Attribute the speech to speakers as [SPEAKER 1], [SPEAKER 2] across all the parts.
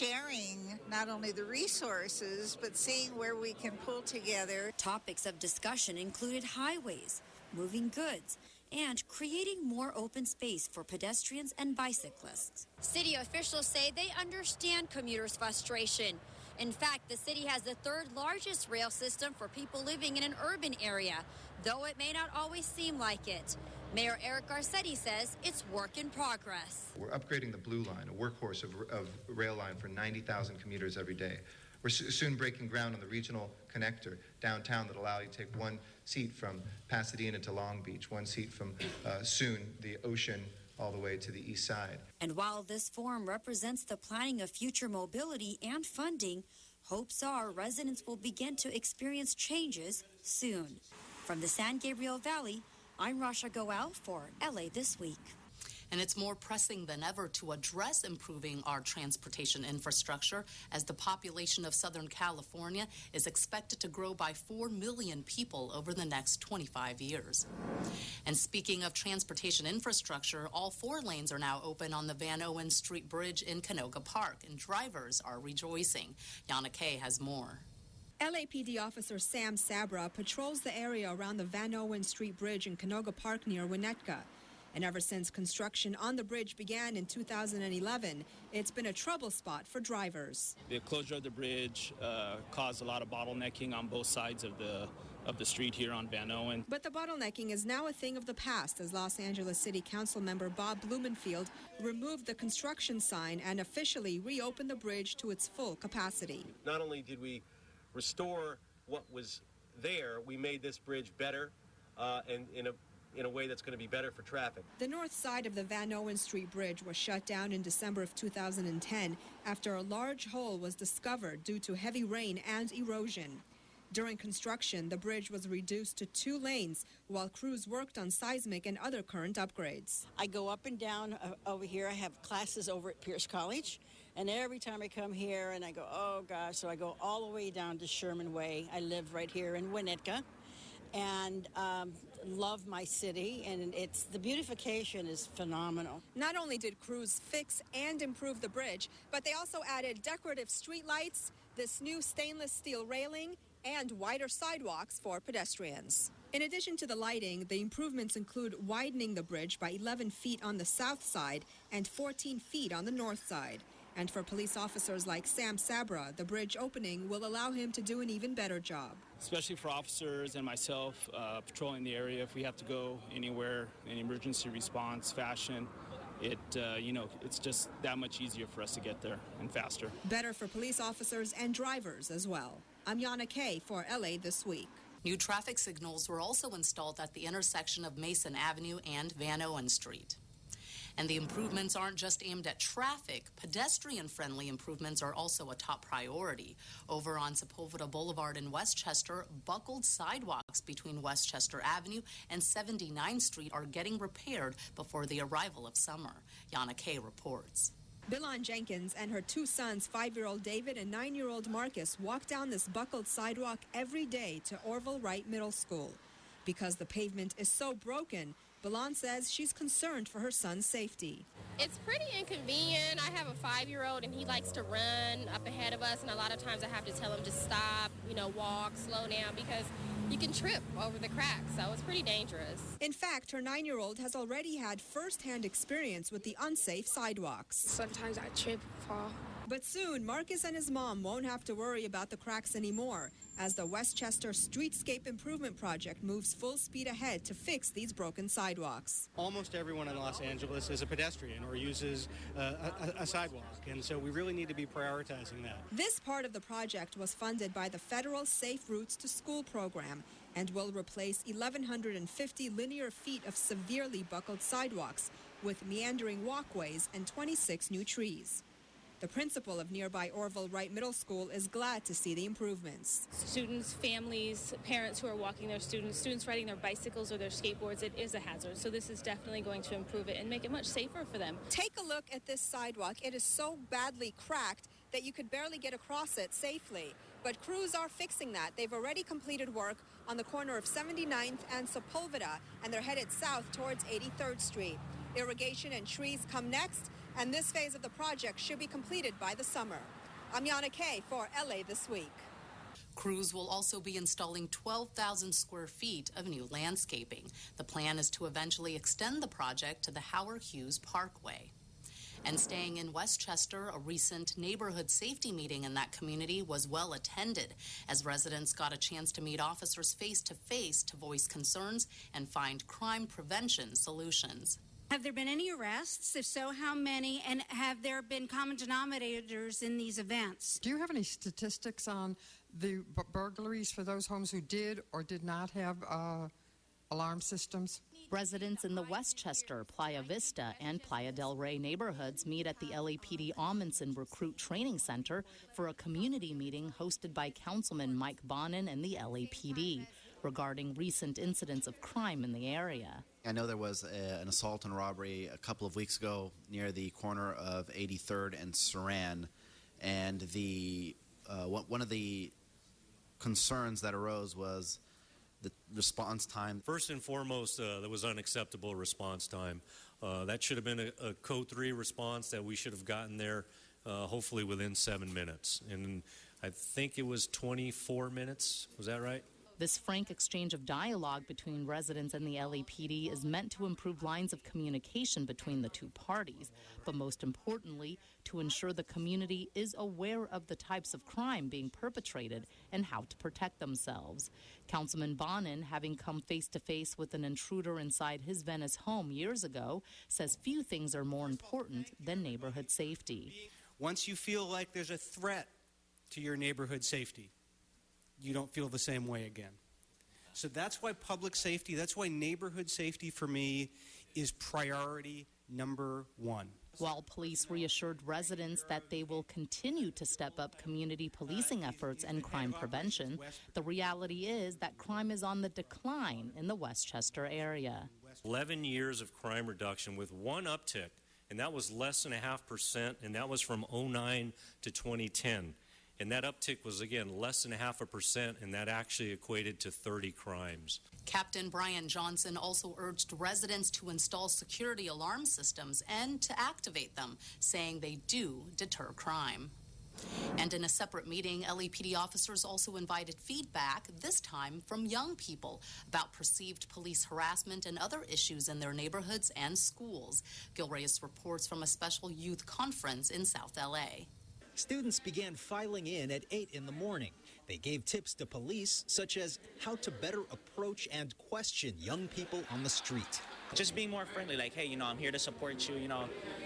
[SPEAKER 1] sharing not only the resources, but seeing where we can pull together.
[SPEAKER 2] Topics of discussion included highways, moving goods, and creating more open space for pedestrians and bicyclists. City officials say they understand commuters' frustration. In fact, the city has the third largest rail system for people living in an urban area, though it may not always seem like it. Mayor Eric Garcetti says it's work in progress.
[SPEAKER 3] We're upgrading the Blue Line, a workhorse of rail line for 90,000 commuters every day. We're soon breaking ground on the regional connector downtown that allow you to take one seat from Pasadena to Long Beach, one seat from soon the ocean all the way to the east side.
[SPEAKER 2] And while this forum represents the planning of future mobility and funding, hopes are residents will begin to experience changes soon. From the San Gabriel Valley, I'm Rasha Goel for LA This Week.
[SPEAKER 4] And it's more pressing than ever to address improving our transportation infrastructure as the population of Southern California is expected to grow by 4 million people over the next 25 years. And speaking of transportation infrastructure, all 4 lanes are now open on the Van Owen Street Bridge in Canoga Park, and drivers are rejoicing. Yana Kay has more.
[SPEAKER 5] LAPD officer Sam Sabra patrols the area around the Van Owen Street Bridge in Canoga Park near Winnetka. And ever since construction on the bridge began in 2011, it's been a trouble spot for drivers.
[SPEAKER 6] The closure of the bridge caused a lot of bottlenecking on both sides of the street here on Van Owen.
[SPEAKER 5] But the bottlenecking is now a thing of the past as Los Angeles City Council member Bob Blumenfield removed the construction sign and officially reopened the bridge to its full capacity.
[SPEAKER 7] Not only did we restore what was there, we made this bridge better and in a way that's going to be better for traffic.
[SPEAKER 5] The north side of the Van Owen Street Bridge was shut down in December of 2010 after a large hole was discovered due to heavy rain and erosion. During construction, the bridge was reduced to 2 lanes while crews worked on seismic and other current upgrades.
[SPEAKER 8] I go up and down over here. I have classes over at Pierce College, and every time I come here and I go, oh gosh, so I go all the way down to Sherman Way. I live right here in Winnetka and love my city, and the beautification is phenomenal.
[SPEAKER 5] Not only did crews fix and improve the bridge, but they also added decorative street lights, this new stainless steel railing, and wider sidewalks for pedestrians. In addition to the lighting, the improvements include widening the bridge by 11 feet on the south side and 14 feet on the north side. And for police officers like Sam Sabra, the bridge opening will allow him to do an even better job.
[SPEAKER 6] Especially for officers and myself patrolling the area, if we have to go anywhere in emergency response fashion, it's just that much easier for us to get there and faster.
[SPEAKER 5] Better for police officers and drivers as well. I'm Yana Kay for LA This Week.
[SPEAKER 4] New traffic signals were also installed at the intersection of Mason Avenue and Van Owen Street. And the improvements aren't just aimed at traffic. Pedestrian-friendly improvements are also a top priority. Over on Sepulveda Boulevard in Westchester, buckled sidewalks between Westchester Avenue and 79th Street are getting repaired before the arrival of summer. Yana Kay reports.
[SPEAKER 5] Bilon Jenkins and her 2 sons, 5-year-old David and 9-year-old Marcus, walk down this buckled sidewalk every day to Orville Wright Middle School. Because the pavement is so broken, Bilon says she's concerned for her son's safety.
[SPEAKER 9] It's pretty inconvenient. I have a 5-year-old and he likes to run up ahead of us, and a lot of times I have to tell him to stop, walk, slow down, because you can trip over the cracks, so it's pretty dangerous.
[SPEAKER 5] In fact, her 9-year-old has already had first-hand experience with the unsafe sidewalks.
[SPEAKER 10] Sometimes I trip and fall.
[SPEAKER 5] But soon, Marcus and his mom won't have to worry about the cracks anymore as the Westchester Streetscape Improvement Project moves full speed ahead to fix these broken sidewalks.
[SPEAKER 11] Almost everyone in Los Angeles is a pedestrian or uses a sidewalk, and so we really need to be prioritizing that.
[SPEAKER 5] This part of the project was funded by the federal Safe Routes to School program and will replace 1,150 linear feet of severely buckled sidewalks with meandering walkways and 26 new trees. The principal of nearby Orville Wright Middle School is glad to see the improvements.
[SPEAKER 12] Students, families, parents who are walking their students riding their bicycles or their skateboards, it is a hazard. So this is definitely going to improve it and make it much safer for them.
[SPEAKER 5] Take a look at this sidewalk. It is so badly cracked that you could barely get across it safely. But crews are fixing that. They've already completed work on the corner of 79th and Sepulveda, and they're headed south towards 83rd Street. Irrigation and trees come next, And this phase of the project should be completed by the summer. I'm Yana Kay for LA This Week.
[SPEAKER 4] Crews will also be installing 12,000 square feet of new landscaping. The plan is to eventually extend the project to the Howard Hughes Parkway. And staying in Westchester, a recent neighborhood safety meeting in that community was well attended as residents got a chance to meet officers face to face to voice concerns and find crime prevention solutions.
[SPEAKER 13] Have there been any arrests? If so, how many? And have there been common denominators in these events?
[SPEAKER 14] Do you have any statistics on the burglaries for those homes who did or did not have alarm systems?
[SPEAKER 4] Residents in the Westchester, Playa Vista, and Playa del Rey neighborhoods meet at the LAPD Amundsen Recruit Training Center for a community meeting hosted by Councilman Mike Bonin and the LAPD regarding recent incidents of crime in the area.
[SPEAKER 15] I know there was an assault and robbery a couple of weeks ago near the corner of 83rd and Saran, and the one of the concerns that arose was the response time.
[SPEAKER 16] First and foremost, there was unacceptable response time. That should have been a Code 3 response that we should have gotten there hopefully within 7 minutes. And I think it was 24 minutes. Was that right?
[SPEAKER 4] This frank exchange of dialogue between residents and the LAPD is meant to improve lines of communication between the two parties, but most importantly, to ensure the community is aware of the types of crime being perpetrated and how to protect themselves. Councilman Bonin, having come face-to-face with an intruder inside his Venice home years ago, says few things are more important than neighborhood safety.
[SPEAKER 11] Once you feel like there's a threat to your neighborhood safety, you don't feel the same way again. So that's why public safety, that's why neighborhood safety for me is priority number one.
[SPEAKER 4] While police reassured residents that they will continue to step up community policing efforts and crime prevention, the reality is that crime is on the decline in the Westchester area.
[SPEAKER 16] 11 years of crime reduction with one uptick, and that was less than 0.5%, and that was from 2009 to 2010. And that uptick was, again, less than 0.5%, and that actually equated to 30 crimes.
[SPEAKER 4] Captain Brian Johnson also urged residents to install security alarm systems and to activate them, saying they do deter crime. And in a separate meeting, LAPD officers also invited feedback, this time from young people, about perceived police harassment and other issues in their neighborhoods and schools. Gil Reyes reports from a special youth conference in South LA.
[SPEAKER 17] Students began filing in at 8 in the morning. They gave tips to police, such as how to better approach and question young people on the street.
[SPEAKER 18] Just being more friendly, like, hey, I'm here to support you.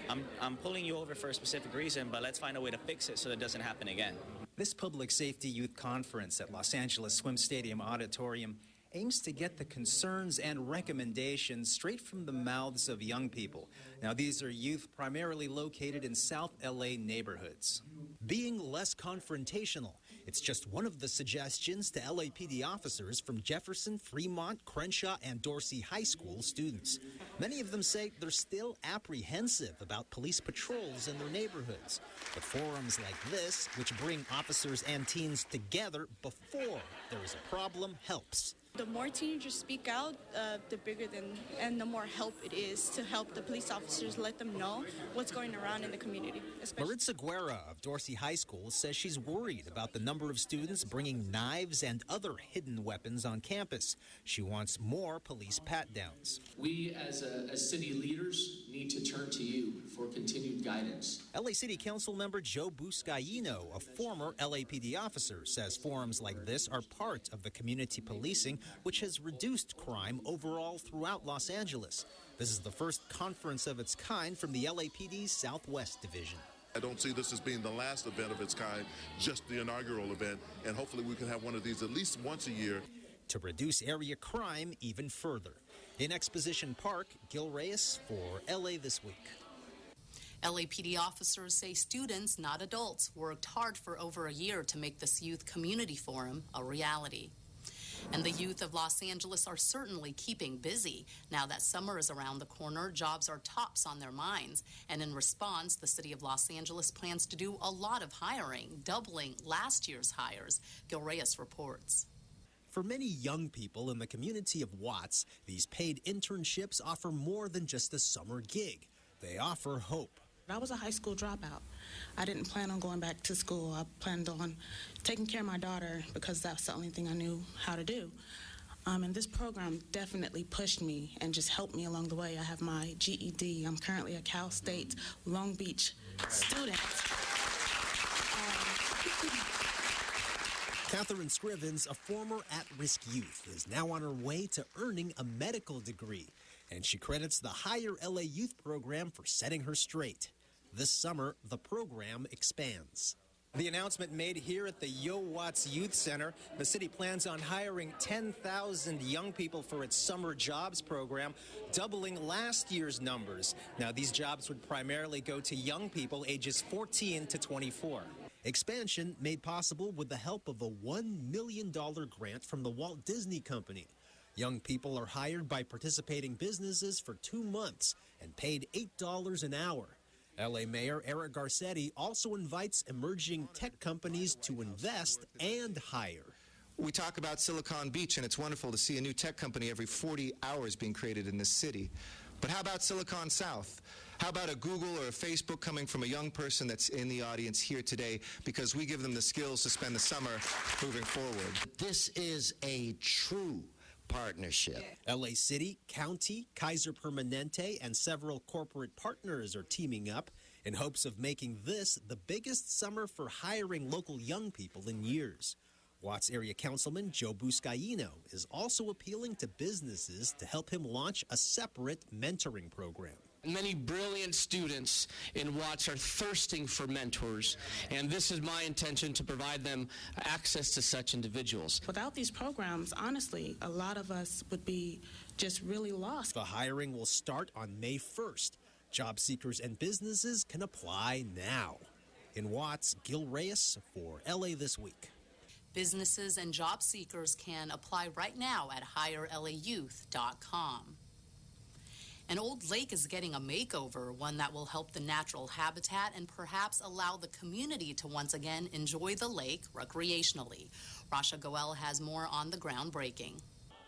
[SPEAKER 18] I'm pulling you over for a specific reason, but let's find a way to fix it so that it doesn't happen again.
[SPEAKER 17] This public safety youth conference at Los Angeles Swim Stadium Auditorium aims to get the concerns and recommendations straight from the mouths of young people. Now, these are youth primarily located in South LA neighborhoods. Being less confrontational, it's just one of the suggestions to LAPD officers from Jefferson, Fremont, Crenshaw, and Dorsey High School students. Many of them say they're still apprehensive about police patrols in their neighborhoods. But forums like this, which bring officers and teens together before there is a problem, helps.
[SPEAKER 19] The more teenagers speak out, the bigger and the more help it is to help the police officers let them know what's going around in the community.
[SPEAKER 17] Maritza Guerra of Dorsey High School says she's worried about the number of students bringing knives and other hidden weapons on campus. She wants more police pat-downs.
[SPEAKER 20] We as city leaders need to turn to you for continued guidance.
[SPEAKER 17] LA City Council member Joe Buscaino, a former LAPD officer, says forums like this are part of the community policing, which has reduced crime overall throughout Los Angeles. This is the first conference of its kind from the LAPD's Southwest Division.
[SPEAKER 21] I don't see this as being the last event of its kind, just the inaugural event, and hopefully we can have one of these at least once a year.
[SPEAKER 17] To reduce area crime even further. In Exposition Park, Gil Reyes for LA This Week.
[SPEAKER 4] LAPD officers say students, not adults, worked hard for over a year to make this youth community forum a reality. And the youth of Los Angeles are certainly keeping busy. Now that summer is around the corner, jobs are tops on their minds. And in response, the city of Los Angeles plans to do a lot of hiring, doubling last year's hires. Gil Reyes reports.
[SPEAKER 17] For many young people in the community of Watts, these paid internships offer more than just a summer gig. They offer hope.
[SPEAKER 1] I was a high school dropout. I didn't plan on going back to school. I planned on taking care of my daughter because that's the only thing I knew how to do. And this program definitely pushed me and just helped me along the way. I have my GED. I'm currently a Cal State Long Beach student.
[SPEAKER 22] Catherine Scrivens, a former at-risk youth, is now on her way to earning a medical degree, and she credits the Higher LA Youth Program for setting her straight. This summer, the program expands.
[SPEAKER 17] The announcement made here at the Yo Watts Youth Center. The city plans on hiring 10,000 young people for its summer jobs program, doubling last year's numbers. Now, these jobs would primarily go to young people ages 14 to 24.
[SPEAKER 22] Expansion made possible with the help of a $1 million grant from the Walt Disney Company. Young people are hired by participating businesses for 2 months and paid $8 an hour. LA Mayor Eric Garcetti also invites emerging tech companies to invest and hire.
[SPEAKER 3] We talk about Silicon Beach, and it's wonderful to see a new tech company every 40 hours being created in this city. But how about Silicon South? How about a Google or a Facebook coming from a young person that's in the audience here today, because we give them the skills to spend the summer moving forward?
[SPEAKER 23] This is a true partnership.
[SPEAKER 22] LA City, County, Kaiser Permanente, and several corporate partners are teaming up in hopes of making this the biggest summer for hiring local young people in years. Watts Area Councilman Joe Buscaino is also appealing to businesses to help him launch a separate mentoring program.
[SPEAKER 24] Many brilliant students in Watts are thirsting for mentors, and this is my intention to provide them access to such individuals.
[SPEAKER 1] Without these programs, honestly, a lot of us would be just really lost.
[SPEAKER 22] The hiring will start on May 1st. Job seekers and businesses can apply now. In Watts, Gil Reyes for LA This Week.
[SPEAKER 4] Businesses and job seekers can apply right now at higherlayouth.com. An old lake is getting a makeover, one that will help the natural habitat and perhaps allow the community to once again enjoy the lake recreationally. Rasha Goel has more on the groundbreaking.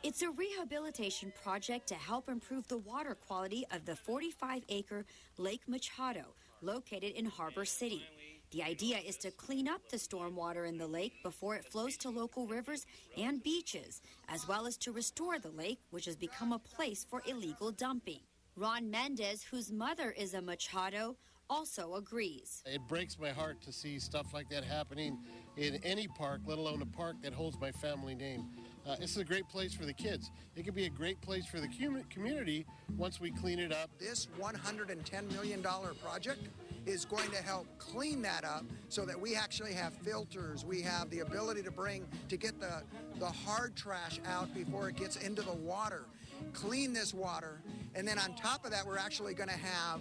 [SPEAKER 2] It's a rehabilitation project to help improve the water quality of the 45-acre Lake Machado, located in Harbor City. The idea is to clean up the stormwater in the lake before it flows to local rivers and beaches, as well as to restore the lake, which has become a place for illegal dumping. Ron Mendez, whose mother is a Machado, also agrees.
[SPEAKER 25] It breaks my heart to see stuff like that happening in any park, let alone a park that holds my family name. This is a great place for the kids. It could be a great place for the community once we clean it up.
[SPEAKER 26] This $110 million project is going to help clean that up so that we actually have filters. We have the ability to get the hard trash out before it gets into the water, clean this water, and then on top of that, we're actually going to have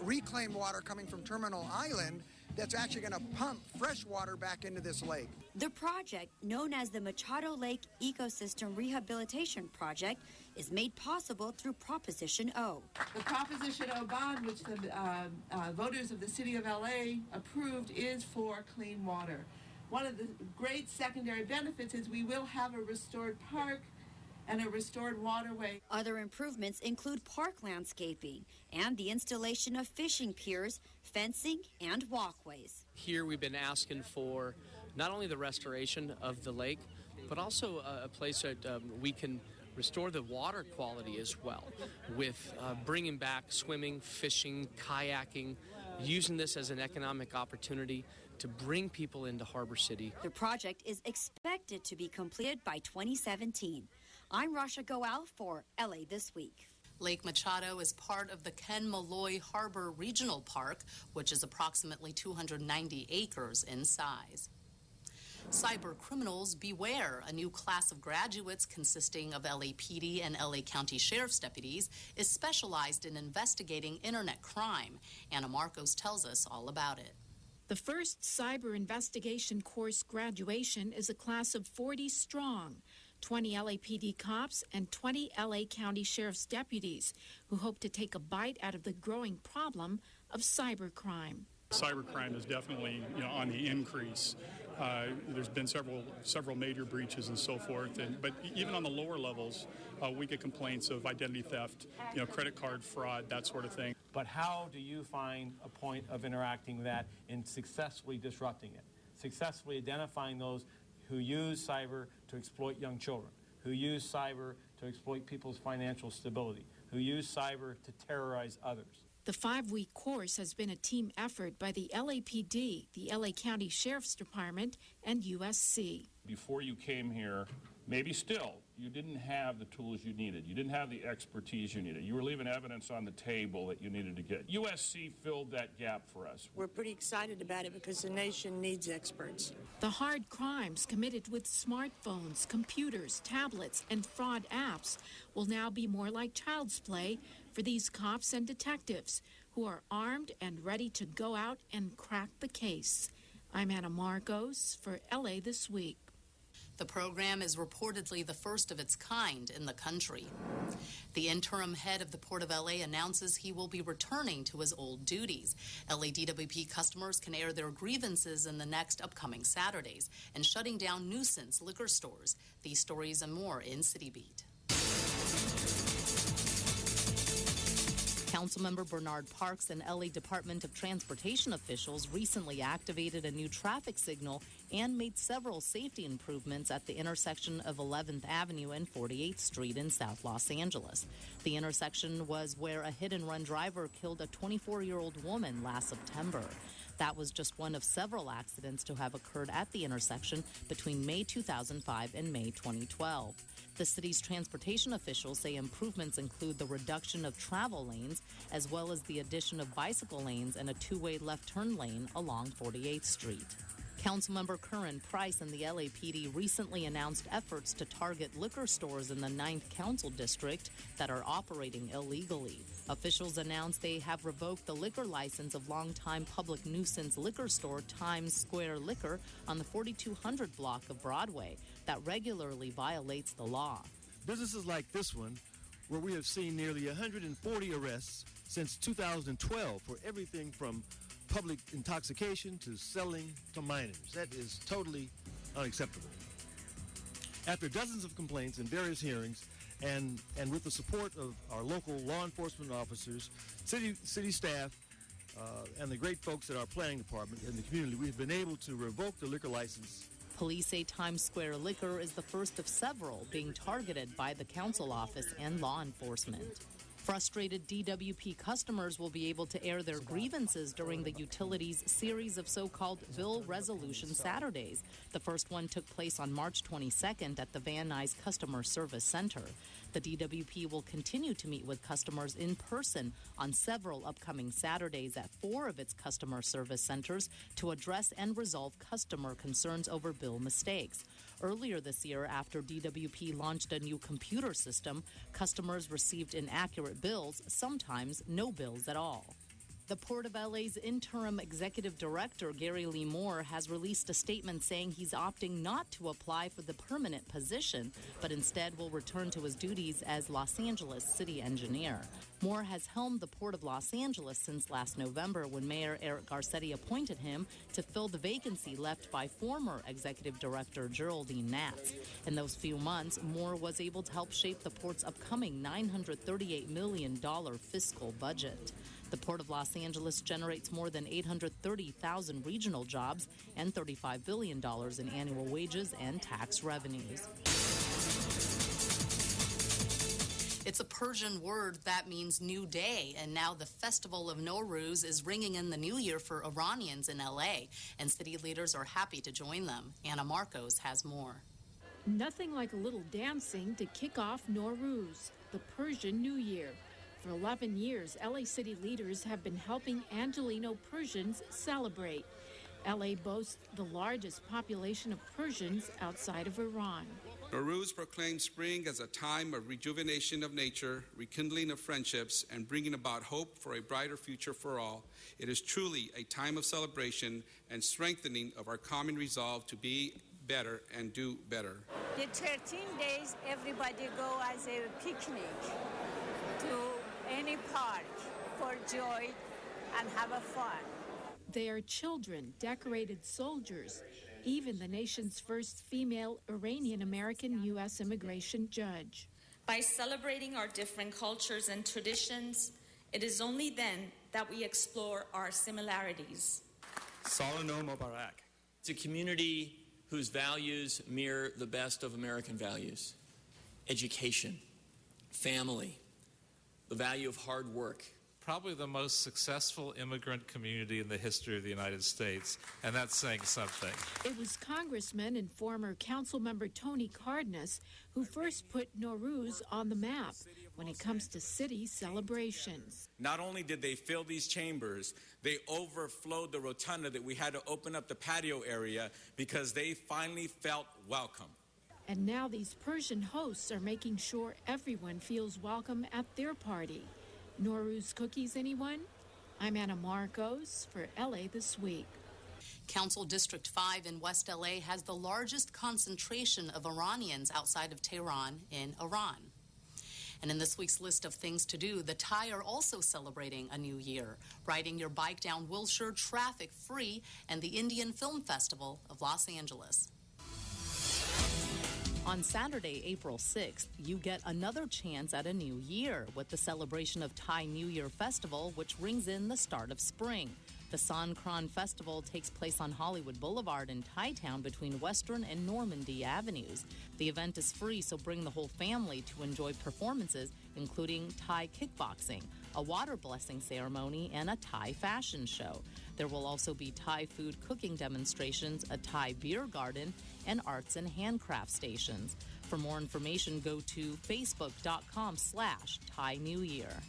[SPEAKER 26] reclaimed water coming from Terminal Island that's actually going to pump fresh water back into this lake.
[SPEAKER 2] The project, known as the Machado Lake Ecosystem Rehabilitation Project, is made possible through Proposition O.
[SPEAKER 27] The Proposition O bond, which the voters of the City of LA approved, is for clean water. One of the great secondary benefits is we will have a restored park and a restored waterway.
[SPEAKER 2] Other improvements include park landscaping and the installation of fishing piers, fencing, and walkways.
[SPEAKER 28] Here we've been asking for not only the restoration of the lake, but also a place that we can restore the water quality as well, with bringing back swimming, fishing, kayaking, using this as an economic opportunity to bring people into Harbor City.
[SPEAKER 2] The project is expected to be completed by 2017. I'm Rasha Goel for LA This Week.
[SPEAKER 4] Lake Machado is part of the Ken Malloy Harbor Regional Park, which is approximately 290 acres in size. Cyber criminals beware. A new class of graduates consisting of LAPD and LA County Sheriff's deputies is specialized in investigating internet crime. Anna Marcos tells us all about it.
[SPEAKER 29] The first cyber investigation course graduation is a class of 40 strong, 20 LAPD cops and 20 LA County Sheriff's deputies who hope to take a bite out of the growing problem of cybercrime.
[SPEAKER 30] Cybercrime is definitely, on the increase. There's been several major breaches and so forth, but even on the lower levels, we get complaints of identity theft, credit card fraud, that sort of thing.
[SPEAKER 5] But how do you find a point of interacting with that and successfully disrupting it? Successfully identifying those who use cyber to exploit young children, who use cyber to exploit people's financial stability, who use cyber to terrorize others.
[SPEAKER 29] The 5-week course has been a team effort by the LAPD, the LA County Sheriff's Department, and USC.
[SPEAKER 6] Before you came here, maybe still, you didn't have the tools you needed. You didn't have the expertise you needed. You were leaving evidence on the table that you needed to get. USC filled that gap for us.
[SPEAKER 7] We're pretty excited about it because the nation needs experts.
[SPEAKER 29] The hard crimes committed with smartphones, computers, tablets, and fraud apps will now be more like child's play for these cops and detectives who are armed and ready to go out and crack the case. I'm Anna Marcos for LA This Week.
[SPEAKER 4] The program is reportedly the first of its kind in the country. The interim head of the Port of LA announces he will be returning to his old duties. LADWP customers can air their grievances in the next upcoming Saturdays and shutting down nuisance liquor stores. These stories and more in City Beat. Councilmember Bernard Parks and LA Department of Transportation officials recently activated a new traffic signal and made several safety improvements at the intersection of 11th Avenue and 48th Street in South Los Angeles. The intersection was where a hit-and-run driver killed a 24-year-old woman last September. That was just one of several accidents to have occurred at the intersection between May 2005 and May 2012. The city's transportation officials say improvements include the reduction of travel lanes, as well as the addition of bicycle lanes and a two-way left turn lane along 48th Street. Councilmember Curran Price and the LAPD recently announced efforts to target liquor stores in the 9th Council District that are operating illegally. Officials announced they have revoked the liquor license of longtime public nuisance liquor store Times Square Liquor on the 4200 block of Broadway that regularly violates the law.
[SPEAKER 8] Businesses like this one, where we have seen nearly 140 arrests since 2012 for everything from public intoxication to selling to minors. That is totally unacceptable. After dozens of complaints and various hearings, and with the support of our local law enforcement officers, city staff, and the great folks at our planning department and the community, we've been able to revoke the liquor license.
[SPEAKER 4] Police say Times Square Liquor is the first of several being targeted by the council office and law enforcement. Frustrated DWP customers will be able to air their grievances during the utility's series of so-called Bill Resolution Saturdays. The first one took place on March 22nd at the Van Nuys Customer Service Center. The DWP will continue to meet with customers in person on several upcoming Saturdays at 4 of its customer service centers to address and resolve customer concerns over bill mistakes. Earlier this year, after DWP launched a new computer system, customers received inaccurate bills, sometimes no bills at all. The Port of LA's interim executive director, Gary Lee Moore, has released a statement saying he's opting not to apply for the permanent position, but instead will return to his duties as Los Angeles city engineer. Moore has helmed the Port of Los Angeles since last November when Mayor Eric Garcetti appointed him to fill the vacancy left by former executive director Geraldine Natz. In those few months, Moore was able to help shape the port's upcoming $938 million fiscal budget. The Port of Los Angeles generates more than 830,000 regional jobs and $35 billion in annual wages and tax revenues. It's a Persian word that means new day, and now the Festival of Nowruz is ringing in the new year for Iranians in LA, and city leaders are happy to join them. Anna Marcos has more.
[SPEAKER 29] Nothing like a little dancing to kick off Nowruz, the Persian New Year. For 11 years, LA city leaders have been helping Angelino Persians celebrate. LA boasts the largest population of Persians outside of Iran.
[SPEAKER 9] Nowruz proclaims spring as a time of rejuvenation of nature, rekindling of friendships, and bringing about hope for a brighter future for all. It is truly a time of celebration and strengthening of our common resolve to be better and do better.
[SPEAKER 10] The 13 days, everybody go as a picnic to any park for joy and have a fun.
[SPEAKER 29] They are children, decorated soldiers, even the nation's first female Iranian-American U.S. immigration judge.
[SPEAKER 12] By celebrating our different cultures and traditions,
[SPEAKER 11] It is only then that we explore our similarities.
[SPEAKER 12] Salano Mubarak. It's a community whose values mirror the best of American values. Education, family, the value of hard work.
[SPEAKER 13] Probably the most successful immigrant community in the history of the United States, and that's saying something.
[SPEAKER 29] It was Congressman and former council member Tony Cardenas who first put Nowruz on the map when it comes to city celebrations.
[SPEAKER 14] Not only did they fill these chambers, they overflowed the rotunda that we had to open up the patio area because they finally felt welcome.
[SPEAKER 29] And now these Persian hosts are making sure everyone feels welcome at their party. Nowruz cookies, anyone? I'm Anna Marcos for LA This Week.
[SPEAKER 4] Council District 5 in West LA has the largest concentration of Iranians outside of Tehran in Iran. And in this week's list of things to do, the Thai are also celebrating a new year, riding your bike down Wilshire traffic-free, and the Indian Film Festival of Los Angeles. On Saturday, April 6th, you get another chance at a new year with the celebration of Thai New Year Festival, which rings in the start of spring. The Songkran Festival takes place on Hollywood Boulevard in Thai Town between Western and Normandy Avenues. The event is free, so bring the whole family to enjoy performances, including Thai kickboxing, a water blessing ceremony, and a Thai fashion show. There will also be Thai food cooking demonstrations, a Thai beer garden, and arts and handcraft stations. For more information, go to facebook.com/Thai New Year.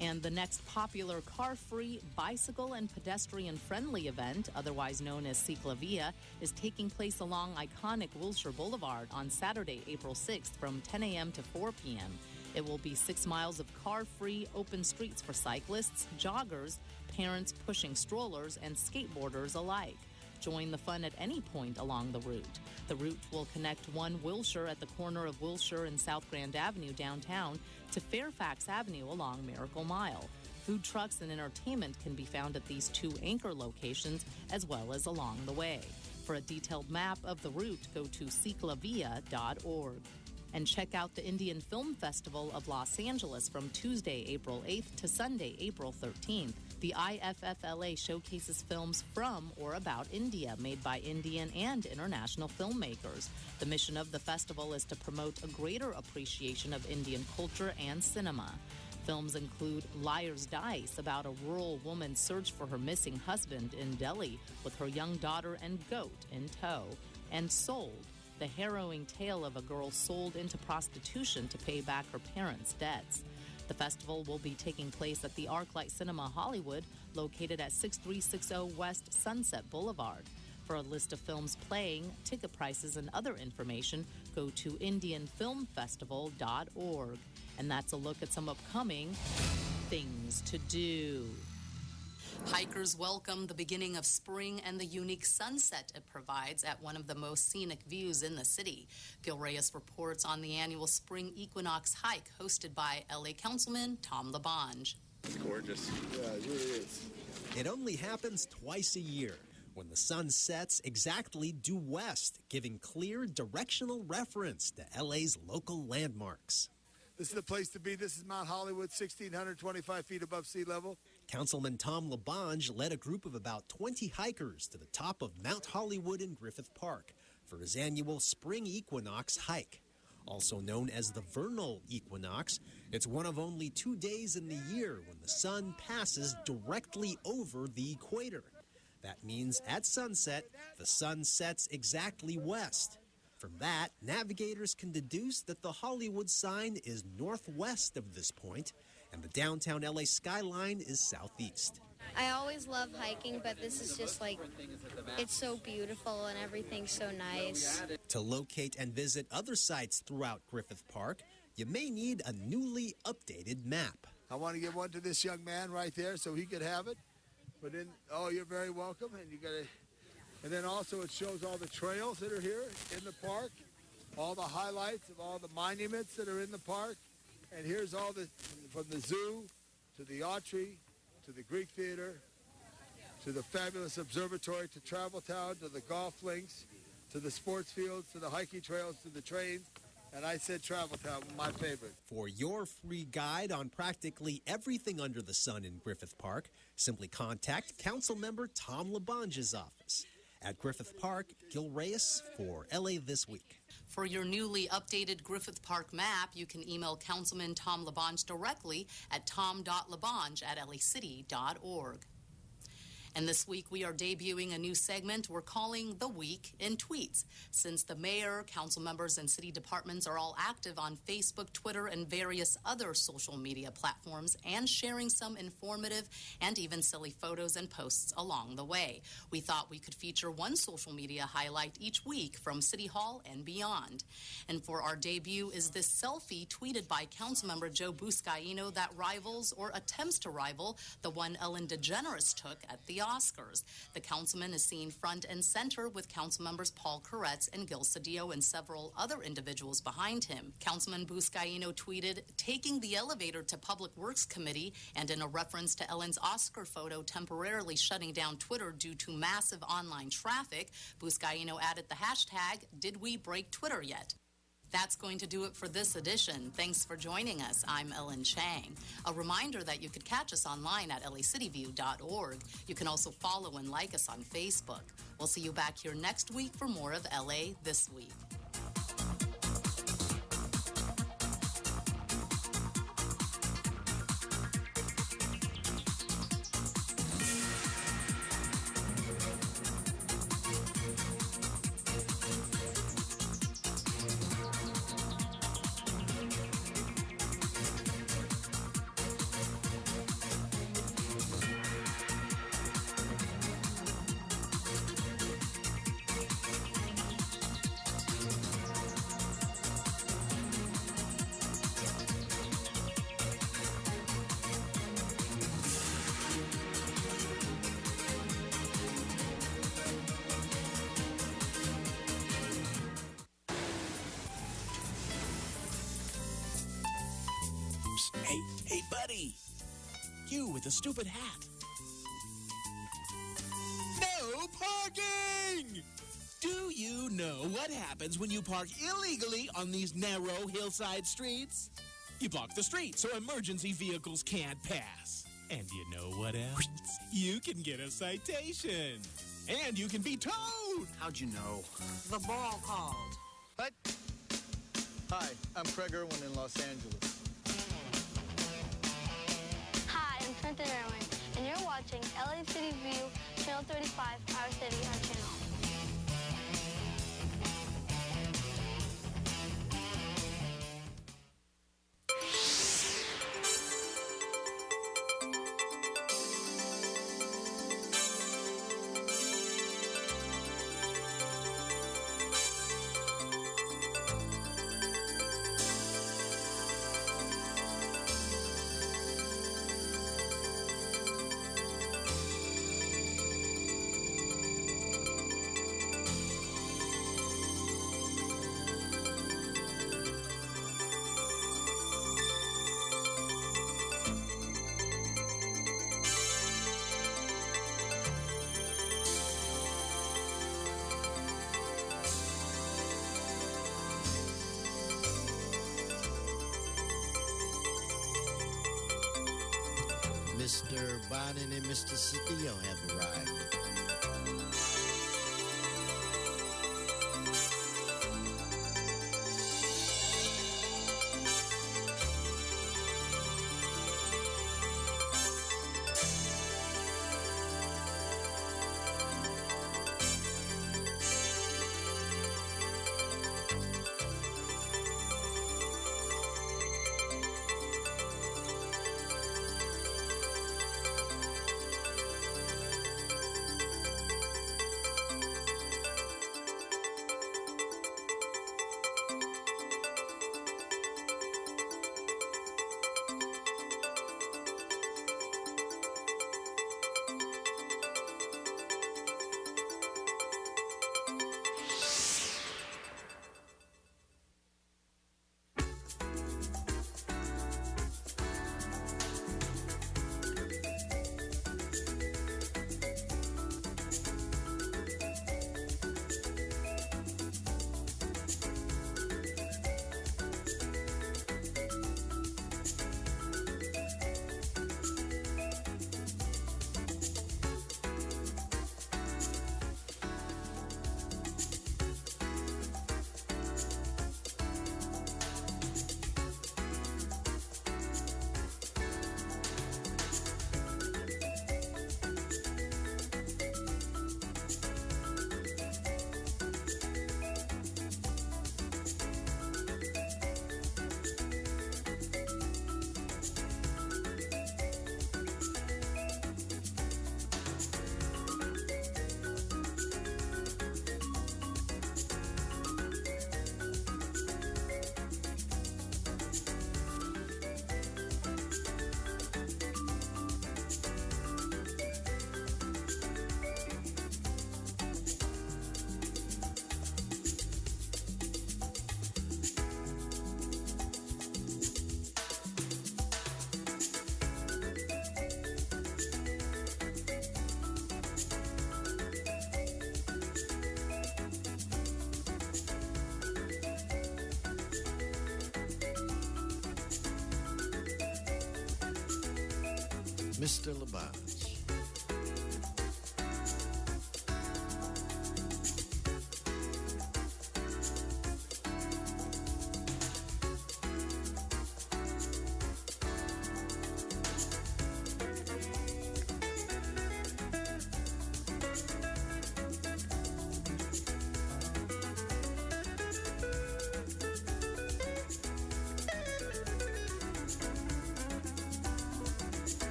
[SPEAKER 4] And the next popular car-free, bicycle and pedestrian-friendly event, otherwise known as Ciclavia, is taking place along iconic Wilshire Boulevard on Saturday, April 6th from 10 a.m. to 4 p.m. It will be 6 miles of car-free open streets for cyclists, joggers, parents pushing strollers, and skateboarders alike. Join the fun at any point along the route. The route will connect one Wilshire at the corner of Wilshire and South Grand Avenue downtown to Fairfax Avenue along Miracle Mile. Food trucks and entertainment can be found at these two anchor locations as well as along the way. For a detailed map of the route, go to ciclavia.org. And check out the Indian Film Festival of Los Angeles from Tuesday, April 8th to Sunday, April 13th. The IFFLA showcases films from or about India made by Indian and international filmmakers. The mission of the festival is to promote a greater appreciation of Indian culture and cinema. Films include Liar's Dice, about a rural woman's search for her missing husband in Delhi with her young daughter and goat in tow, and Sold, the harrowing tale of a girl sold into prostitution to pay back her parents' debts. The festival will be taking place at the ArcLight Cinema Hollywood, located at 6360 West Sunset Boulevard. For a list of films playing, ticket prices, and other information, go to indianfilmfestival.org. And that's a look at some upcoming things to do. Hikers welcome the beginning of spring and the unique sunset it provides at one of the most scenic views in the city. Gil Reyes reports on the annual spring equinox hike hosted by LA Councilman Tom LaBonge.
[SPEAKER 15] It's gorgeous. Yeah, it really is.
[SPEAKER 22] It only happens twice a year, when the sun sets exactly due west, giving clear directional reference to LA's local landmarks.
[SPEAKER 15] This is the place to be. This is Mount Hollywood, 1,625 feet above sea level.
[SPEAKER 22] Councilman Tom LaBonge led a group of about 20 hikers to the top of Mount Hollywood in Griffith Park for his annual spring equinox hike. Also known as the vernal equinox, it's one of only 2 days in the year when the sun passes directly over the equator. That means at sunset, the sun sets exactly west. From that, navigators can deduce that the Hollywood sign is northwest of this point, and the downtown LA skyline is southeast.
[SPEAKER 16] I always love hiking, but this is just like, it's so beautiful and everything's so nice.
[SPEAKER 22] To locate and visit other sites throughout Griffith Park, you may need a newly updated map.
[SPEAKER 15] I want to give one to this young man right there so he could have it. But then, oh, you're very welcome, and you got to. And then also it shows all the trails that are here in the park, all the highlights of all the monuments that are in the park. And here's all the, from the zoo to the Autry, to the Greek Theater, to the fabulous observatory, to Travel Town, to the golf links, to the sports fields, to the hiking trails, to the trains. And I said Travel Town, my favorite.
[SPEAKER 22] For your free guide on practically everything under the sun in Griffith Park, simply contact Councilmember Tom LaBonge's office. At Griffith Park, Gil Reyes for LA This Week.
[SPEAKER 4] For your newly updated Griffith Park map, you can email Councilman Tom LaBonge directly at tom.labange@lacity.org. And this week, we are debuting a new segment we're calling The Week in Tweets. Since the mayor, council members, and city departments are all active on Facebook, Twitter, and various other social media platforms and sharing some informative and even silly photos and posts along the way, we thought we could feature one social media highlight each week from City Hall and beyond. And for our debut is this selfie tweeted by Councilmember Joe Buscaino that rivals or attempts to rival the one Ellen DeGeneres took at the Oscars. The councilman is seen front and center with council members Paul Koretz and Gil Cedillo and several other individuals behind him. Councilman Buscaino tweeted, taking the elevator to Public Works Committee, and in a reference to Ellen's Oscar photo temporarily shutting down Twitter due to massive online traffic, Buscaino added the hashtag, did we break Twitter yet? That's going to do it for this edition. Thanks for joining us. I'm Ellen Chang. A reminder that you could catch us online at lacityview.org. You can also follow and like us on Facebook. We'll see you back here next week for more of LA This Week.
[SPEAKER 1] Hey, buddy. You with the stupid hat. No parking! Do you know what happens when you park illegally on these narrow hillside streets? You block the street so emergency vehicles can't pass. And you know what else? You can get a citation. And you can be towed.
[SPEAKER 3] How'd you know?
[SPEAKER 7] The ball called.
[SPEAKER 3] What? Hi, I'm Craig Irwin in Los Angeles.
[SPEAKER 16] Hi, I'm Trenton Irwin, and you're watching LA City View, Channel 35, our city, our channel.
[SPEAKER 17] Mr. Biden and Mr. Cedillo have arrived. Mr. LaBonge.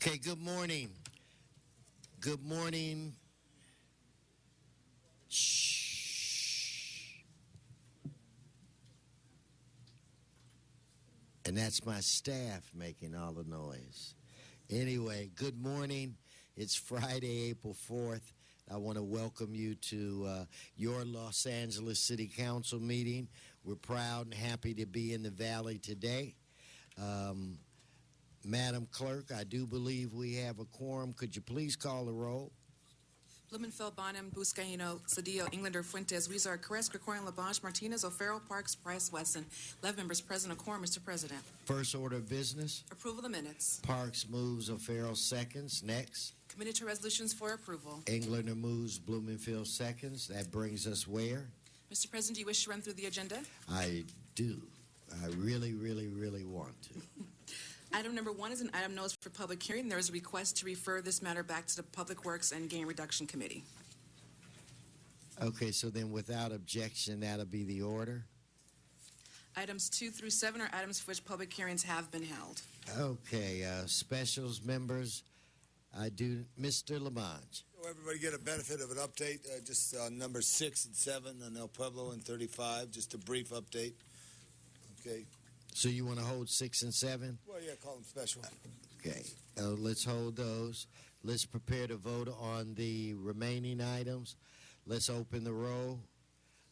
[SPEAKER 17] Okay, good morning. Good morning. Shh. And that's my staff making all the noise. Anyway, good morning. It's Friday, April 4th. I want to welcome you to your Los Angeles City Council meeting. We're proud and happy to be in the Valley today. Madam Clerk, I do believe we have a quorum. Could you please call the roll?
[SPEAKER 18] Blumenfeld, Bonham, Buscaino, Cedillo, Englander, Fuentes, Huizar, Carres, Krikorian, LaBonge, Martinez, O'Farrell, Parks, Price, Wesson. 11 members present, a quorum, Mr. President.
[SPEAKER 17] First order of business.
[SPEAKER 18] Approval of the minutes.
[SPEAKER 17] Parks moves, O'Farrell seconds. Next.
[SPEAKER 18] Committee to resolutions for approval.
[SPEAKER 17] Englander moves, Blumenfield seconds. That brings us where?
[SPEAKER 18] Mr. President, do you wish to run through the agenda?
[SPEAKER 17] I do. I really, really, really want to.
[SPEAKER 18] Item number 1 is an item notice for public hearing. There is a request to refer this matter back to the Public Works and Gain Reduction Committee.
[SPEAKER 17] Okay, so then without objection, that'll be the order.
[SPEAKER 18] Items 2 through 7 are items for which public hearings have been held.
[SPEAKER 17] Okay, specials members, I do. Mr. LaBonge.
[SPEAKER 15] So everybody get a benefit of an update, just on numbers 6 and 7 on El Pueblo and 35, just a brief update. Okay.
[SPEAKER 17] So you want to hold 6 and 7?
[SPEAKER 15] Well, yeah, call them special.
[SPEAKER 17] Okay, let's hold those. Let's prepare to vote on the remaining items. Let's open the roll,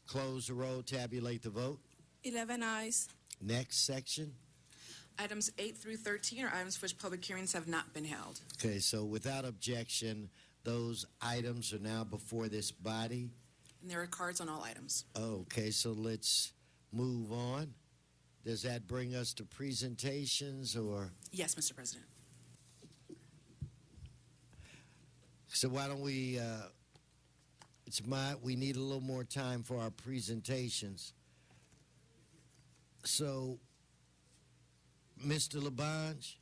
[SPEAKER 17] close the roll, tabulate the vote.
[SPEAKER 18] 11 ayes.
[SPEAKER 17] Next section.
[SPEAKER 18] Items 8 through 13 are items for which public hearings have not been held.
[SPEAKER 17] Okay, so without objection, those items are now before this body.
[SPEAKER 18] And there are cards on all items.
[SPEAKER 17] Okay, so let's move on. Does that bring us to presentations or?
[SPEAKER 18] Yes, Mr. President.
[SPEAKER 17] So why don't we, we need a little more time for our presentations. So, Mr. LaBonge,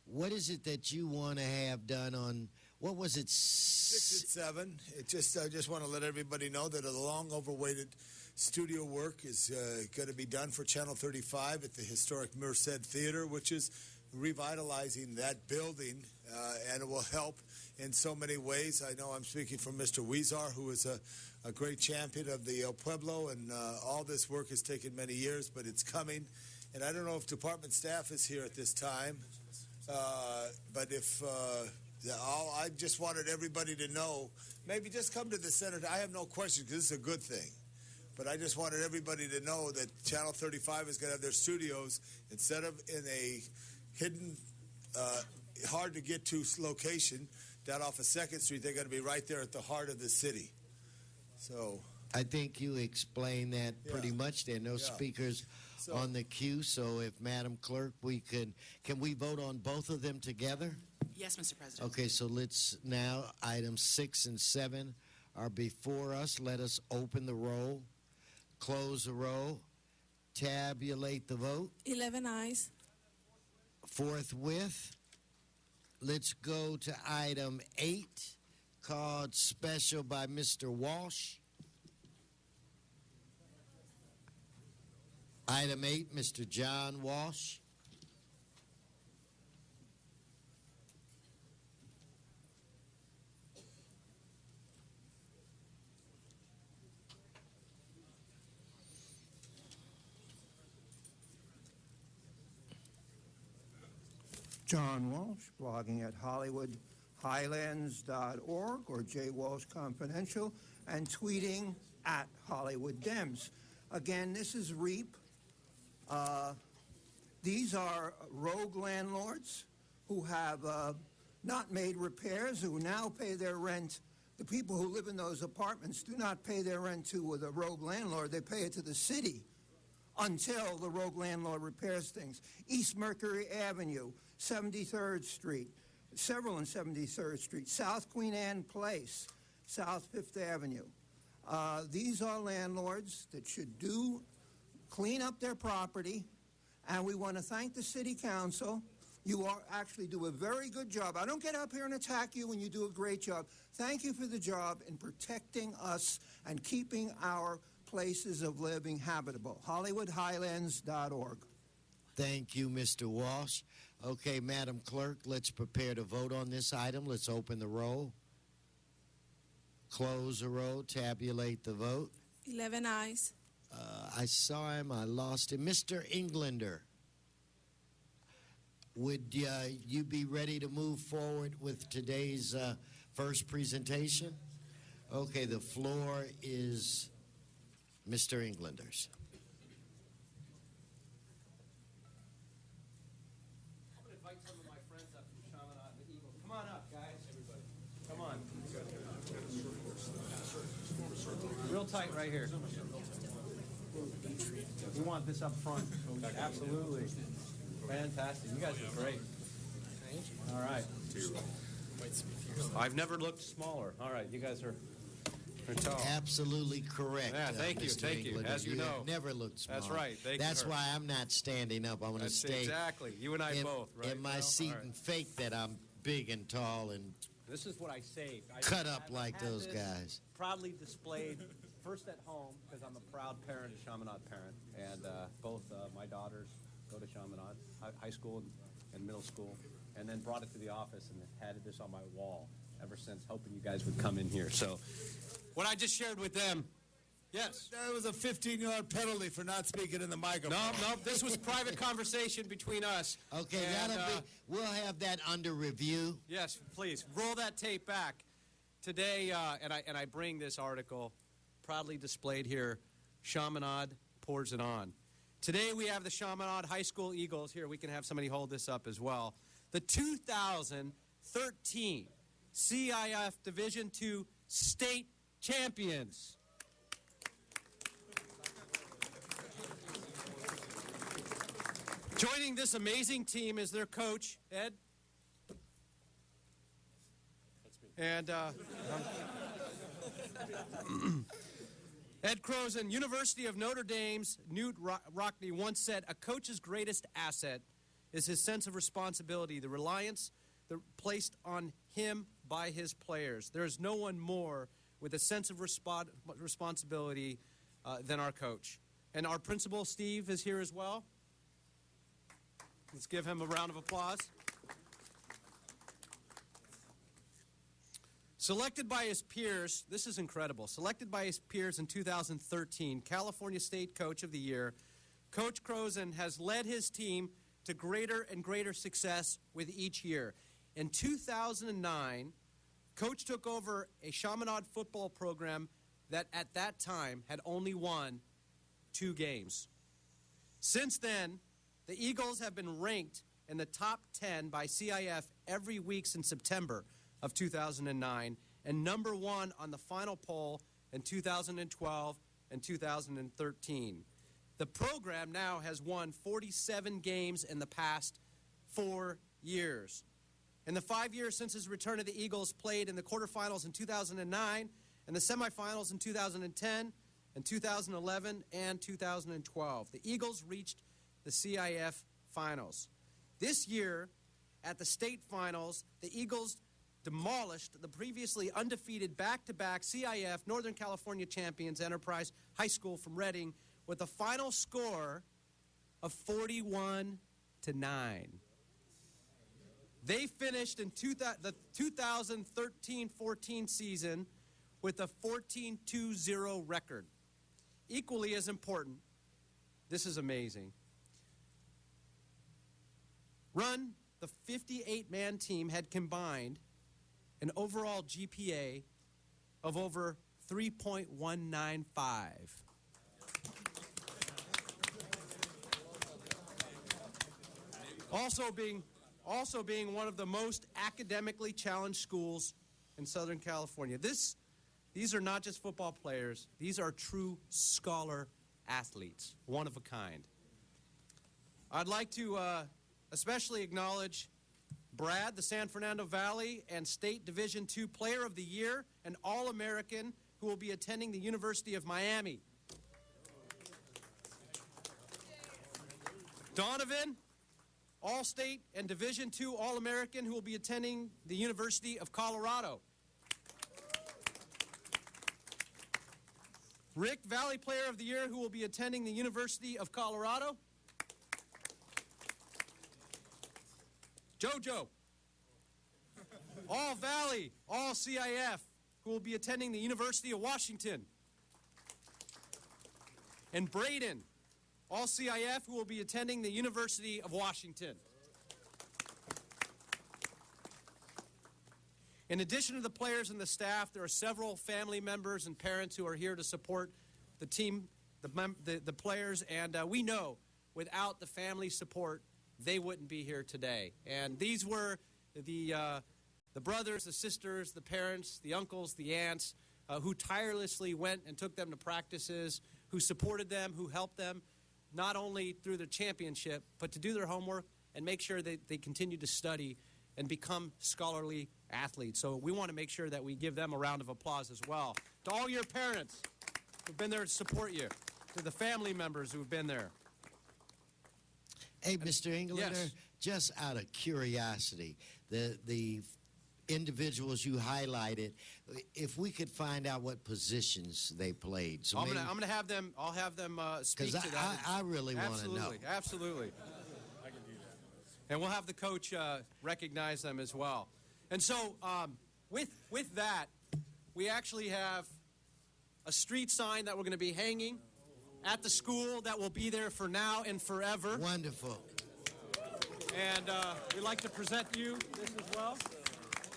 [SPEAKER 17] what is it that you want to have done on, what was it?
[SPEAKER 15] 6 and 7. I just want to let everybody know that a long overweighted studio work is going to be done for Channel 35 at the historic Merced Theater, which is revitalizing that building, and it will help in so many ways. I know I'm speaking from Mr. Huizar, who is a great champion of the El Pueblo, and all this work has taken many years, but it's coming. And I don't know if department staff is here at this time, but if I just wanted everybody to know, maybe just come to the center. I have no question because this is a good thing. But I just wanted everybody to know that Channel 35 is going to have their studios, instead of in a hidden, hard-to-get-to location down off of 2nd Street, they're going to be right there at the heart of the city. So
[SPEAKER 17] I think you explained that pretty much. There are no speakers on the queue, so if Madam Clerk, can we vote on both of them together?
[SPEAKER 18] Yes, Mr. President.
[SPEAKER 17] Okay, so let's now, items 6 and 7 are before us. Let us open the roll. Close the roll. Tabulate the vote.
[SPEAKER 18] 11 ayes.
[SPEAKER 17] Forthwith, let's go to item 8, called Special by Mr. Walsh. Item 8, Mr. John Walsh.
[SPEAKER 19] John Walsh, blogging at HollywoodHighlands.org or J. Walsh Confidential, and tweeting at Hollywood Dems. Again, this is REAP. These are rogue landlords who have not made repairs, who now pay their rent. The people who live in those apartments do not pay their rent to the rogue landlord. They pay it to the city until the rogue landlord repairs things. East Mercury Avenue, 73rd Street, several on 73rd Street, South Queen Anne Place, South 5th Avenue. These are landlords that should clean up their property, and we want to thank the City Council. You actually do a very good job. I don't get up here and attack you when you do a great job. Thank you for the job in protecting us and keeping our places of living habitable. HollywoodHighlands.org.
[SPEAKER 17] Thank you, Mr. Walsh. Okay, Madam Clerk, let's prepare to vote on this item. Let's open the roll, close the roll, tabulate the vote.
[SPEAKER 18] 11 ayes.
[SPEAKER 17] I saw him. I lost him. Mr. Englander, would you be ready to move forward with today's first presentation? Okay, the floor is Mr. Englander's.
[SPEAKER 2] I'm going to invite some of my friends up from Chaminade and the Eagles. Come on up, guys. Everybody. Come on. Real tight right here. We want this up front. Absolutely. Fantastic. You guys are great. All right. I've never looked smaller. All right. You guys are tall.
[SPEAKER 17] Absolutely correct.
[SPEAKER 2] Yeah, thank you.
[SPEAKER 17] Mr.
[SPEAKER 2] Thank you.
[SPEAKER 17] Englander.
[SPEAKER 2] As you know.
[SPEAKER 17] have never looked small.
[SPEAKER 2] That's right. Thank you.
[SPEAKER 17] That's why I'm not standing up. I want to stay.
[SPEAKER 2] Exactly. You and I both, right?
[SPEAKER 17] In my seat and fake that I'm big and tall and
[SPEAKER 2] This is what I saved.
[SPEAKER 17] cut up like those guys.
[SPEAKER 2] Proudly displayed first at home because I'm a proud parent, a Chaminade parent, and both my daughters go to Chaminade High School and middle school, and then brought it to the office and had this on my wall ever since, hoping you guys would come in here. So what I just shared with them, yes.
[SPEAKER 15] That was a 15-yard penalty for not speaking in the microphone.
[SPEAKER 2] No, this was private conversation between us.
[SPEAKER 17] Okay,
[SPEAKER 2] and,
[SPEAKER 17] we'll have that under review.
[SPEAKER 2] Yes, please. Roll that tape back. Today, and I bring this article proudly displayed here, Chaminade pours it on. Today we have the Chaminade High School Eagles. Here, we can have somebody hold this up as well. The 2013 CIF Division II State Champions. Joining this amazing team is their coach, Ed. And Ed Croson, University of Notre Dame's Newt Rockne once said, a coach's greatest asset is his sense of responsibility, the reliance placed on him by his players. There is no one more with a sense of responsibility than our coach. And our principal, Steve, is here as well. Let's give him a round of applause. Selected by his peers, this is incredible, selected by his peers in 2013, California State Coach of the Year, Coach Croson has led his team to greater and greater success with each year. In 2009, Coach took over a Chaminade football program that at that time had only won 2 games. Since then, the Eagles have been ranked in the top 10 by CIF every week since September of 2009, and number 1 on the final poll in 2012 and 2013. The program now has won 47 games in the past 4 years. In the 5 years since his return to the Eagles, played in the quarterfinals in 2009 and the semifinals in 2010 and 2011 and 2012. The Eagles reached the CIF finals. This year, at the state finals, the Eagles demolished the previously undefeated back-to-back CIF Northern California champions Enterprise High School from Redding with a final score of 41-9. They finished in the 2013-14 season with a 14-2-0 record. Equally as important, this is amazing. The 58-man team had combined an overall GPA of over 3.195. Also being also being one of the most academically challenged schools in Southern California. These are not just football players. These are true scholar athletes, one of a kind. I'd like to especially acknowledge Brad, the San Fernando Valley and State Division II Player of the Year and All-American, who will be attending the University of Miami. Donovan, All-State and Division II All-American, who will be attending the University of Colorado. Rick, Valley Player of the Year, who will be attending the University of Colorado. JoJo, All Valley, All CIF, who will be attending the University of Washington. And Braden, All CIF, who will be attending the University of Washington. In addition to the players and the staff, there are several family members and parents who are here to support the team, the players, and we know without the family support, they wouldn't be here today. And these were the brothers, the sisters, the parents, the uncles, the aunts, who tirelessly went and took them to practices, who supported them, who helped them, not only through the championship, but to do their homework and make sure that they continue to study and become scholarly athletes. So we want to make sure that we give them a round of applause as well. To all your parents who've been there to support you, to the family members who've been there.
[SPEAKER 17] Hey, Mr. Englander,
[SPEAKER 2] Yes.
[SPEAKER 17] just out of curiosity, the individuals you highlighted, if we could find out what positions they played. So
[SPEAKER 2] I'm gonna have them. I'll have them speak to that.
[SPEAKER 17] I really want to know.
[SPEAKER 2] Absolutely. I can do that. And we'll have the coach recognize them as well. And so, with that, we actually have a street sign that we're going to be hanging at the school that will be there for now and forever.
[SPEAKER 17] Wonderful.
[SPEAKER 2] And we'd like to present you this as well.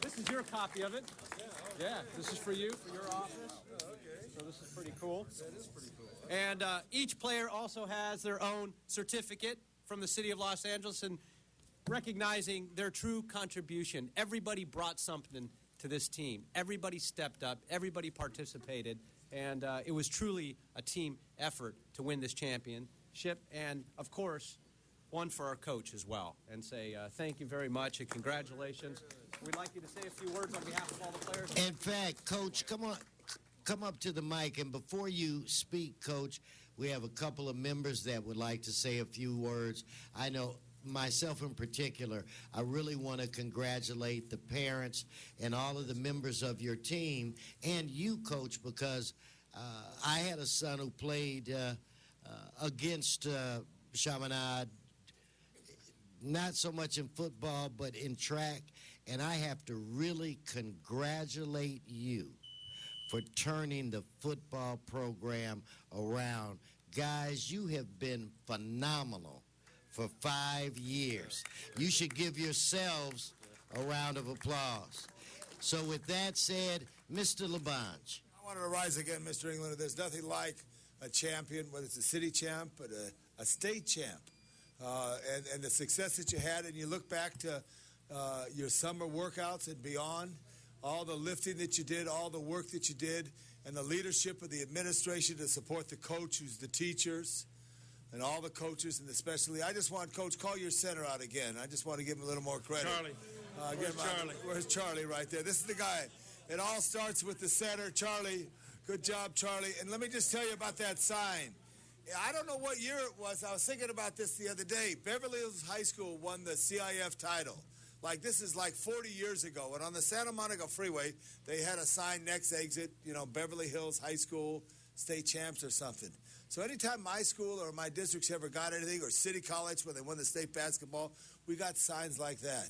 [SPEAKER 2] This is your copy of it. Yeah, this is for you, for your office. So this is pretty cool. That is pretty cool. And each player also has their own certificate from the city of Los Angeles and recognizing their true contribution. Everybody brought something to this team. Everybody stepped up. Everybody participated. And it was truly a team effort to win this championship. And, of course, one for our coach as well. And say thank you very much and congratulations. We'd like you to say a few words on behalf of all the players.
[SPEAKER 17] In fact, Coach, come up to the mic. And before you speak, Coach, we have a couple of members that would like to say a few words. I know myself in particular, I really want to congratulate the parents and all of the members of your team and you, Coach, because I had a son who played against Chaminade, not so much in football, but in track, and I have to really congratulate you for turning the football program around. Guys, you have been phenomenal for 5 years. You should give yourselves a round of applause. So with that said, Mr. LaBonge.
[SPEAKER 15] I wanted to rise again, Mr. Englander. There's nothing like a champion, whether it's a city champ, but a state champ. And the success that you had, and you look back to your summer workouts and beyond, all the lifting that you did, all the work that you did, and the leadership of the administration to support the coach, who's the teachers, and all the coaches, and especially, I just want, Coach, call your center out again. I just want to give him a little more credit.
[SPEAKER 5] Charlie. Where's Charlie?
[SPEAKER 15] Where's Charlie right there? This is the guy. It all starts with the center. Charlie, good job, Charlie. And let me just tell you about that sign. I don't know what year it was. I was thinking about this the other day. Beverly Hills High School won the CIF title. This is like 40 years ago. And on the Santa Monica Freeway, they had a sign next exit, Beverly Hills High School state champs or something. So anytime my school or my districts ever got anything, or City College when they won the state basketball, we got signs like that.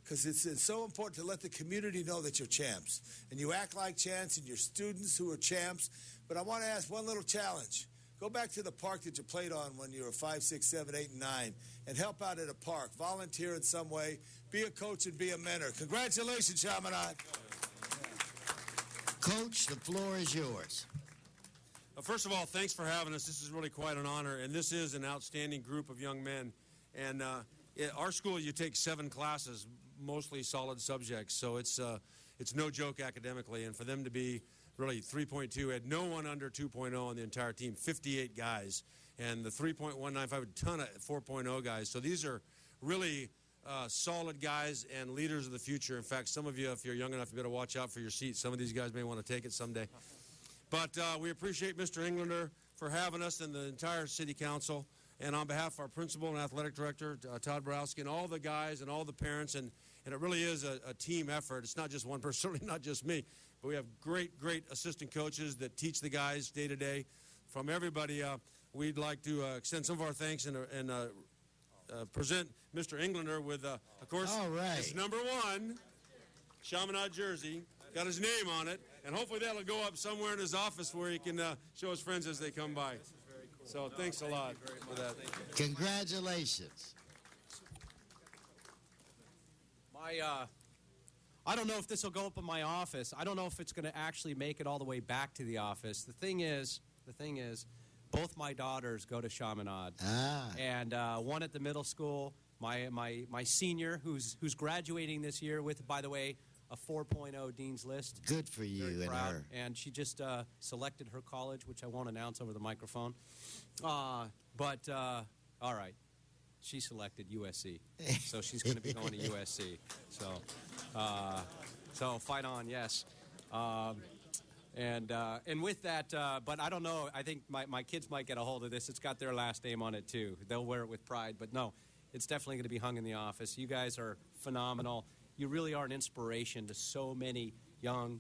[SPEAKER 15] Because it's so important to let the community know that you're champs. And you act like champs, and your students who are champs. But I want to ask one little challenge. Go back to the park that you played on when you were 5, 6, 7, 8, and 9, and help out at a park. Volunteer in some way. Be a coach and be a mentor. Congratulations, Chaminade.
[SPEAKER 17] Coach, the floor is yours.
[SPEAKER 5] First of all, thanks for having us. This is really quite an honor, and this is an outstanding group of young men. And our school, you take 7 classes, mostly solid subjects, so it's no joke academically. And for them to be really 3.2, had no one under 2.0 on the entire team, 58 guys, and the 3.195, a ton of 4.0 guys. So these are really solid guys and leaders of the future. In fact, some of you, if you're young enough, you better watch out for your seats. Some of these guys may want to take it someday. But we appreciate Mr. Englander for having us and the entire city council. And on behalf of our principal and athletic director, Todd Borowski, and all the guys and all the parents, and it really is a team effort. It's not just one person, certainly not just me, but we have great assistant coaches that teach the guys day to day. From everybody, we'd like to extend some of our thanks and present Mr. Englander with, of course, his #1 Chaminade jersey. Got his name on it, and hopefully that'll go up somewhere in his office where he can show his friends as they come by. So thanks a lot for that.
[SPEAKER 17] Congratulations.
[SPEAKER 2] I don't know if this will go up in my office. I don't know if it's going to actually make it all the way back to the office. The thing is, both my daughters go to Chaminade, and one at the middle school. My senior, who's graduating this year with, by the way, a 4.0 Dean's List.
[SPEAKER 17] Good for you and her.
[SPEAKER 2] And she just selected her college, which I won't announce over the microphone. All right. She selected USC, so she's going to be going to USC. So fight on, yes. And with that, but I don't know. I think my kids might get a hold of this. It's got their last name on it, too. They'll wear it with pride. But no, it's definitely going to be hung in the office. You guys are phenomenal. You really are an inspiration to so many young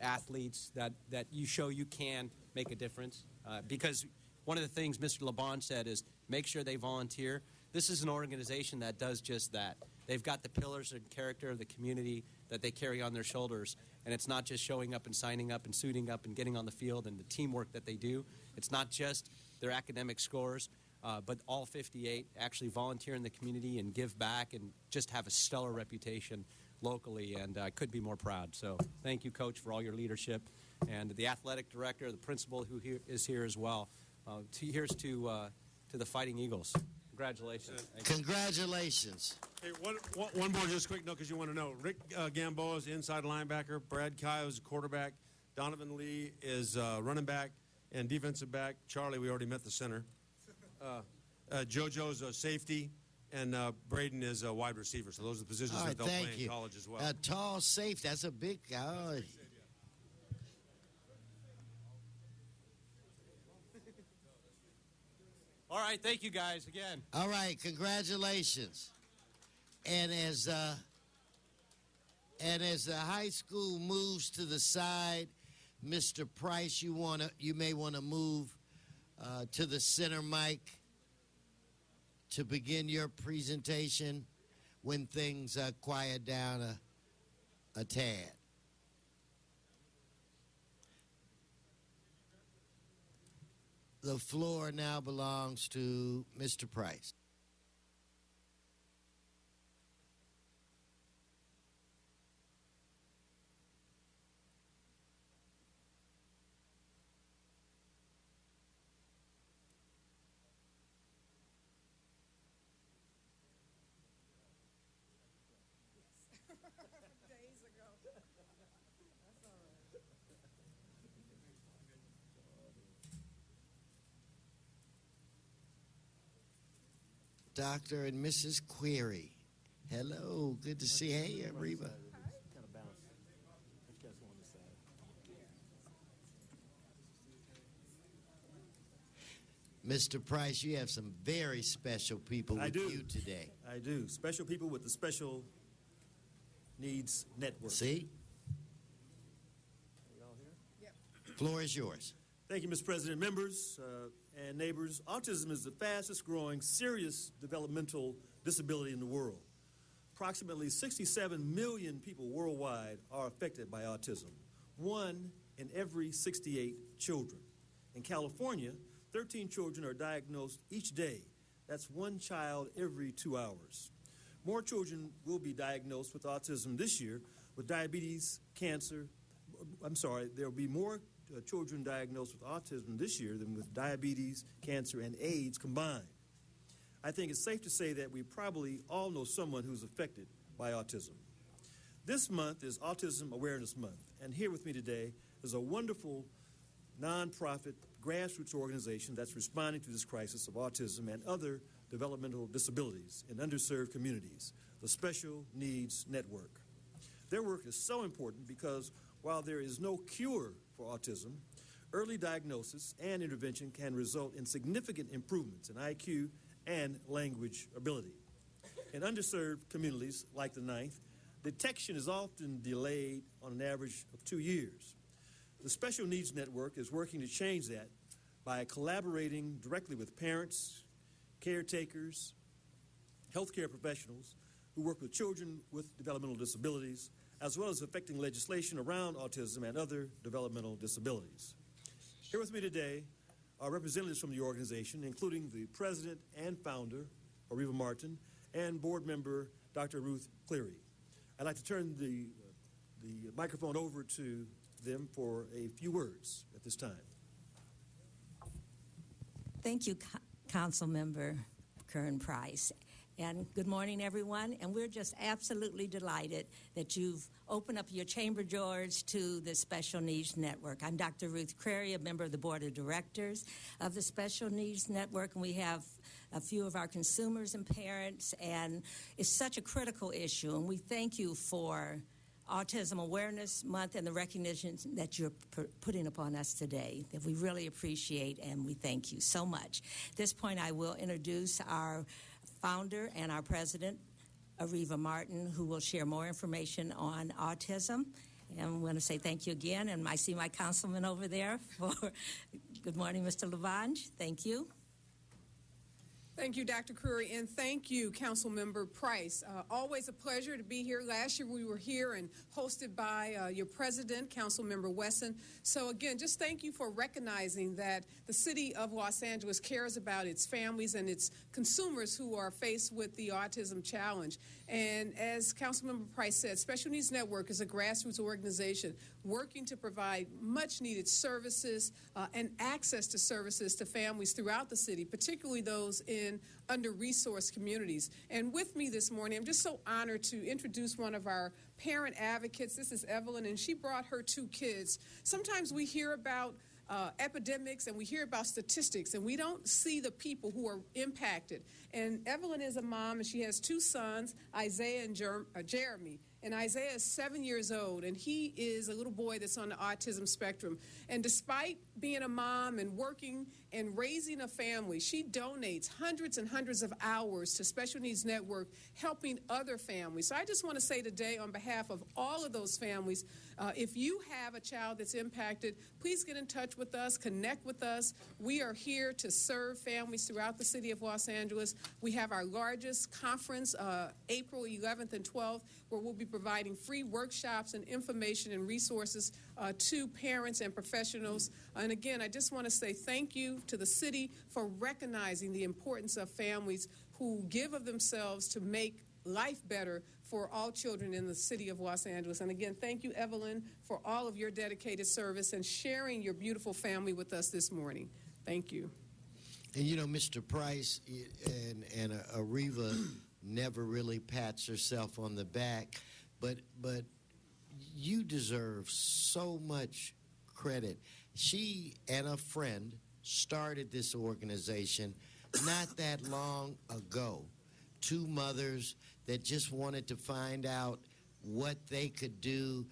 [SPEAKER 2] athletes that you show you can make a difference. Because one of the things Mr. LeBon said is make sure they volunteer. This is an organization that does just that. They've got the pillars and character of the community that they carry on their shoulders. And it's not just showing up and signing up and suiting up and getting on the field and the teamwork that they do. It's not just their academic scores, but all 58 actually volunteer in the community and give back and just have a stellar reputation locally. And I couldn't be more proud. So thank you, Coach, for all your leadership. And the athletic director, the principal who is here as well. Here's to the Fighting Eagles. Congratulations.
[SPEAKER 17] Congratulations.
[SPEAKER 5] Hey, one more just quick note because you want to know. Rick Gamboa is inside linebacker. Brad Kyle is quarterback. Donovan Lee is running back and defensive back. Charlie, we already met the center. JoJo's a safety. And Braden is a wide receiver. So those are the positions that they'll play in college as well.
[SPEAKER 17] A tall safety. That's a big guy.
[SPEAKER 2] All right, thank you guys again.
[SPEAKER 17] All right, congratulations. And as the high school moves to the side, Mr. Price, you may want to move to the center mic to begin your presentation when things quiet down a tad. The floor now belongs to Mr. Price. Dr. and Mrs. Query. Hello, good to see you. Hey, Reba. Mr. Price, you have some very special people with you today.
[SPEAKER 6] I do. Special people with the Special Needs Network.
[SPEAKER 17] See? Floor is yours.
[SPEAKER 6] Thank you, Mr. President. Members and neighbors, autism is the fastest growing serious developmental disability in the world. Approximately 67 million people worldwide are affected by autism, 1 in every 68 children. In California, 13 children are diagnosed each day. That's 1 child every 2 hours. More children will be diagnosed with autism this year with diabetes, cancer. There will be more children diagnosed with autism this year than with diabetes, cancer, and AIDS combined. I think it's safe to say that we probably all know someone who's affected by autism. This month is Autism Awareness Month, and here with me today is a wonderful nonprofit grassroots organization that's responding to this crisis of autism and other developmental disabilities in underserved communities, the Special Needs Network. Their work is so important because while there is no cure for autism, early diagnosis and intervention can result in significant improvements in IQ and language ability. In underserved communities like the Ninth, detection is often delayed on an average of 2 years. The Special Needs Network is working to change that by collaborating directly with parents, caretakers, healthcare professionals who work with children with developmental disabilities, as well as affecting legislation around autism and other developmental disabilities. Here with me today are representatives from the organization, including the president and founder, Areva Martin, and board member, Dr. Ruth Cleary. I'd like to turn the microphone over to them for a few words at this time.
[SPEAKER 8] Thank you, Council Member Kern Price. And good morning, everyone. And we're just absolutely delighted that you've opened up your chamber doors to the Special Needs Network. I'm Dr. Ruth Cleary, a member of the Board of Directors of the Special Needs Network, and we have a few of our consumers and parents, and it's such a critical issue, and we thank you for Autism Awareness Month and the recognition that you're putting upon us today, that we really appreciate, and we thank you so much. At this point, I will introduce our founder and our president, Areva Martin, who will share more information on autism. And I want to say thank you again, and I see my councilman over there. Good morning, Mr. Lavange. Thank you.
[SPEAKER 20] Thank you, Dr. Curry, and thank you, Councilmember Price. Always a pleasure to be here. Last year we were here and hosted by your president, Councilmember Wesson. So again, just thank you for recognizing that the city of Los Angeles cares about its families and its consumers who are faced with the autism challenge. And as Councilmember Price said, Special Needs Network is a grassroots organization working to provide much-needed services and access to services to families throughout the city, particularly those in under-resourced communities. And with me this morning, I'm just so honored to introduce one of our parent advocates. This is Evelyn, and she brought her 2 kids. Sometimes we hear about epidemics and we hear about statistics, and we don't see the people who are impacted. And Evelyn is a mom, and she has 2 sons, Isaiah and Jeremy. And Isaiah is 7 years old, and he is a little boy that's on the autism spectrum. And despite being a mom and working and raising a family, she donates hundreds and hundreds of hours to Special Needs Network, helping other families. So I just want to say today, on behalf of all of those families, if you have a child that's impacted, please get in touch with us, connect with us. We are here to serve families throughout the city of Los Angeles. We have our largest conference, April 11th and 12th, where we'll be providing free workshops and information and resources to parents and professionals. And again, I just want to say thank you to the city for recognizing the importance of families who give of themselves to make life better for all children in the city of Los Angeles. And again, thank you, Evelyn, for all of your dedicated service and sharing your beautiful family with us this morning. Thank you.
[SPEAKER 17] And you know, Mr. Price and Areva never really pats herself on the back, but you deserve so much credit. She and a friend started this organization not that long ago. 2 mothers that just wanted to find out what they could do.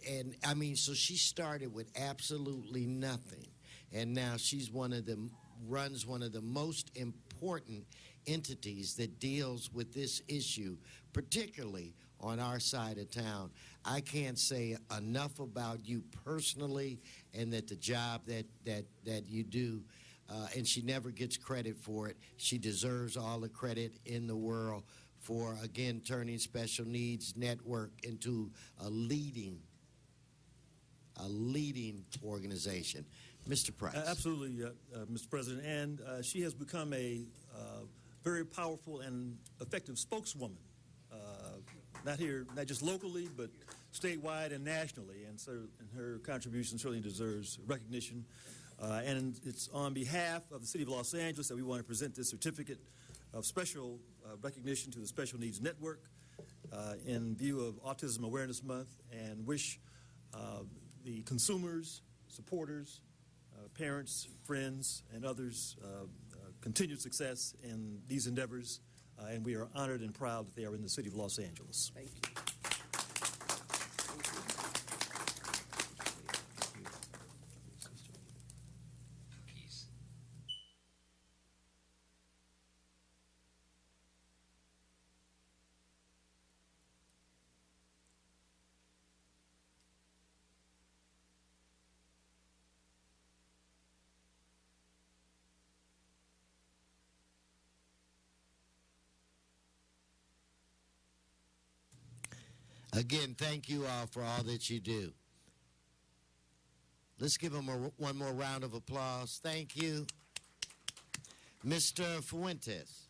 [SPEAKER 17] And I mean, so she started with absolutely nothing. And now she's runs one of the most important entities that deals with this issue, particularly on our side of town. I can't say enough about you personally and that the job that you do, and she never gets credit for it. She deserves all the credit in the world for, again, turning Special Needs Network into a leading organization. Mr. Price.
[SPEAKER 6] Absolutely, Mr. President. And she has become a very powerful and effective spokeswoman, not just locally, but statewide and nationally. And so her contribution certainly deserves recognition. And it's on behalf of the City of Los Angeles that we want to present this certificate of special recognition to the Special Needs Network in view of Autism Awareness Month, and wish the consumers, supporters, parents, friends, and others continued success in these endeavors, and we are honored and proud that they are in the city of Los Angeles.
[SPEAKER 2] Thank you.
[SPEAKER 17] Again, thank you all for all that you do. Let's give them one more round of applause. Thank you. Mr. Fuentes.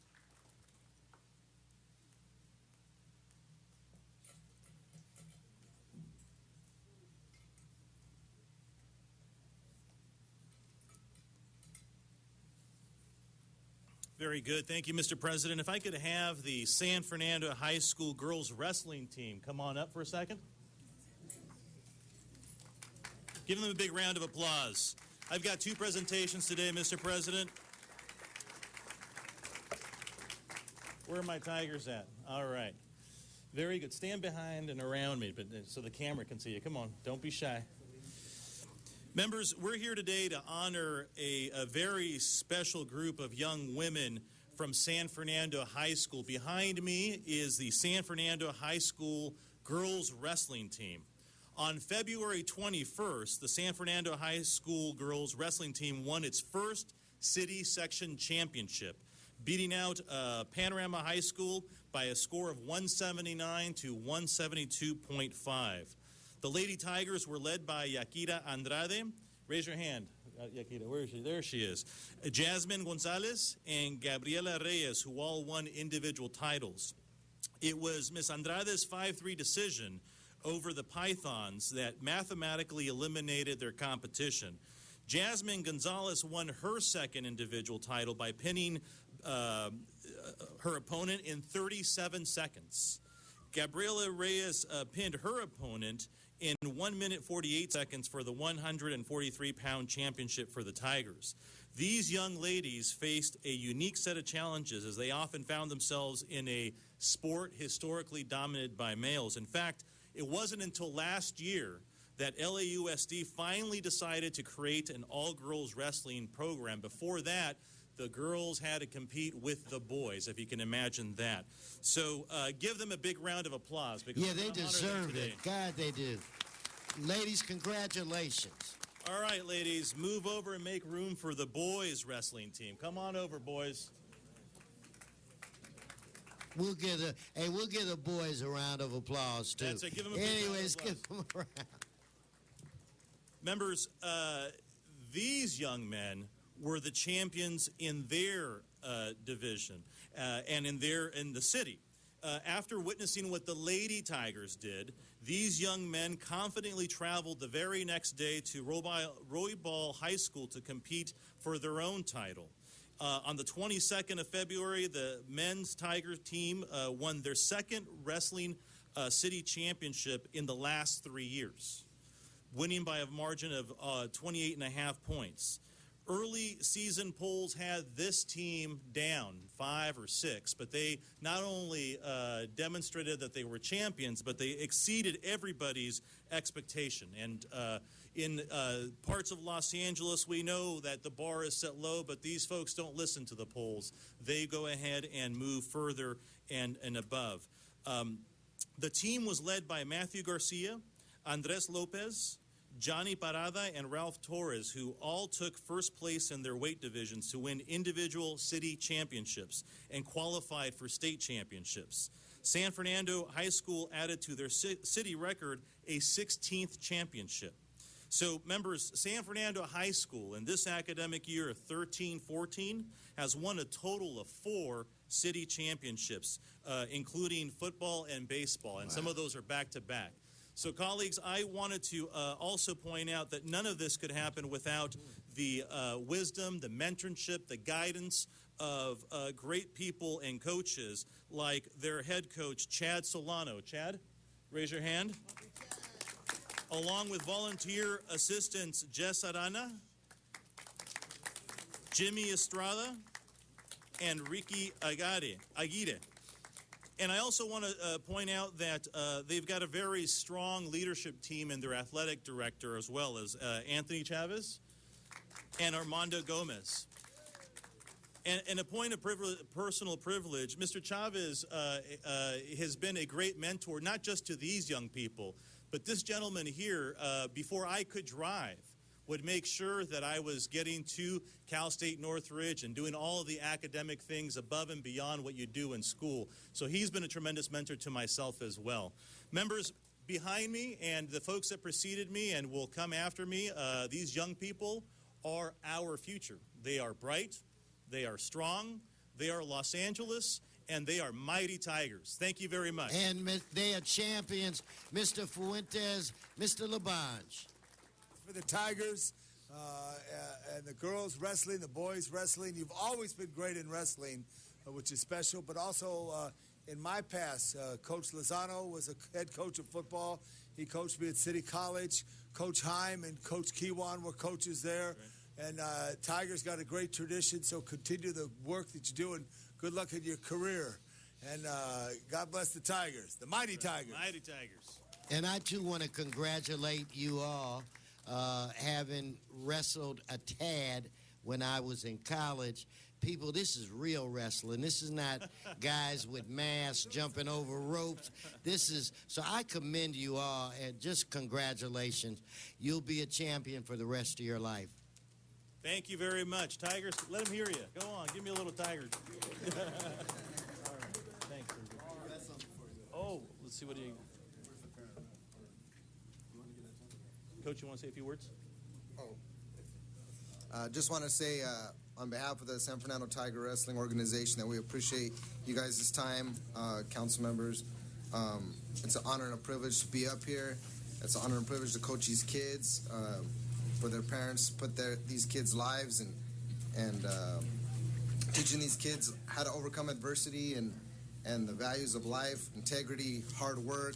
[SPEAKER 9] Very good. Thank you, Mr. President. If I could have the San Fernando High School girls wrestling team come on up for a second. Give them a big round of applause. I've got two presentations today, Mr. President. Where are my Tigers at? All right. Very good. Stand behind and around me so the camera can see you. Come on. Don't be shy. Members, we're here today to honor a very special group of young women from San Fernando High School. Behind me is the San Fernando High School girls wrestling team. On February 21st, the San Fernando High School girls wrestling team won its first city section championship, beating out Panorama High School by a score of 179 to 172.5. The Lady Tigers were led by Yakira Andrade. Raise your hand, Yakira. Where is she? There she is. Jasmine Gonzalez and Gabriela Reyes, who all won individual titles. It was Miss Andrade's 5-3 decision over the Pythons that mathematically eliminated their competition. Jasmine Gonzalez won her second individual title by pinning her opponent in 37 seconds. Gabriela Reyes pinned her opponent in 1 minute 48 seconds for the 143-pound championship for the Tigers. These young ladies faced a unique set of challenges as they often found themselves in a sport historically dominated by males. In fact, it wasn't until last year that LAUSD finally decided to create an all-girls wrestling program. Before that, the girls had to compete with the boys, if you can imagine that. So give them a big round of applause. Because
[SPEAKER 17] yeah, they deserve it. God, they do. Ladies, congratulations.
[SPEAKER 9] All right, ladies, move over and make room for the boys wrestling team. Come on over, boys.
[SPEAKER 17] We'll give the boys a round of applause, too.
[SPEAKER 9] That's it. Give them a big
[SPEAKER 17] Anyways,
[SPEAKER 9] round of applause.
[SPEAKER 17] give them a round.
[SPEAKER 9] Members, these young men were the champions in their division and in the city. After witnessing what the Lady Tigers did, these young men confidently traveled the very next day to Roybal High School to compete for their own title. On the 22nd of February, the men's Tiger team won their second wrestling city championship in the last 3 years, winning by a margin of 28.5 points. Early season polls had this team down 5 or 6, but they not only demonstrated that they were champions, but they exceeded everybody's expectation. And in parts of Los Angeles, we know that the bar is set low, but these folks don't listen to the polls. They go ahead and move further and above. The team was led by Matthew Garcia, Andres Lopez, Johnny Parada, and Ralph Torres, who all took first place in their weight divisions to win individual city championships and qualified for state championships. San Fernando High School added to their city record a 16th championship. So, members, San Fernando High School in this academic year of 13-14 has won a total of 4 city championships, including football and baseball, and some of those are back-to-back. So, colleagues, I wanted to also point out that none of this could happen without the wisdom, the mentorship, the guidance of great people and coaches like their head coach, Chad Solano. Chad, raise your hand. Along with volunteer assistants Jess Arana, Jimmy Estrada, and Ricky Aguirre. And I also want to point out that they've got a very strong leadership team in their athletic director, as well as Anthony Chavez and Armando Gomez. And a point of personal privilege, Mr. Chavez has been a great mentor, not just to these young people, but this gentleman here, before I could drive, would make sure that I was getting to Cal State Northridge and doing all of the academic things above and beyond what you do in school. So he's been a tremendous mentor to myself as well. Members behind me and the folks that preceded me and will come after me, these young people are our future. They are bright, they are strong, they are Los Angeles, and they are mighty Tigers. Thank you very much.
[SPEAKER 17] And they are champions, Mr. Fuentes, Mr. Labange.
[SPEAKER 15] For the Tigers and the girls wrestling, the boys wrestling. You've always been great in wrestling, which is special. But also in my past, Coach Lozano was a head coach of football. He coached me at City College. Coach Heim and Coach Kiwan were coaches there. Right. And Tigers got a great tradition, so continue the work that you do, and good luck in your career. And God bless the Tigers, the mighty Tigers.
[SPEAKER 9] Mighty Tigers.
[SPEAKER 17] And I, too, want to congratulate you all. Having wrestled a tad when I was in college. People, this is real wrestling. This is not guys with masks jumping over ropes. So I commend you all, and just congratulations. You'll be a champion for the rest of your life.
[SPEAKER 9] Thank you very much. Tigers, let them hear you. Go on, give me a little Tigers. All right, thanks. Oh, let's see what do you... Coach, you want to say a few words?
[SPEAKER 10] Just want to say on behalf of the San Fernando Tiger Wrestling Organization that we appreciate you guys' time, council members. It's an honor and a privilege to be up here. It's an honor and privilege to coach these kids, for their parents, put these kids' lives and teaching these kids how to overcome adversity and the values of life, integrity, hard work,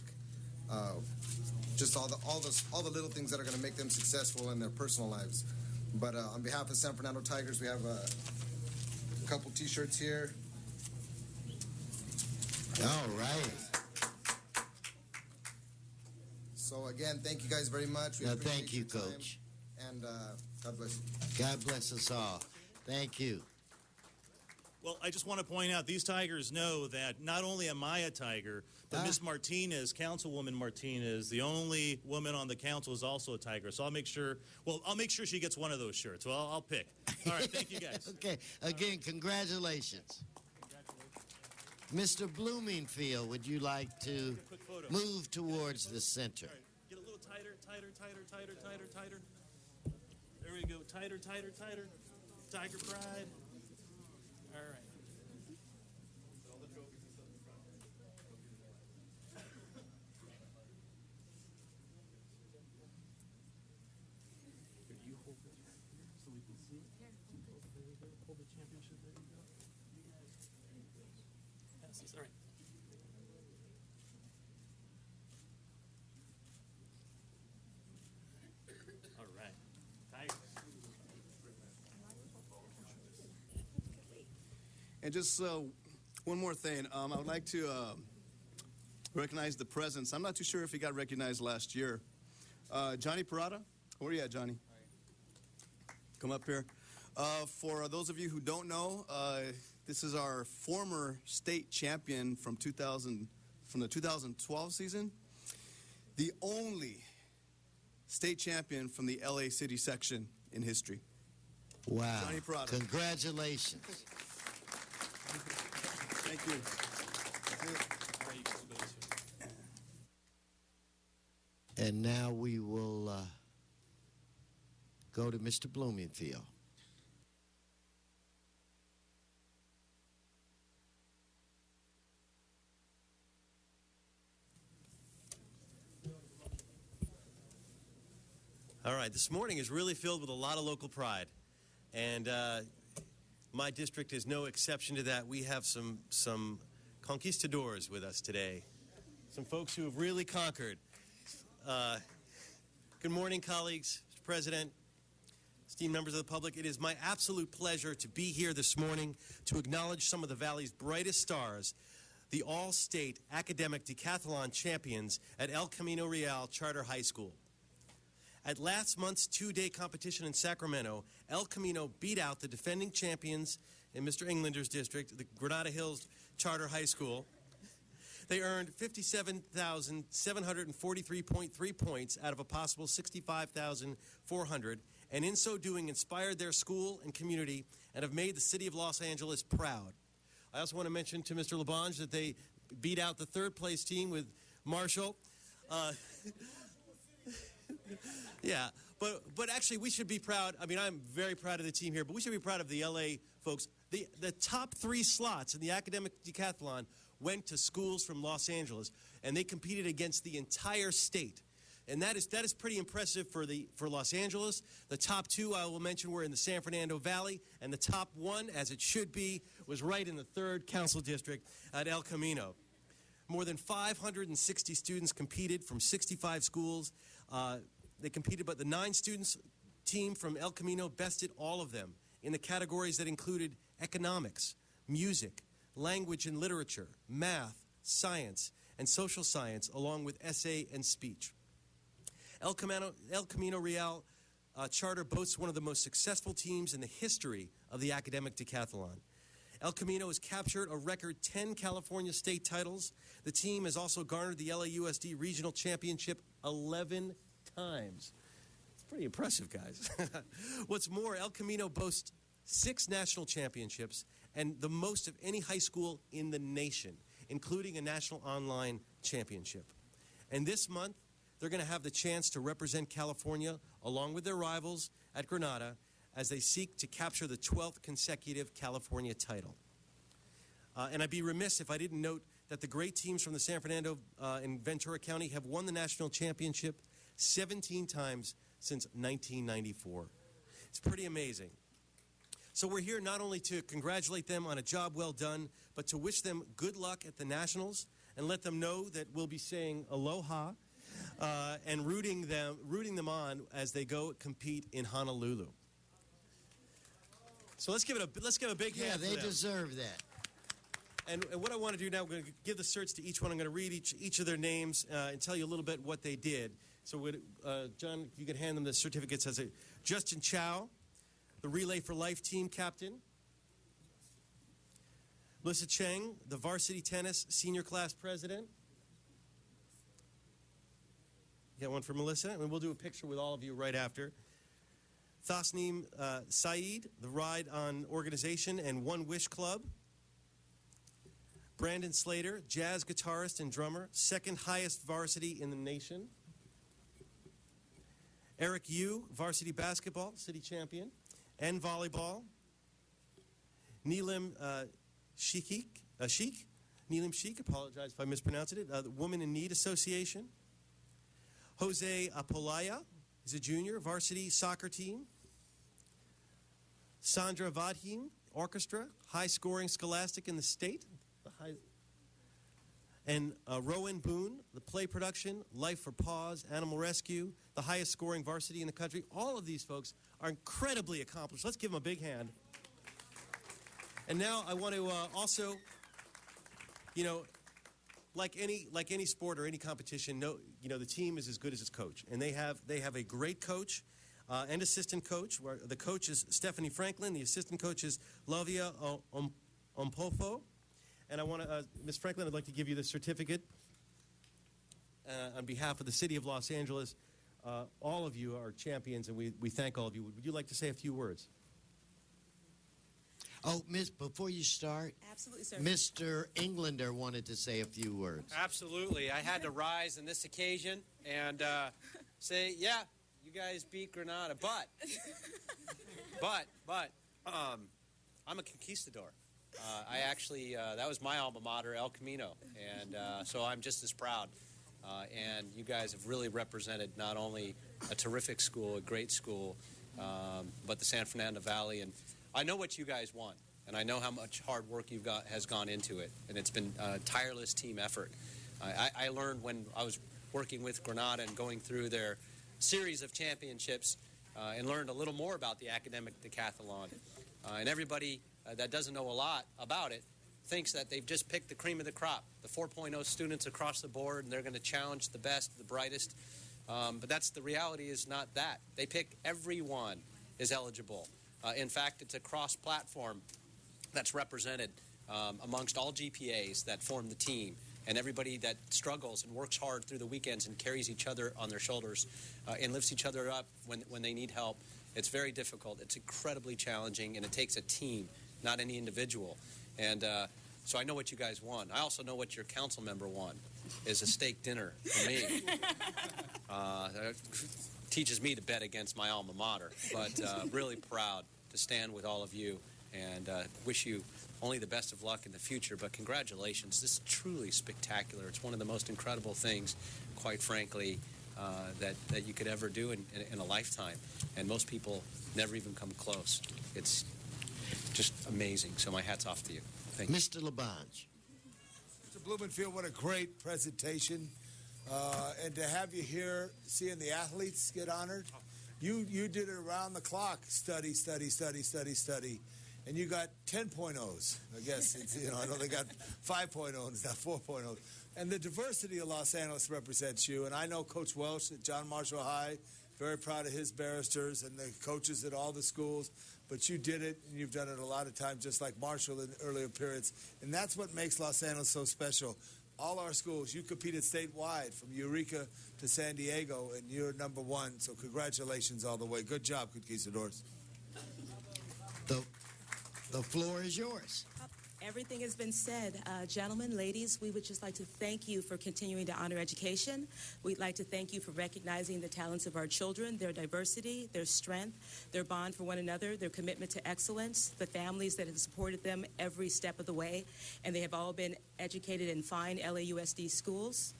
[SPEAKER 10] just all the little things that are going to make them successful in their personal lives. But on behalf of San Fernando Tigers, we have a couple T-shirts here.
[SPEAKER 17] All right.
[SPEAKER 10] So again, thank you guys very much.
[SPEAKER 17] Thank you, Coach.
[SPEAKER 10] And God bless you.
[SPEAKER 17] God bless us all. Thank you.
[SPEAKER 9] Well, I just want to point out, these Tigers know that not only am I a Tiger, but Miss Martinez, Councilwoman Martinez, the only woman on the council, is also a Tiger. So I'll make sure she gets one of those shirts. Well, I'll pick. All right, thank you guys.
[SPEAKER 17] Okay, again, congratulations. Mr. Bloomingfield, would you like to move towards the center?
[SPEAKER 9] All right, get a little tighter. There we go, tighter. Tiger Pride. All right. You hold it so we can see. Hold the championship. There you go. Passes. All right. All right. Tigers.
[SPEAKER 11] And just one more thing, I would like to recognize the presence. I'm not too sure if he got recognized last year. Johnny Parada, where are you at, Johnny? Come up here. For those of you who don't know, this is our former state champion from the 2012 season. The only state champion from the LA City section in history.
[SPEAKER 17] Wow.
[SPEAKER 11] Johnny Parada.
[SPEAKER 17] Congratulations.
[SPEAKER 11] Thank you.
[SPEAKER 17] And now we will go to Mr. Bloomingfield.
[SPEAKER 21] All right, this morning is really filled with a lot of local pride. And
[SPEAKER 12] My district is no exception to that. We have some conquistadors with us today, some folks who have really conquered. Good morning, colleagues, Mr. President, esteemed members of the public. It is my absolute pleasure to be here this morning to acknowledge some of the Valley's brightest stars, the all-state academic decathlon champions at El Camino Real Charter High School. At last month's two-day competition in Sacramento, El Camino beat out the defending champions in Mr. Englander's district, the Granada Hills Charter High School. They earned 57,743.3 points out of a possible 65,400, and in so doing inspired their school and community and have made the city of Los Angeles proud. I also want to mention to Mr. LaBonge that they beat out the third-place team with Marshall. Yeah, but actually we should be proud. I mean, I'm very proud of the team here, but we should be proud of the LA folks. The top 3 slots in the academic decathlon went to schools from Los Angeles, and they competed against the entire state. And that is pretty impressive for Los Angeles. The top 2 I will mention were in the San Fernando Valley, and the top 1, as it should be, was right in the 3rd Council District at El Camino. More than 560 students competed from 65 schools. They competed, but the 9 students team from El Camino bested all of them in the categories that included economics, music, language and literature, math, science, and social science, along with essay and speech. El Camino Real Charter boasts one of the most successful teams in the history of the academic decathlon. El Camino has captured a record 10 California state titles. The team has also garnered the LAUSD Regional Championship 11 times. It's pretty impressive, guys. What's more, El Camino boasts 6 national championships and the most of any high school in the nation, including a national online championship. And this month, they're going to have the chance to represent California along with their rivals at Granada as they seek to capture the 12th consecutive California title. And I'd be remiss if I didn't note that the great teams from the San Fernando and Ventura County have won the national championship 17 times since 1994. It's pretty amazing. So we're here not only to congratulate them on a job well done, but to wish them good luck at the Nationals and let them know that we'll be saying aloha and rooting them on as they go compete in Honolulu. So let's give a big hand.
[SPEAKER 17] Yeah, they deserve that.
[SPEAKER 12] And what I want to do now, I'm going to give the certs to each one. I'm going to read each of their names and tell you a little bit what they did. So, John, you can hand them the certificates. As Justin Chow, the Relay for Life team captain. Melissa Cheng, the varsity tennis senior class president. Got one for Melissa, and we'll do a picture with all of you right after. Thasneem Saeed, the Ride On Organization and One Wish Club. Brandon Slater, jazz guitarist and drummer, 2nd highest varsity in the nation. Eric Yu, varsity basketball, city champion, and volleyball. Neelam Sheik, apologize if I mispronounced it, the Women in Need Association. Jose Apolaya is a junior, varsity soccer team. Sandra Vadhim, orchestra, high-scoring scholastic in the state. And Rowan Boone, the play production, Life for Paws, Animal Rescue, the highest-scoring varsity in the country. All of these folks are incredibly accomplished. Let's give them a big hand. And now I want to also, like any sport or any competition, the team is as good as its coach, and they have a great coach and assistant coach. Where the coach is Stephanie Franklin, the assistant coach is Lavia Ompofo, and I want to, Ms. Franklin, I'd like to give you the certificate on behalf of the City of Los Angeles. All of you are champions, and we thank all of you. Would you like to say a few words?
[SPEAKER 17] Oh, Miss, before you start,
[SPEAKER 13] absolutely, sir.
[SPEAKER 17] Mr. Englander wanted to say a few words.
[SPEAKER 2] Absolutely. I had to rise on this occasion and say, yeah, you guys beat Granada, but I'm a conquistador. I actually, that was my alma mater, El Camino, and so I'm just as proud. And you guys have really represented not only a terrific school, a great school, but the San Fernando Valley. And I know what you guys want, and I know how much hard work has gone into it, and it's been a tireless team effort. I learned when I was working with Granada and going through their series of championships and learned a little more about the academic decathlon. And everybody that doesn't know a lot about it thinks that they've just picked the cream of the crop, the 4.0 students across the board, and they're going to challenge the best, the brightest. But that's the reality is not that. They pick everyone is eligible. In fact, it's a cross-platform that's represented amongst all GPAs that form the team, and everybody that struggles and works hard through the weekends and carries each other on their shoulders and lifts each other up when they need help. It's very difficult. It's incredibly challenging, and it takes a team, not any individual. And so I know what you guys want. I also know what your council member want, is a steak dinner for me. That teaches me to bet against my alma mater, but really proud to stand with all of you and wish you only the best of luck in the future. But congratulations. This is truly spectacular. It's one of the most incredible things, quite frankly, that you could ever do in a lifetime. And most people never even come close. It's just amazing. So my hat's off to you. Thank you.
[SPEAKER 17] Mr. Labange.
[SPEAKER 15] Mr. Blumenfield, what a great presentation. And to have you here, seeing the athletes get honored. You did it around the clock, study. And you got 10.0s. I guess, I know they got 5.0s, not 4.0s. And the diversity of Los Angeles represents you. And I know Coach Welsh at John Marshall High, very proud of his barristers and the coaches at all the schools. But you did it, and you've done it a lot of times, just like Marshall in earlier periods. And that's what makes Los Angeles so special. All our schools, you competed statewide from Eureka to San Diego, and you're number one. So congratulations all the way. Good job, Conquistadors.
[SPEAKER 17] The floor is yours.
[SPEAKER 13] Everything has been said. Gentlemen, ladies, we would just like to thank you for continuing to honor education. We'd like to thank you for recognizing the talents of our children, their diversity, their strength, their bond for one another, their commitment to excellence, the families that have supported them every step of the way, and they have all been educated in fine LAUSD schools.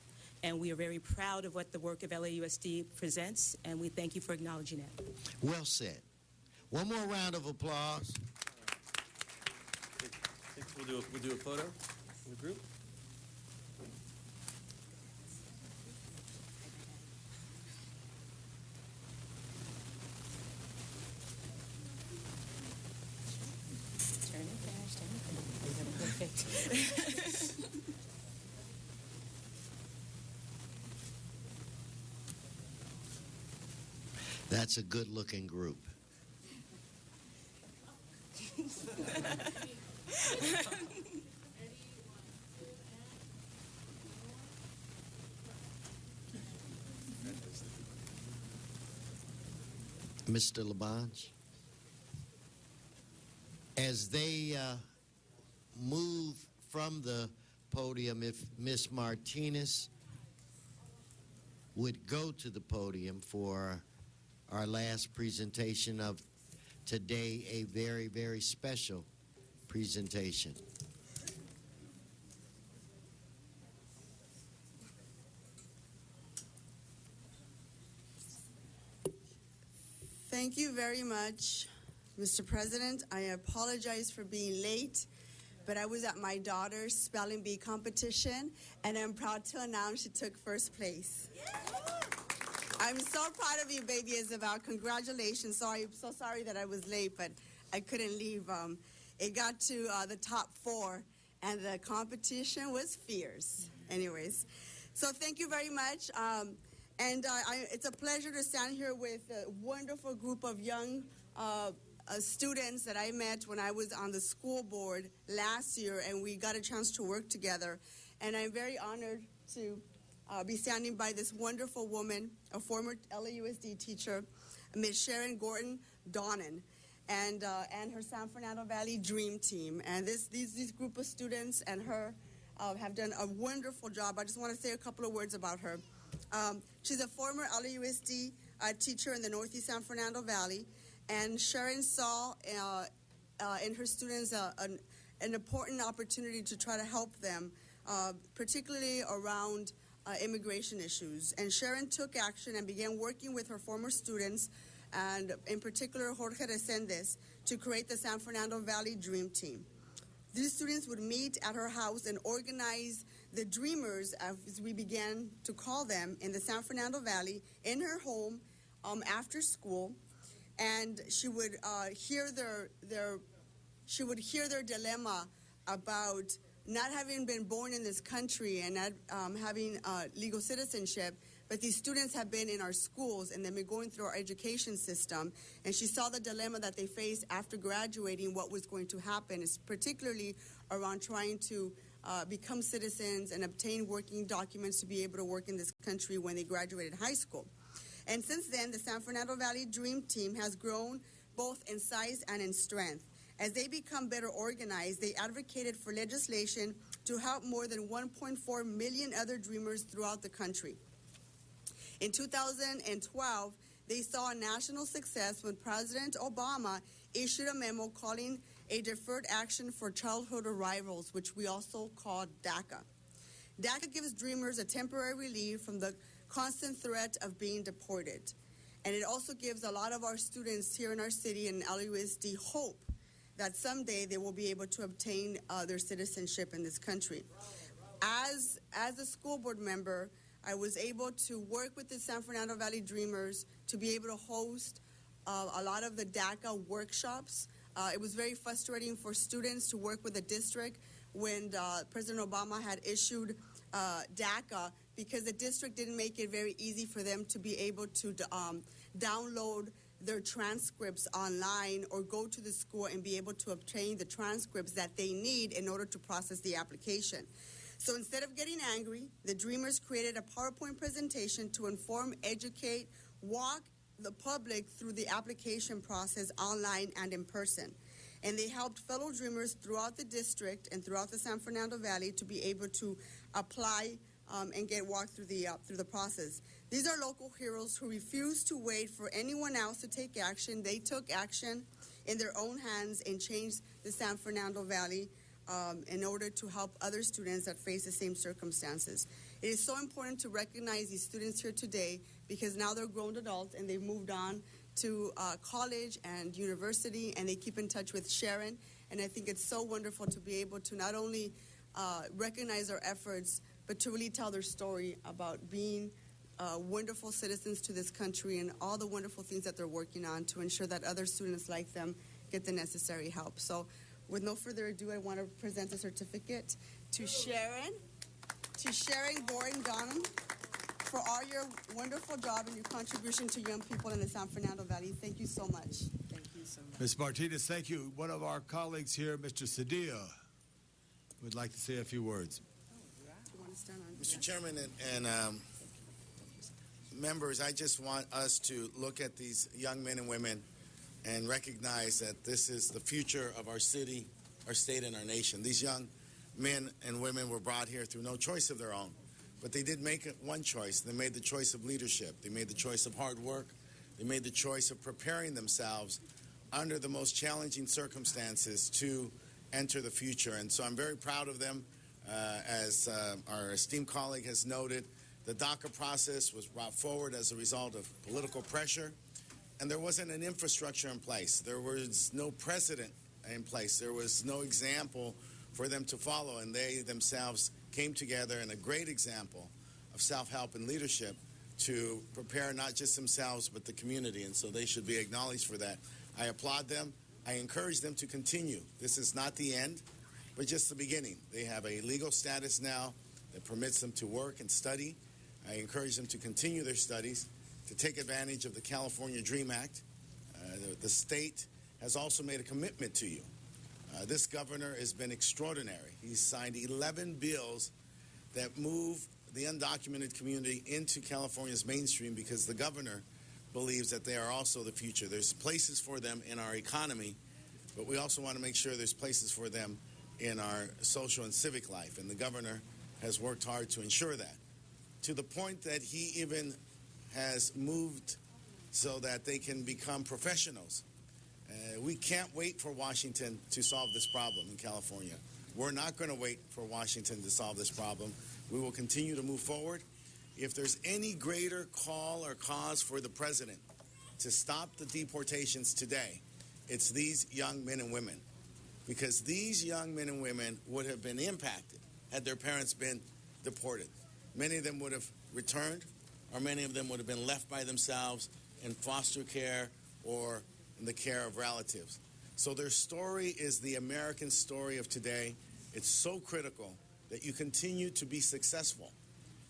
[SPEAKER 13] And we are very proud of what the work of LAUSD presents, and we thank you for acknowledging it.
[SPEAKER 17] Well said. One more round of applause.
[SPEAKER 2] We'll do a photo in the group.
[SPEAKER 13] Turn it fast, perfect.
[SPEAKER 17] That's a good-looking group. Mr. Labange, as they move from the podium, if Miss Martinez would go to the podium for our last presentation of today, a very, very special presentation.
[SPEAKER 14] Thank you very much, Mr. President. I apologize for being late, but I was at my daughter's spelling bee competition, and I'm proud to announce she took first place. I'm so proud of you, baby Isabel. Congratulations. Sorry, I'm so sorry that I was late, but I couldn't leave. It got to the top 4, and the competition was fierce. Anyways, so thank you very much. And it's a pleasure to stand here with a wonderful group of young students that I met when I was on the school board last year, and we got a chance to work together. And I'm very honored to be standing by this wonderful woman, a former LAUSD teacher, Ms. Sharon Gordon Donnan, and her San Fernando Valley Dream Team. And these group of students and her have done a wonderful job. I just want to say a couple of words about her. She's a former LAUSD teacher in the Northeast San Fernando Valley, and Sharon saw in her students an important opportunity to try to help them, particularly around immigration issues. And Sharon took action and began working with her former students, and in particular Jorge Reséndez, to create the San Fernando Valley Dream Team. These students would meet at her house and organize the Dreamers, as we began to call them, in the San Fernando Valley in her home after school, and she would hear their dilemma about not having been born in this country and not having legal citizenship. But these students have been in our schools and they've been going through our education system. And she saw the dilemma that they faced after graduating, what was going to happen, is particularly around trying to become citizens and obtain working documents to be able to work in this country when they graduated high school. And since then, the San Fernando Valley Dream Team has grown both in size and in strength. As they become better organized, they advocated for legislation to help more than 1.4 million other dreamers throughout the country. In 2012, they saw a national success when President Obama issued a memo calling a Deferred Action for Childhood Arrivals, which we also call DACA. DACA gives dreamers a temporary relief from the constant threat of being deported. And it also gives a lot of our students here in our city and LUSD hope that someday they will be able to obtain their citizenship in this country. As a school board member, I was able to work with the San Fernando Valley Dreamers to be able to host a lot of the DACA workshops. It was very frustrating for students to work with the district when President Obama had issued DACA, because the district didn't make it very easy for them to be able to download their transcripts online or go to the school and be able to obtain the transcripts that they need in order to process the application. So instead of getting angry, the Dreamers created a PowerPoint presentation to inform, educate, walk the public through the application process online and in person. And they helped fellow Dreamers throughout the district and throughout the San Fernando Valley to be able to apply and get walked through the process. These are local heroes who refused to wait for anyone else to take action. They took action in their own hands and changed the San Fernando Valley in order to help other students that face the same circumstances. It is so important to recognize these students here today because now they're grown adults and they've moved on to college and university, and they keep in touch with Sharon. And I think it's so wonderful to be able to not only recognize their efforts, but to really tell their story about being wonderful citizens to this country and all the wonderful things that they're working on to ensure that other students like them get the necessary help. So with no further ado, I want to present a certificate to Sharon Boring-Donham for all your wonderful job and your contribution to young people in the San Fernando Valley. Thank you so much. Thank you so much.
[SPEAKER 15] Ms. Martinez, thank you. One of our colleagues here, Mr. Cedillo, would like to say a few words.
[SPEAKER 21] Mr. Chairman and members, I just want us to look at these young men and women and recognize that this is the future of our city, our state, and our nation. These young men and women were brought here through no choice of their own, but they did make one choice. They made the choice of leadership. They made the choice of hard work. They made the choice of preparing themselves under the most challenging circumstances to enter the future. And so I'm very proud of them. As our esteemed colleague has noted, the DACA process was brought forward as a result of political pressure, and there wasn't an infrastructure in place. There was no precedent in place. There was no example for them to follow, and they themselves came together in a great example of self-help and leadership to prepare not just themselves but the community, and so they should be acknowledged for that. I applaud them. I encourage them to continue. This is not the end, but just the beginning. They have a legal status now that permits them to work and study. I encourage them to continue their studies, to take advantage of the California DREAM Act. The state has also made a commitment to you. This governor has been extraordinary. He's signed 11 bills that move the undocumented community into California's mainstream because the governor believes that they are also the future. There's places for them in our economy, but we also want to make sure there's places for them in our social and civic life, and the governor has worked hard to ensure that, to the point that he even has moved so that they can become professionals. We can't wait for Washington to solve this problem in California. We're not going to wait for Washington to solve this problem. We will continue to move forward. If there's any greater call or cause for the president to stop the deportations today, It's these young men and women. Because these young men and women would have been impacted had their parents been deported. Many of them would have returned, or many of them would have been left by themselves in foster care or in the care of relatives. So their story is the American story of today. It's so critical that you continue to be successful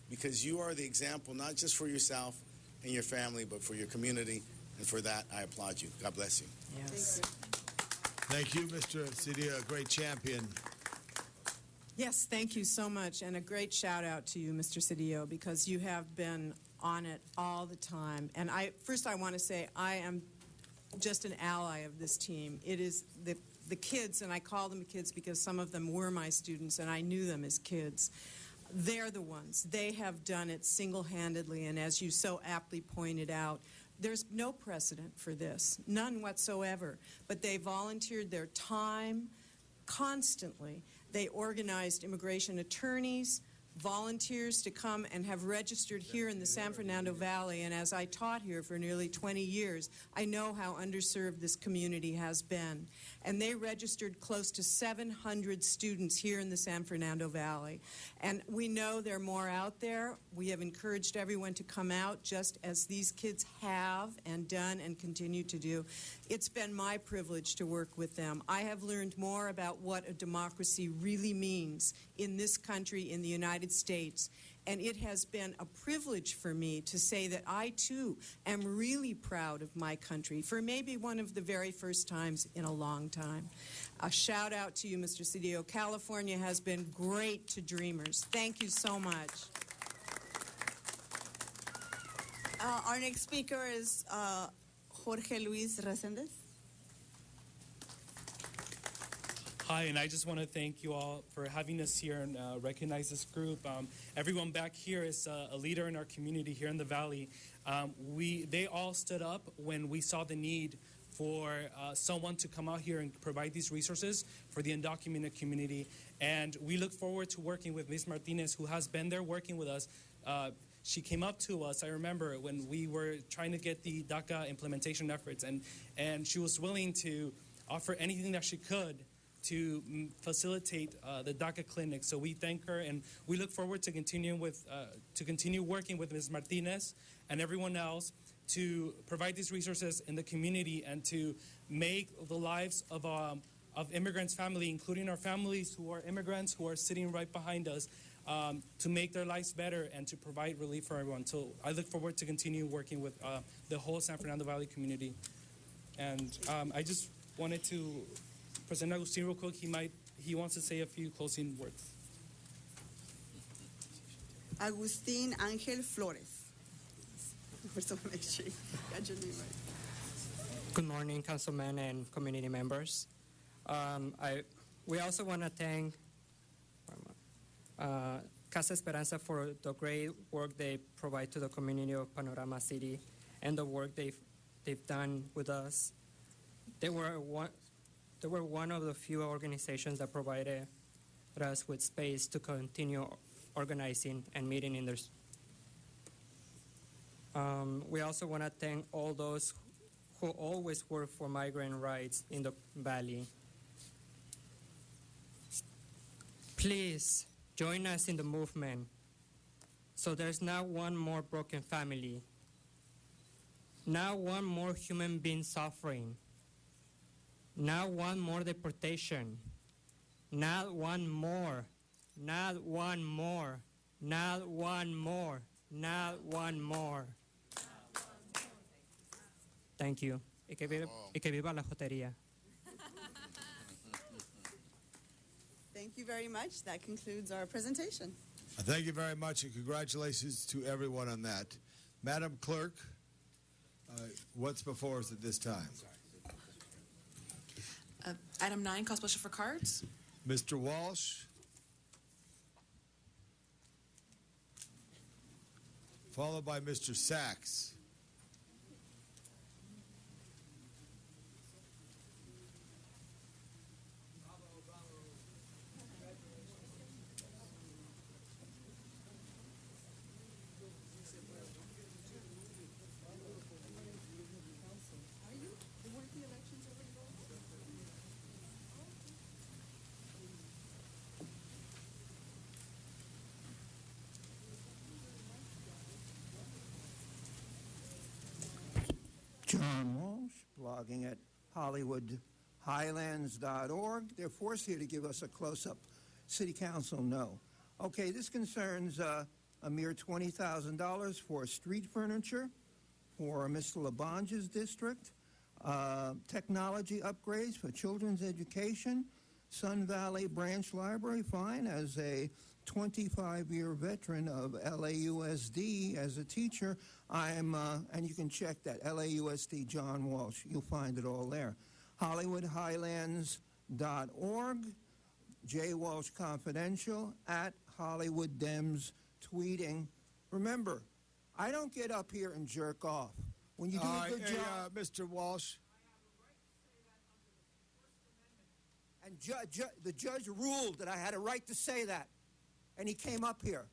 [SPEAKER 21] because you are the example not just for yourself and your family, but for your community. And for that, I applaud you. God bless you.
[SPEAKER 15] Yes. Thank you, Mr. Cedillo, a great champion.
[SPEAKER 4] Yes, thank you so much, and a great shout out to you, Mr. Cedillo, because you have been on it all the time. And I want to say I am just an ally of this team. It is the kids, and I call them kids because some of them were my students, and I knew them as kids. They're the ones. They have done it single-handedly, and as you so aptly pointed out, there's no precedent for this, none whatsoever. But they volunteered their time constantly. They organized immigration attorneys, volunteers to come and have registered here in the San Fernando Valley. And as I taught here for nearly 20 years, I know how underserved this community has been. And they registered close to 700 students here in the San Fernando Valley. And we know there are more out there. We have encouraged everyone to come out just as these kids have and done and continue to do. It's been my privilege to work with them. I have learned more about what a democracy really means in this country, in the United States. And it has been a privilege for me to say that I, too, am really proud of my country for maybe one of the very first times in a long time. A shout out to you, Mr. Cedillo. California has been great to dreamers. Thank you so much.
[SPEAKER 14] Our next speaker is Jorge Luis Resendez.
[SPEAKER 22] Hi, and I just want to thank you all for having us here and recognize this group. Everyone back here is a leader in our community here in the Valley. They all stood up when we saw the need for someone to come out here and provide these resources for the undocumented community. And we look forward to working with Ms. Martinez, who has been there working with us. She came up to us, I remember, when we were trying to get the DACA implementation efforts, and she was willing to offer anything that she could to facilitate the DACA clinic. So we thank her, and we look forward to continue working with Ms. Martinez and everyone else to provide these resources in the community and to make the lives of immigrants' family, including our families who are immigrants who are sitting right behind us, to make their lives better and to provide relief for everyone. So I look forward to continue working with the whole San Fernando Valley community. And I just wanted to President Agustin real quick. He wants to say a few closing words.
[SPEAKER 14] Agustin Angel Flores. First of all, make sure you got your name right.
[SPEAKER 23] Good morning, councilmen and community members. We also want to thank Casa Esperanza for the great work they provide to the community of Panorama City and the work they've done with us. They were one of the few organizations that provided us with space to continue organizing and meeting in their. We also want to thank all those who always work for migrant rights in the Valley. Please join us in the movement so there's not one more broken family, not one more human being suffering, not one more deportation, not one more, not one more, not one more, not one more. Thank you. Y que viva la jotería.
[SPEAKER 14] Thank you very much. That concludes our presentation.
[SPEAKER 15] Thank you very much, and congratulations to everyone on that. Madam Clerk, what's before us at this time?
[SPEAKER 18] Item 9, call special for cards.
[SPEAKER 15] Mr. Walsh. Followed by Mr. Sachs.
[SPEAKER 19] John Walsh, blogging at HollywoodHighlands.org. They're forced here to give us a close-up. City Council, no. Okay, this concerns a mere $20,000 for street furniture for Mr. Labange's district, technology upgrades for children's education, Sun Valley Branch Library, fine, as a 25-year veteran of LAUSD as a teacher. And you can check that, LAUSD John Walsh. You'll find it all there. HollywoodHighlands.org, J. Walsh Confidential, at Hollywood Dems, tweeting. Remember, I don't get up here and jerk off. When you do a good job.
[SPEAKER 15] Mr. Walsh.
[SPEAKER 19] And the judge ruled that I had a right to say that. And he came up here.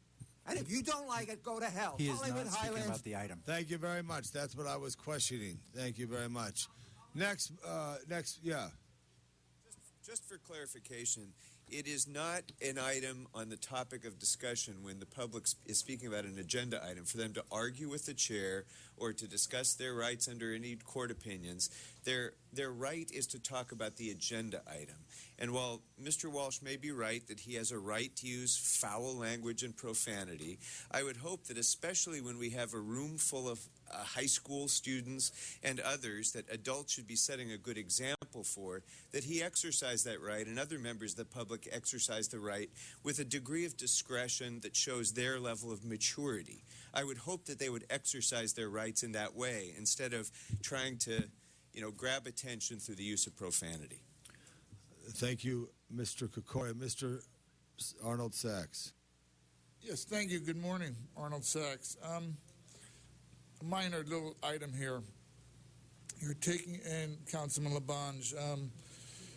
[SPEAKER 19] And if you don't like it, go to hell.
[SPEAKER 1] He is
[SPEAKER 19] Hollywood
[SPEAKER 1] not speaking
[SPEAKER 19] Highlands.
[SPEAKER 1] about the item.
[SPEAKER 15] Thank you very much. That's what I was questioning. Thank you very much. Next, yeah.
[SPEAKER 3] Just for clarification, it is not an item on the topic of discussion when the public is speaking about an agenda item for them to argue with the chair or to discuss their rights under any court opinions. Their right is to talk about the agenda item. And while Mr. Walsh may be right that he has a right to use foul language and profanity, I would hope that especially when we have a room full of high school students and others that adults should be setting a good example for, that he exercise that right and other members of the public exercise the right with a degree of discretion that shows their level of maturity. I would hope that they would exercise their rights in that way instead of trying to, grab attention through the use of profanity.
[SPEAKER 15] Thank you, Mr. Kokoya. Mr. Arnold Sachs.
[SPEAKER 7] Yes, thank you. Good morning, Arnold Sachs. A minor little item here. You're taking in, Councilman Labange,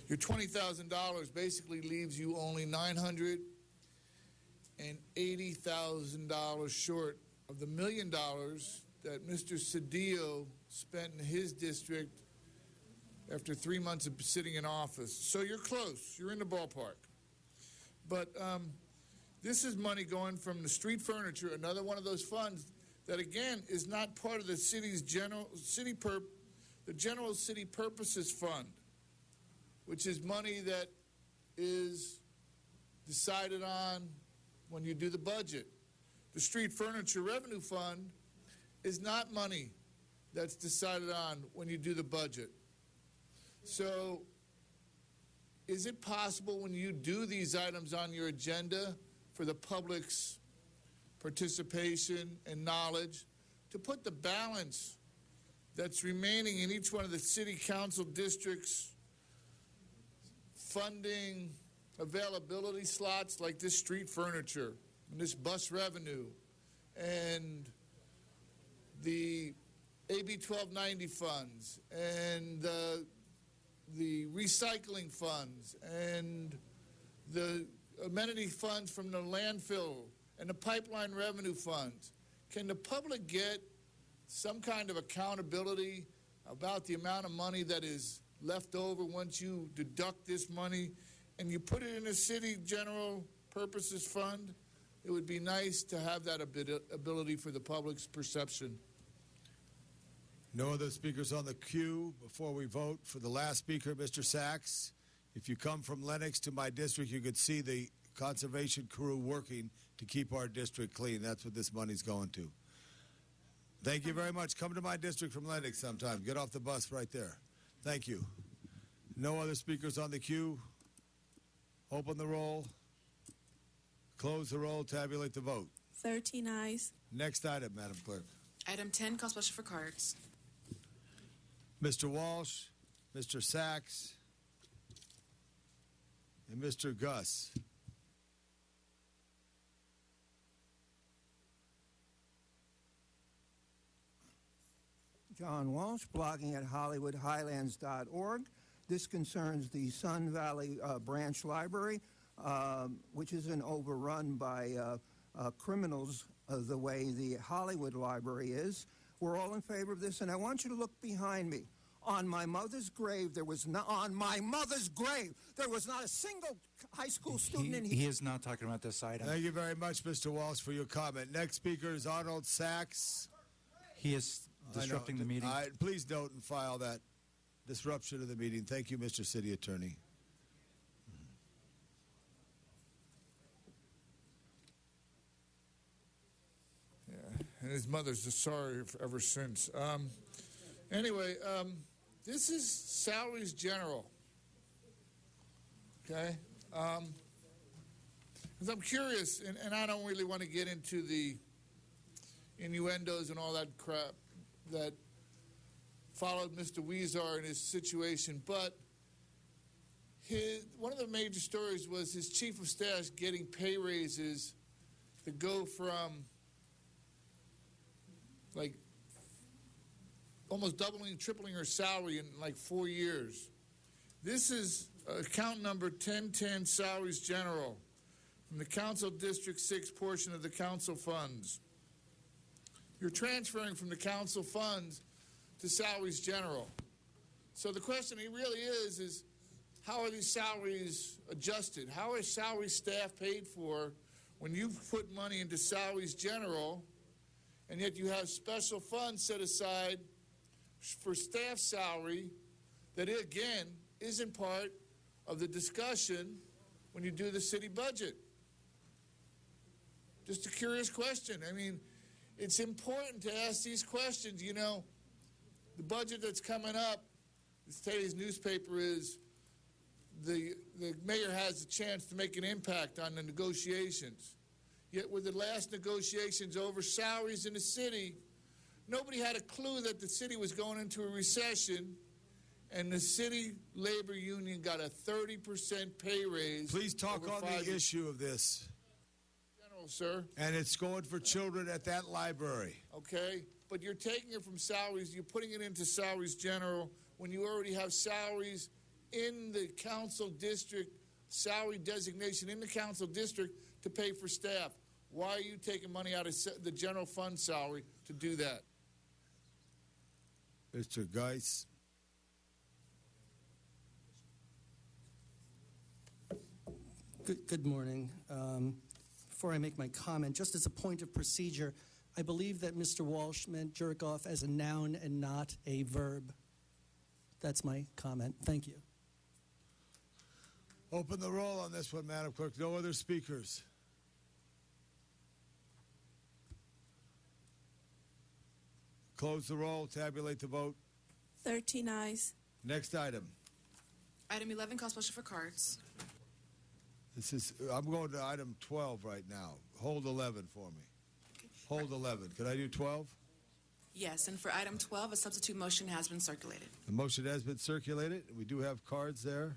[SPEAKER 7] your $20,000 basically leaves you only $980,000 short of the $1 million that Mr. Cedillo spent in his district after 3 months of sitting in office. So you're close. You're in the ballpark. But this is money going from the street furniture, another one of those funds that, again, is not part of the city's general city purposes fund, which is money that is decided on when you do the budget. The street furniture revenue fund is not money that's decided on when you do the budget. So is it possible when you do these items on your agenda for the public's participation and knowledge to put the balance that's remaining in each one of the city council districts funding availability slots like this street furniture and this bus revenue and the AB 1290 funds and the recycling funds and the amenity funds from the landfill and the pipeline revenue funds? Can the public get some kind of accountability about the amount of money that is left over once you deduct this money and you put it in a city general purposes fund? It would be nice to have that ability for the public's perception.
[SPEAKER 15] No other speakers on the queue before we vote for the last speaker, Mr. Sachs. If you come from Lenox to my district, you could see the conservation crew working to keep our district clean. That's what this money's going to. Thank you very much. Come to my district from Lenox sometime. Get off the bus right there. Thank you. No other speakers on the queue. Open the roll. Close the roll. Tabulate the vote.
[SPEAKER 13] 13 ayes.
[SPEAKER 15] Next item, Madam Clerk.
[SPEAKER 18] Item 10, call special for cards.
[SPEAKER 15] Mr. Walsh, Mr. Sachs, and Mr. Gus.
[SPEAKER 19] John Walsh, blogging at HollywoodHighlands.org. This concerns the Sun Valley Branch Library, which is overrun by criminals the way the Hollywood Library is. We're all in favor of this, and I want you to look behind me. On my mother's grave, there was not a single high school student in here.
[SPEAKER 1] He is not talking about this item.
[SPEAKER 15] Thank you very much, Mr. Walsh, for your comment. Next speaker is Arnold Sachs.
[SPEAKER 1] He is disrupting the meeting.
[SPEAKER 15] Please note and file that disruption of the meeting. Thank you, Mr. City Attorney.
[SPEAKER 7] Yeah, and his mother's just sorry ever since. Anyway, this is salaries general. Okay? 'Cause I'm curious, and I don't really want to get into the innuendos and all that crap that followed Mr. Weezer and his situation, but one of the major stories was his chief of staff getting pay raises to go from like almost doubling, tripling her salary in like 4 years. This is account number 1010, Salaries General, from the Council District 6 portion of the council funds. You're transferring from the council funds to Salaries General. So the question really is how are these salaries adjusted? How is salary staff paid for when you put money into Salaries General and yet you have special funds set aside for staff salary that, again, isn't part of the discussion when you do the city budget? Just a curious question. I mean, it's important to ask these questions. You know, the budget that's coming up, today's newspaper is the mayor has a chance to make an impact on the negotiations. Yet with the last negotiations over salaries in the city, nobody had a clue that the city was going into a recession, and the city labor union got a 30% pay raise.
[SPEAKER 15] Please talk on the issue of this.
[SPEAKER 7] General, sir.
[SPEAKER 15] And it's going for children at that library.
[SPEAKER 7] Okay, but you're taking it from salaries, you're putting it into Salaries General when you already have salaries in the council district, salary designation in the council district to pay for staff. Why are you taking money out of the general fund salary to do that?
[SPEAKER 15] Mr. Geis.
[SPEAKER 5] Good morning. Before I make my comment, just as a point of procedure, I believe that Mr. Walsh meant jerk off as a noun and not a verb. That's my comment. Thank you.
[SPEAKER 15] Open the roll on this one, Madam Clerk. No other speakers. Close the roll. Tabulate the vote.
[SPEAKER 18] 13 ayes.
[SPEAKER 15] Next item.
[SPEAKER 18] Item 11 calls special for cards.
[SPEAKER 15] I'm going to item 12 right now. Hold 11 for me. Hold 11. Could I do 12?
[SPEAKER 18] Yes, and for item 12, a substitute motion has been circulated.
[SPEAKER 15] The motion has been circulated. We do have cards there.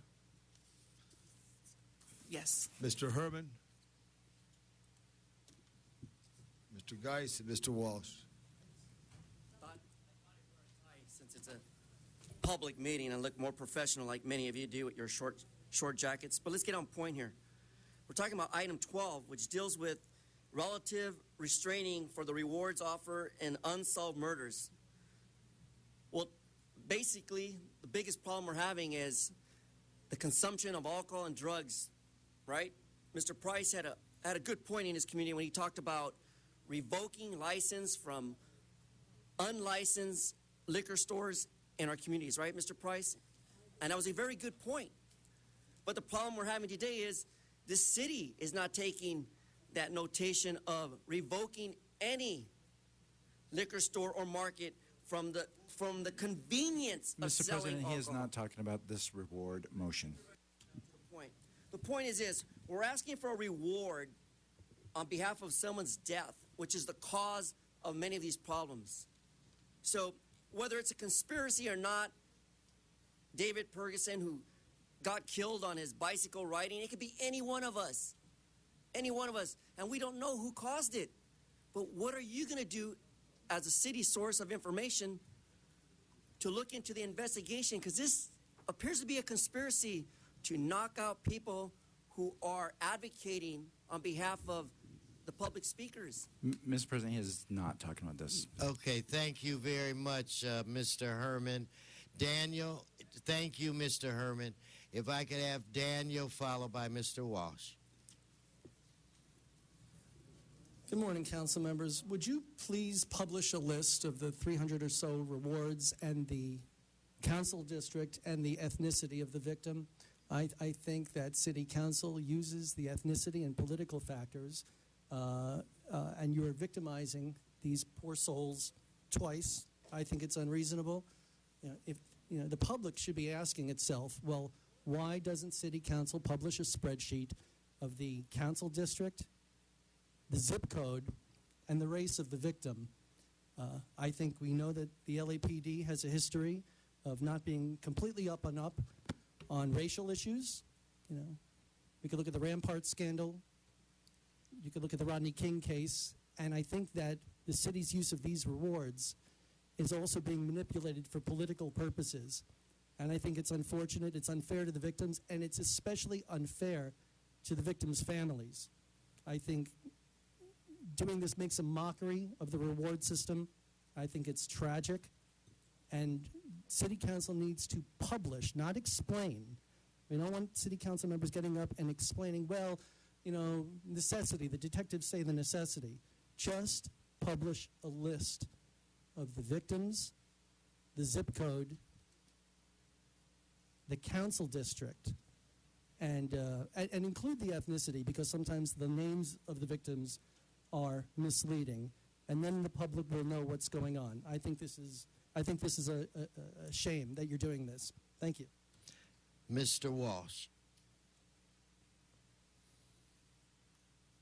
[SPEAKER 18] Yes.
[SPEAKER 15] Mr. Herman, Mr. Geis, and Mr. Walsh.
[SPEAKER 16] Since it's a public meeting and look more professional like many of you do with your short jackets. But let's get on point here. We're talking about item 12, which deals with relative restraining for the rewards offer in unsolved murders. Well, basically, the biggest problem we're having is the consumption of alcohol and drugs, right? Mr. Price had a good point in his community when he talked about revoking license from unlicensed liquor stores in our communities, right, Mr. Price? And that was a very good point. But the problem we're having today is the city is not taking that notation of revoking any liquor store or market from the convenience of
[SPEAKER 1] Mr.
[SPEAKER 16] selling
[SPEAKER 1] President,
[SPEAKER 16] alcohol.
[SPEAKER 1] he is not talking about this reward motion.
[SPEAKER 16] The point is this: we're asking for a reward on behalf of someone's death, which is the cause of many of these problems. So whether it's a conspiracy or not, David Ferguson, who got killed on his bicycle riding, it could be any one of us. Any one of us. And we don't know who caused it. But what are you going to do as a city source of information to look into the investigation? Because this appears to be a conspiracy to knock out people who are advocating on behalf of the public speakers.
[SPEAKER 1] Mr. President, he is not talking about this.
[SPEAKER 17] Okay, thank you very much, Mr. Herman. Daniel, thank you, Mr. Herman. If I could have Daniel followed by Mr. Walsh.
[SPEAKER 5] Good morning, council members. Would you please publish a list of the 300 or so rewards and the council district and the ethnicity of the victim? I think that city council uses the ethnicity and political factors, and you are victimizing these poor souls twice. I think it's unreasonable. The public should be asking itself, well, why doesn't city council publish a spreadsheet of the council district, the zip code, and the race of the victim? I think we know that the LAPD has a history of not being completely up on racial issues. We could look at the Rampart scandal. You could look at the Rodney King case. And I think that the city's use of these rewards is also being manipulated for political purposes. And I think it's unfortunate, it's unfair to the victims, and it's especially unfair to the victims' families. I think doing this makes a mockery of the reward system. I think it's tragic. And city council needs to publish, not explain. We don't want city council members getting up and explaining, well, necessity. The detectives say the necessity. Just publish a list of the victims, the zip code, the council district, and include the ethnicity, because sometimes the names of the victims are misleading, and then the public will know what's going on. I think this is a shame that you're doing this. Thank you.
[SPEAKER 17] Mr. Walsh.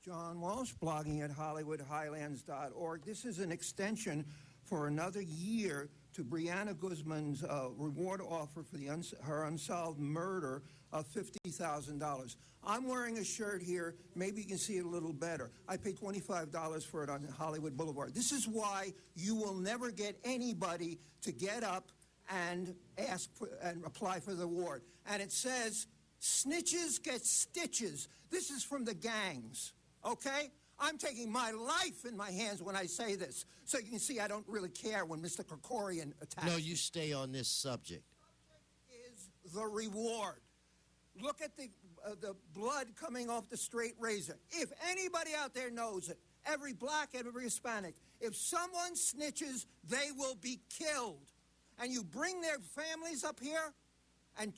[SPEAKER 19] John Walsh, blogging at HollywoodHighlands.org. This is an extension for another year to Brianna Guzman's reward offer for her unsolved murder of $50,000. I'm wearing a shirt here. Maybe you can see it a little better. I paid $25 for it on Hollywood Boulevard. This is why you will never get anybody to get up and ask for, and apply for the award. And it says, snitches get stitches. This is from the gangs. Okay? I'm taking my life in my hands when I say this. So you can see I don't really care when Mr. Krikorian attacks.
[SPEAKER 17] No, you stay on this subject.
[SPEAKER 19] Is the reward. Look at the blood coming off the straight razor. If anybody out there knows it, every black, every Hispanic, if someone snitches, they will be killed. And you bring their families up here and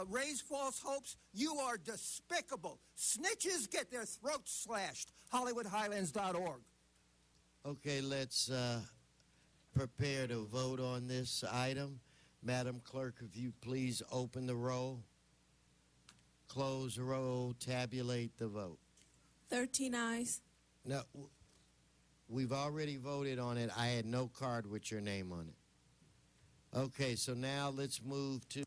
[SPEAKER 19] raise false hopes, you are despicable. Snitches get their throats slashed. HollywoodHighlands.org.
[SPEAKER 17] Okay, let's prepare to vote on this item. Madam Clerk, if you please open the roll, close the roll, tabulate the vote.
[SPEAKER 13] 13 ayes.
[SPEAKER 17] No, we've already voted on it. I had no card with your name on it. Okay, so now let's move to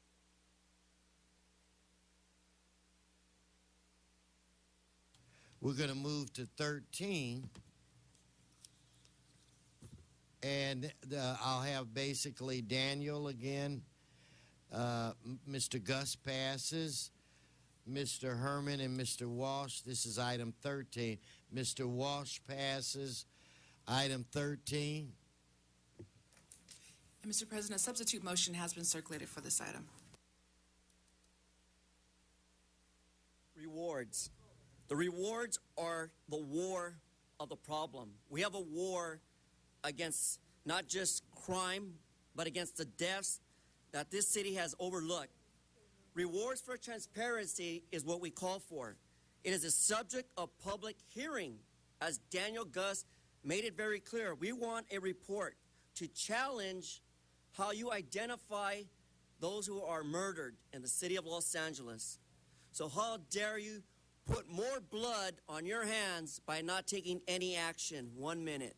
[SPEAKER 17] we're going to move to 13, and I'll have basically Daniel again. Mr. Gus passes. Mr. Herman and Mr. Walsh, this is item 13. Mr. Walsh passes. Item 13.
[SPEAKER 18] And Mr. President, a substitute motion has been circulated for this item.
[SPEAKER 16] Rewards. The rewards are the war of the problem. We have a war against not just crime, but against the deaths that this city has overlooked. Rewards for transparency is what we call for. It is a subject of public hearing. As Daniel Gus made it very clear, we want a report to challenge how you identify those who are murdered in the city of Los Angeles. So how dare you put more blood on your hands by not taking any action? 1 minute.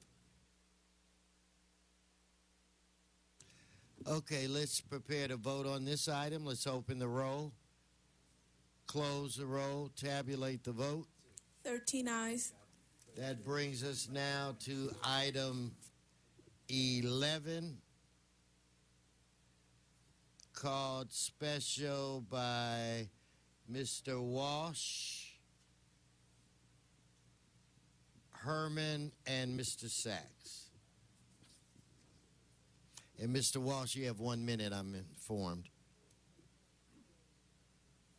[SPEAKER 17] Okay, let's prepare to vote on this item. Let's open the roll, close the roll, tabulate the vote.
[SPEAKER 13] 13 ayes.
[SPEAKER 17] That brings us now to item 11, called special by Mr. Walsh, Herman, and Mr. Sachs. And Mr. Walsh, you have 1 minute, I'm informed.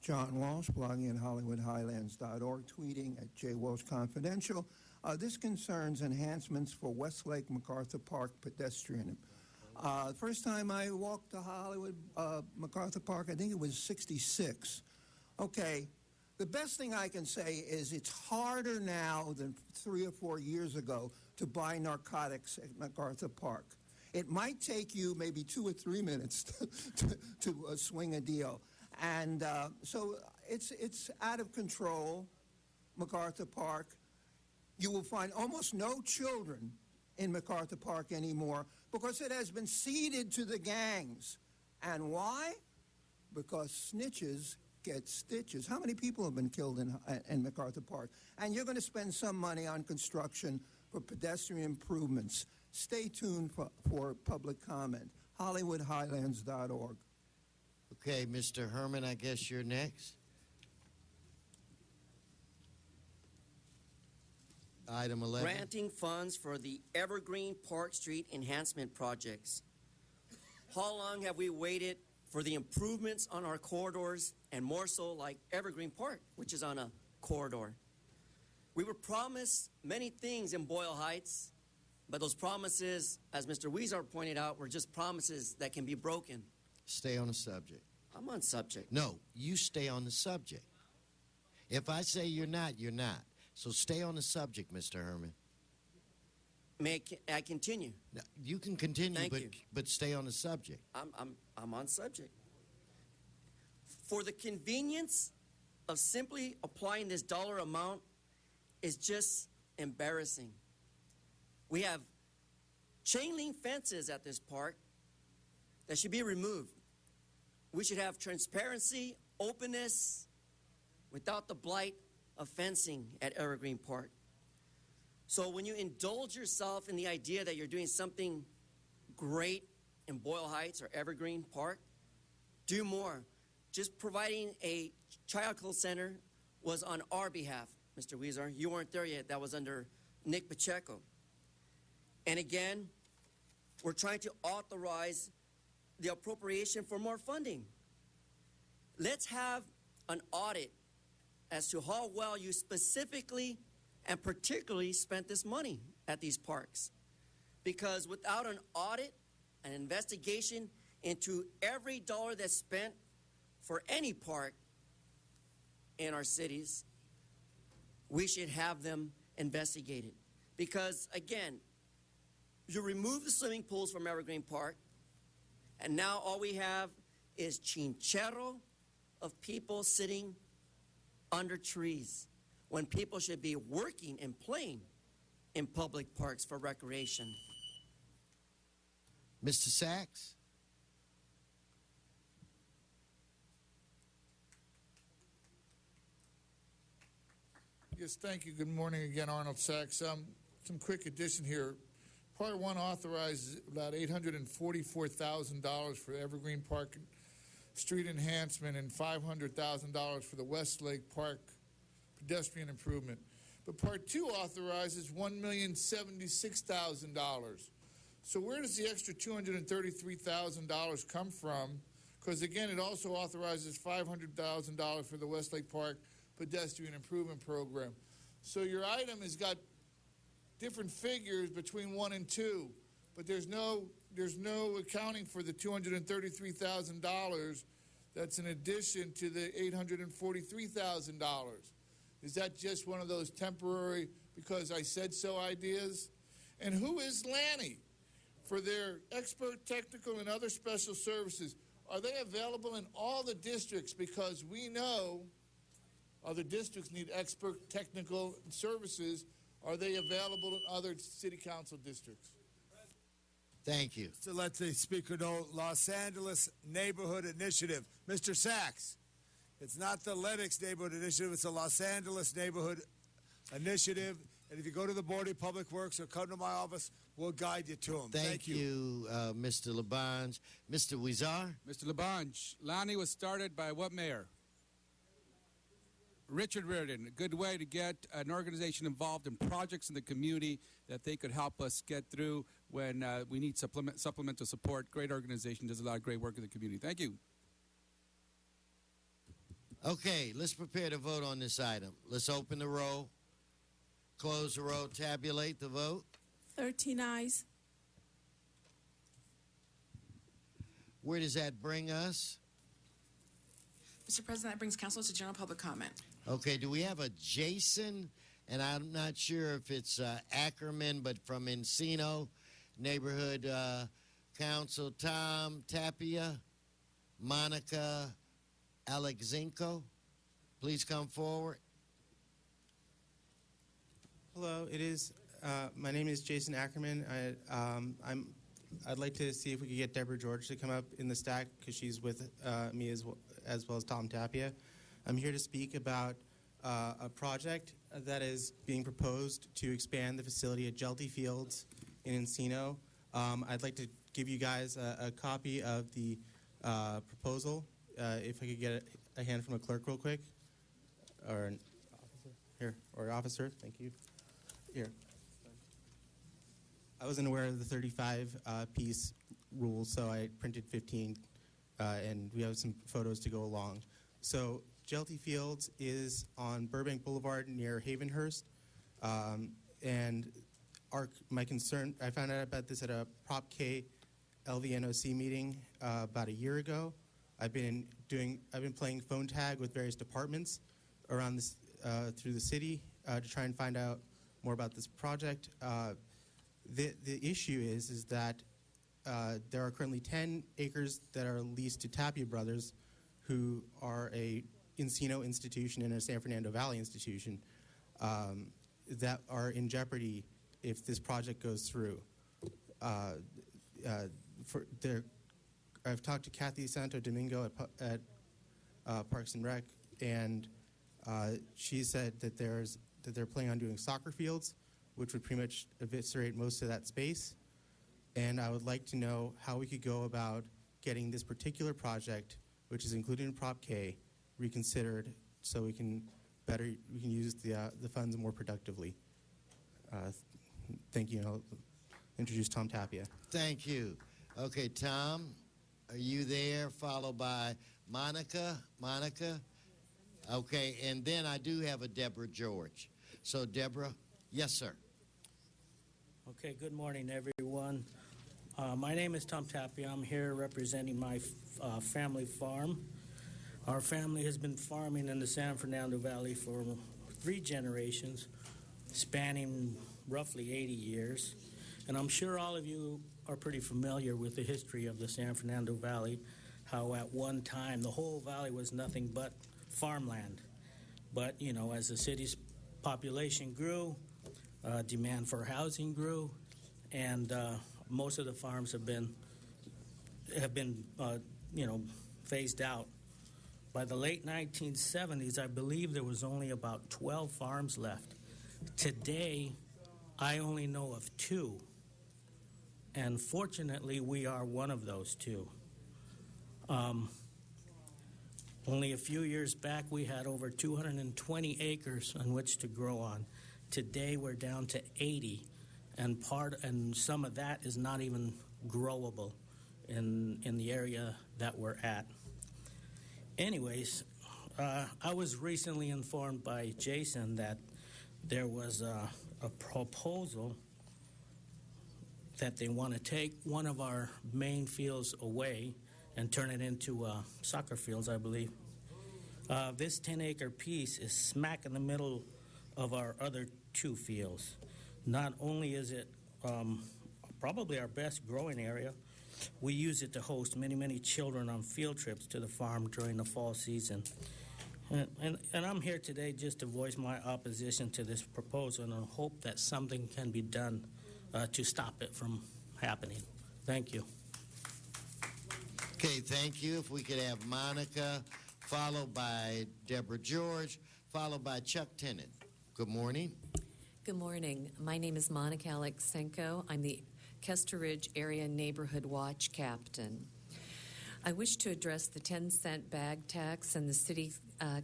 [SPEAKER 19] John Walsh, blogging at HollywoodHighlands.org, tweeting at J. Walsh Confidential. This concerns enhancements for Westlake MacArthur Park pedestrian. First time I walked to Hollywood, MacArthur Park, I think it was 66. Okay, the best thing I can say is it's harder now than 3 or 4 years ago to buy narcotics at MacArthur Park. It might take you maybe 2 or 3 minutes to swing a deal. And so it's out of control, MacArthur Park. You will find almost no children in MacArthur Park anymore because it has been ceded to the gangs. And why? Because snitches get stitches. How many people have been killed in MacArthur Park? And you're going to spend some money on construction for pedestrian improvements. Stay tuned for public comment. HollywoodHighlands.org.
[SPEAKER 17] Okay, Mr. Herman, I guess you're next. Item 11.
[SPEAKER 16] Granting funds for the Evergreen Park Street enhancement projects. How long have we waited for the improvements on our corridors, and more so like Evergreen Park, which is on a corridor? We were promised many things in Boyle Heights, but those promises, as Mr. Weezer pointed out, were just promises that can be broken.
[SPEAKER 17] Stay on the subject.
[SPEAKER 16] I'm on subject.
[SPEAKER 17] No, you stay on the subject. If I say you're not, you're not. So stay on the subject, Mr. Herman.
[SPEAKER 16] May I continue?
[SPEAKER 17] No, you can continue,
[SPEAKER 16] Thank you.
[SPEAKER 17] but stay on the subject.
[SPEAKER 16] I'm on subject. For the convenience of simply applying this dollar amount is just embarrassing. We have chain link fences at this park that should be removed. We should have transparency, openness, without the blight of fencing at Evergreen Park. So when you indulge yourself in the idea that you're doing something great in Boyle Heights or Evergreen Park, do more. Just providing a childcare center was on our behalf, Mr. Weezer. You weren't there yet. That was under Nick Pacheco. And again, we're trying to authorize the appropriation for more funding. Let's have an audit as to how well you specifically and particularly spent this money at these parks. Because without an audit, an investigation into every dollar that's spent for any park in our cities, we should have them investigated. Because again, you remove the swimming pools from Evergreen Park, and now all we have is chinchero of people sitting under trees when people should be working and playing in public parks for recreation.
[SPEAKER 17] Mr. Sachs?
[SPEAKER 7] Yes, thank you. Good morning again, Arnold Sachs. Some quick addition here. Part 1 authorizes about $844,000 for Evergreen Park street enhancement and $500,000 for the Westlake Park pedestrian improvement. But Part 2 authorizes $1,076,000. So where does the extra $233,000 come from? Because again, it also authorizes $500,000 for the Westlake Park pedestrian improvement program. So your item has got different figures between 1 and 2, but there's no accounting for the $233,000 that's in addition to the $843,000. Is that just one of those temporary because I said so ideas? And who is Lanny for their expert technical and other special services? Are they available in all the districts? Because we know other districts need expert technical services. Are they available in other city council districts?
[SPEAKER 17] Thank you.
[SPEAKER 15] To let the speaker know, Los Angeles Neighborhood Initiative. Mr. Sachs, it's not the Lennox Neighborhood Initiative, it's the Los Angeles Neighborhood Initiative. And if you go to the Board of Public Works or come to my office, we'll guide you to them.
[SPEAKER 17] Thank you, Mr. Labange. Mr. Weezer?
[SPEAKER 6] Mr. Labange, Lonnie was started by what mayor? Richard Riordan. A good way to get an organization involved in projects in the community that they could help us get through when we need supplemental support. Great organization, does a lot of great work in the community. Thank you.
[SPEAKER 17] Okay, let's prepare to vote on this item. Let's open the roll. Close the roll. Tabulate the vote.
[SPEAKER 8] 13 ayes.
[SPEAKER 17] Where does that bring us?
[SPEAKER 18] Mr. President, that brings council to general public comment.
[SPEAKER 17] Okay, do we have a Jason? And I'm not sure if it's Ackerman, but from Encino Neighborhood Council. Tom Tapia, Monica Alexenko, please come forward.
[SPEAKER 10] Hello, my name is Jason Ackerman. I'd like to see if we could get Deborah George to come up in the stack because she's with me as well as Tom Tapia. I'm here to speak about a project that is being proposed to expand the facility at Jelty Fields in Encino. I'd like to give you guys a copy of the proposal. If I could get a hand from a clerk real quick, or an officer here, or officer. Thank you. Here. I wasn't aware of the 35-piece rule, so I printed 15, and we have some photos to go along. So Jelty Fields is on Burbank Boulevard near Havenhurst, and my concern, I found out about this at a Prop K LVNOC meeting about a year ago. I've been playing phone tag with various departments around this through the city to try and find out more about this project. The issue is that there are currently 10 acres that are leased to Tapia Brothers, who are a Encino institution and a San Fernando Valley institution that are in jeopardy if this project goes through. I've talked to Kathy Santo Domingo at Parks and Rec, and she said that they're planning on doing soccer fields, which would pretty much eviscerate most of that space. And I would like to know how we could go about getting this particular project, which is included in Prop K, reconsidered so we can use the funds more productively. Thank you. And I'll introduce Tom Tapia.
[SPEAKER 17] Thank you. Okay, Tom, are you there? Followed by Monica. Monica? Okay, and then I do have a Deborah George. So, Deborah, yes, sir.
[SPEAKER 20] Okay, good morning, everyone. My name is Tom Tapia. I'm here representing my family farm. Our family has been farming in the San Fernando Valley for 3 generations, spanning roughly 80 years. And I'm sure all of you are pretty familiar with the history of the San Fernando Valley, how at one time the whole valley was nothing but farmland. But, you know, as the city's population grew, demand for housing grew, and most of the farms have been phased out. By the late 1970s, I believe there was only about 12 farms left. Today, I only know of 2, and fortunately, we are one of those 2. Only a few years back, we had over 220 acres on which to grow on. Today, we're down to 80, and some of that is not even growable in the area that we're at. Anyways, I was recently informed by Jason that there was a proposal that they want to take one of our main fields away and turn it into soccer fields, I believe. This 10-acre piece is smack in the middle of our other 2 fields. Not only is it probably our best growing area, we use it to host many, many children on field trips to the farm during the fall season. And I'm here today just to voice my opposition to this proposal and hope that something can be done to stop it from happening. Thank you.
[SPEAKER 17] Okay, thank you. If we could have Monica, followed by Deborah George, followed by Chuck Tennant. Good morning.
[SPEAKER 24] Good morning. My name is Monica Alexenko. I'm the Kester Ridge Area Neighborhood Watch Captain. I wish to address the 10-cent bag tax and the City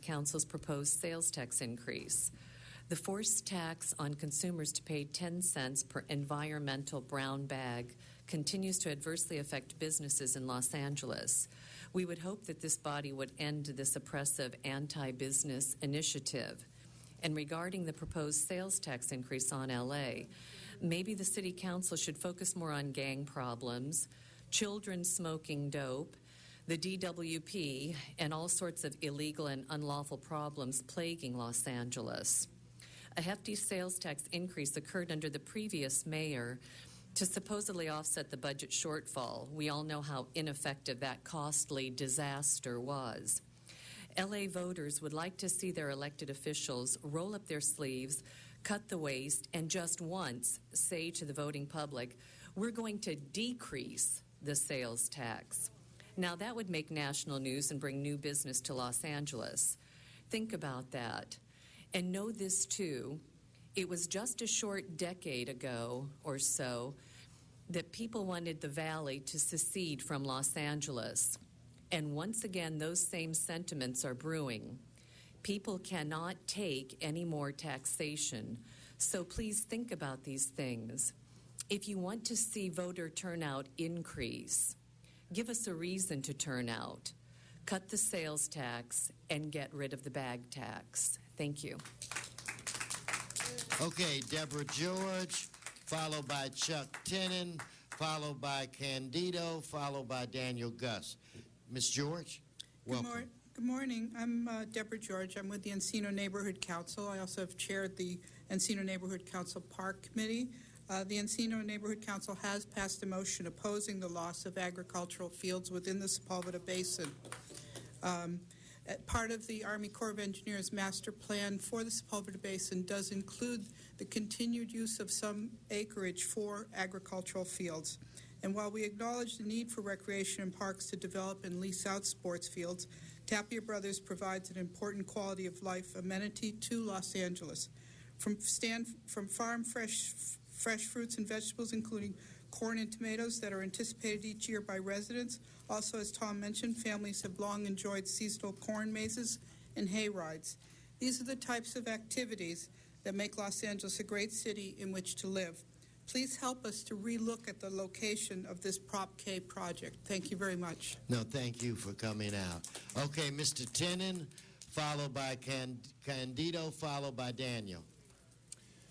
[SPEAKER 24] Council's proposed sales tax increase. The forced tax on consumers to pay 10 cents per environmental brown bag continues to adversely affect businesses in Los Angeles. We would hope that this body would end this oppressive anti-business initiative. And regarding the proposed sales tax increase on LA, maybe the city council should focus more on gang problems, children smoking dope, the DWP, and all sorts of illegal and unlawful problems plaguing Los Angeles. A hefty sales tax increase occurred under the previous mayor to supposedly offset the budget shortfall. We all know how ineffective that costly disaster was. LA voters would like to see their elected officials roll up their sleeves, cut the waste, and just once say to the voting public, we're going to decrease the sales tax. Now, that would make national news and bring new business to Los Angeles. Think about that. And know this, too. It was just a short decade ago or so that people wanted the Valley to secede from Los Angeles. And once again, those same sentiments are brewing. People cannot take any more taxation. So please think about these things. If you want to see voter turnout increase, give us a reason to turn out. Cut the sales tax and get rid of the bag tax. Thank you.
[SPEAKER 17] Okay, Deborah George, followed by Chuck Tenon, followed by Candido, followed by Daniel Gus. Ms. George, welcome.
[SPEAKER 2] Good morning. I'm Deborah George. I'm with the Encino Neighborhood Council. I also have chaired the Encino Neighborhood Council Park Committee. The Encino Neighborhood Council has passed a motion opposing the loss of agricultural fields within the Sepulveda Basin. Part of the Army Corps of Engineers master plan for the Sepulveda Basin does include the continued use of some acreage for agricultural fields. And while we acknowledge the need for recreation and parks to develop and lease out sports fields, Tapia Brothers provides an important quality of life amenity to Los Angeles. From farm fresh fruits and vegetables, including corn and tomatoes that are anticipated each year by residents. Also, as Tom mentioned, families have long enjoyed seasonal corn mazes and hay rides. These are the types of activities that make Los Angeles a great city in which to live. Please help us to relook at the location of this Prop K project. Thank you very much.
[SPEAKER 17] No, thank you for coming out. Okay, Mr. Tenon, followed by Candido, followed by Daniel.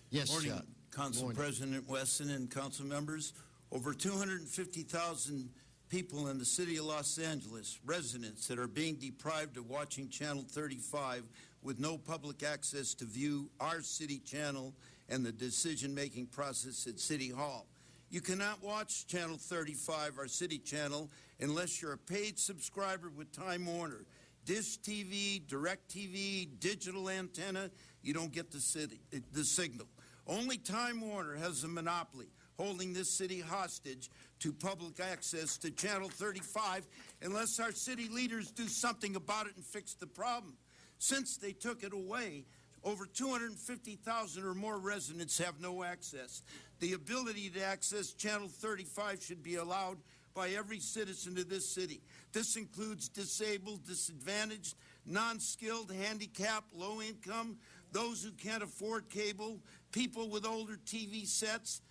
[SPEAKER 17] Yes,
[SPEAKER 9] Morning,
[SPEAKER 17] Chuck.
[SPEAKER 9] Council
[SPEAKER 17] Morning.
[SPEAKER 9] President Wesson and council members. Over 250,000 people in the city of Los Angeles, residents that are being deprived of watching Channel 35 with no public access to view our city channel and the decision-making process at City Hall. You cannot watch Channel 35, our city channel, unless you're a paid subscriber with Time Warner. Dish TV, Direct TV, digital antenna, you don't get the signal. Only Time Warner has a monopoly, holding this city hostage to public access to Channel 35 unless our city leaders do something about it and fix the problem. Since they took it away, over 250,000 or more residents have no access. The ability to access Channel 35 should be allowed by every citizen of this city. This includes disabled, disadvantaged, non-skilled, handicapped, low income, those who can't afford cable, people with older TV sets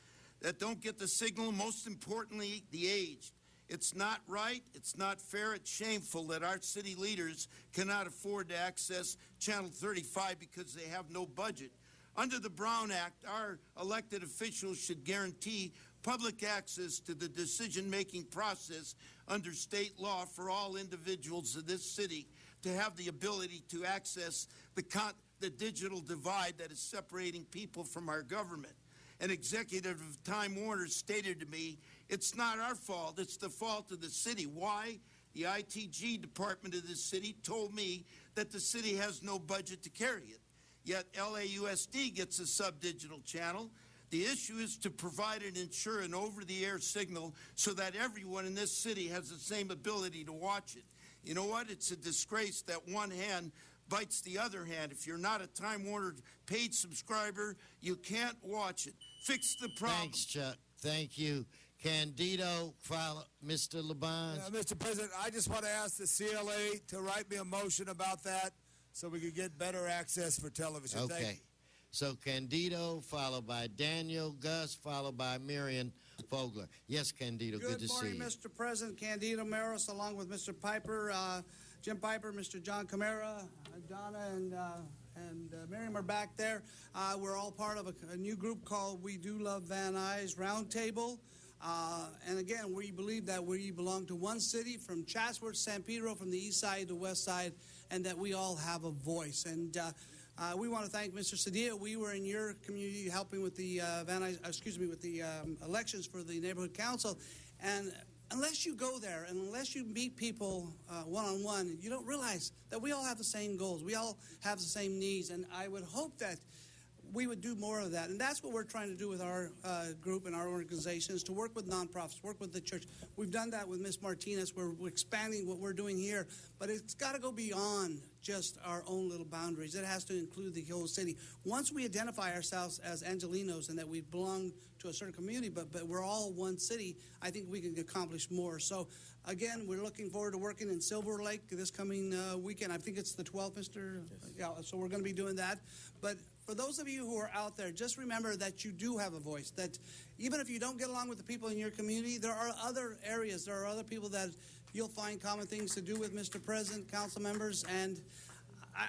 [SPEAKER 9] that don't get the signal, most importantly, the aged. It's not right, it's not fair, it's shameful that our city leaders cannot afford to access Channel 35 because they have no budget. Under the Brown Act, our elected officials should guarantee public access to the decision-making process under state law for all individuals of this city to have the ability to access the digital divide that is separating people from our government. An executive of Time Warner stated to me, it's not our fault, it's the fault of the city. Why? The ITG department of the city told me that the city has no budget to carry it. Yet LAUSD gets a sub-digital channel. The issue is to provide and ensure an over-the-air signal so that everyone in this city has the same ability to watch it. You know what? It's a disgrace that one hand bites the other hand. If you're not a Time Warner paid subscriber, you can't watch it. Fix the problem.
[SPEAKER 17] Thanks, Chuck. Thank you. Candido, follow Mr. Labange.
[SPEAKER 15] Mr. President, I just want to ask the CLA to write me a motion about that so we could get better access for television. Thank you.
[SPEAKER 17] Okay. So Candido, followed by Daniel Gus, followed by Marion Fogler. Yes, Candido, good to see you.
[SPEAKER 11] Good morning, Mr. President. Candido Maris, along with Mr. Piper, Jim Piper, Mr. John Camara, Donna, and Miriam are back there. We're all part of a new group called We Do Love Van Nuys Roundtable. And again, we believe that we belong to one city, from Chatsworth, San Pedro, from the east side to west side, and that we all have a voice. And we want to thank Mr. Cedillo. We were in your community helping with the with the elections for the neighborhood council, and unless you go there and unless you meet people one-on-one, you don't realize that we all have the same goals. We all have the same needs, and I would hope that we would do more of that. And that's what we're trying to do with our group and our organization, is to work with nonprofits, work with the church. We've done that with Ms. Martinez. We're expanding what we're doing here, but it's got to go beyond just our own little boundaries. It has to include the whole city. Once we identify ourselves as Angelinos and that we belong to a certain community, but we're all one city, I think we can accomplish more. So, again, we're looking forward to working in Silver Lake this coming weekend. I think it's the 12th, Mr. Yes. Yeah, so we're going to be doing that. But for those of you who are out there, just remember that you do have a voice, that even if you don't get along with the people in your community, there are other areas, there are other people that you'll find common things to do with, Mr. President, council members, and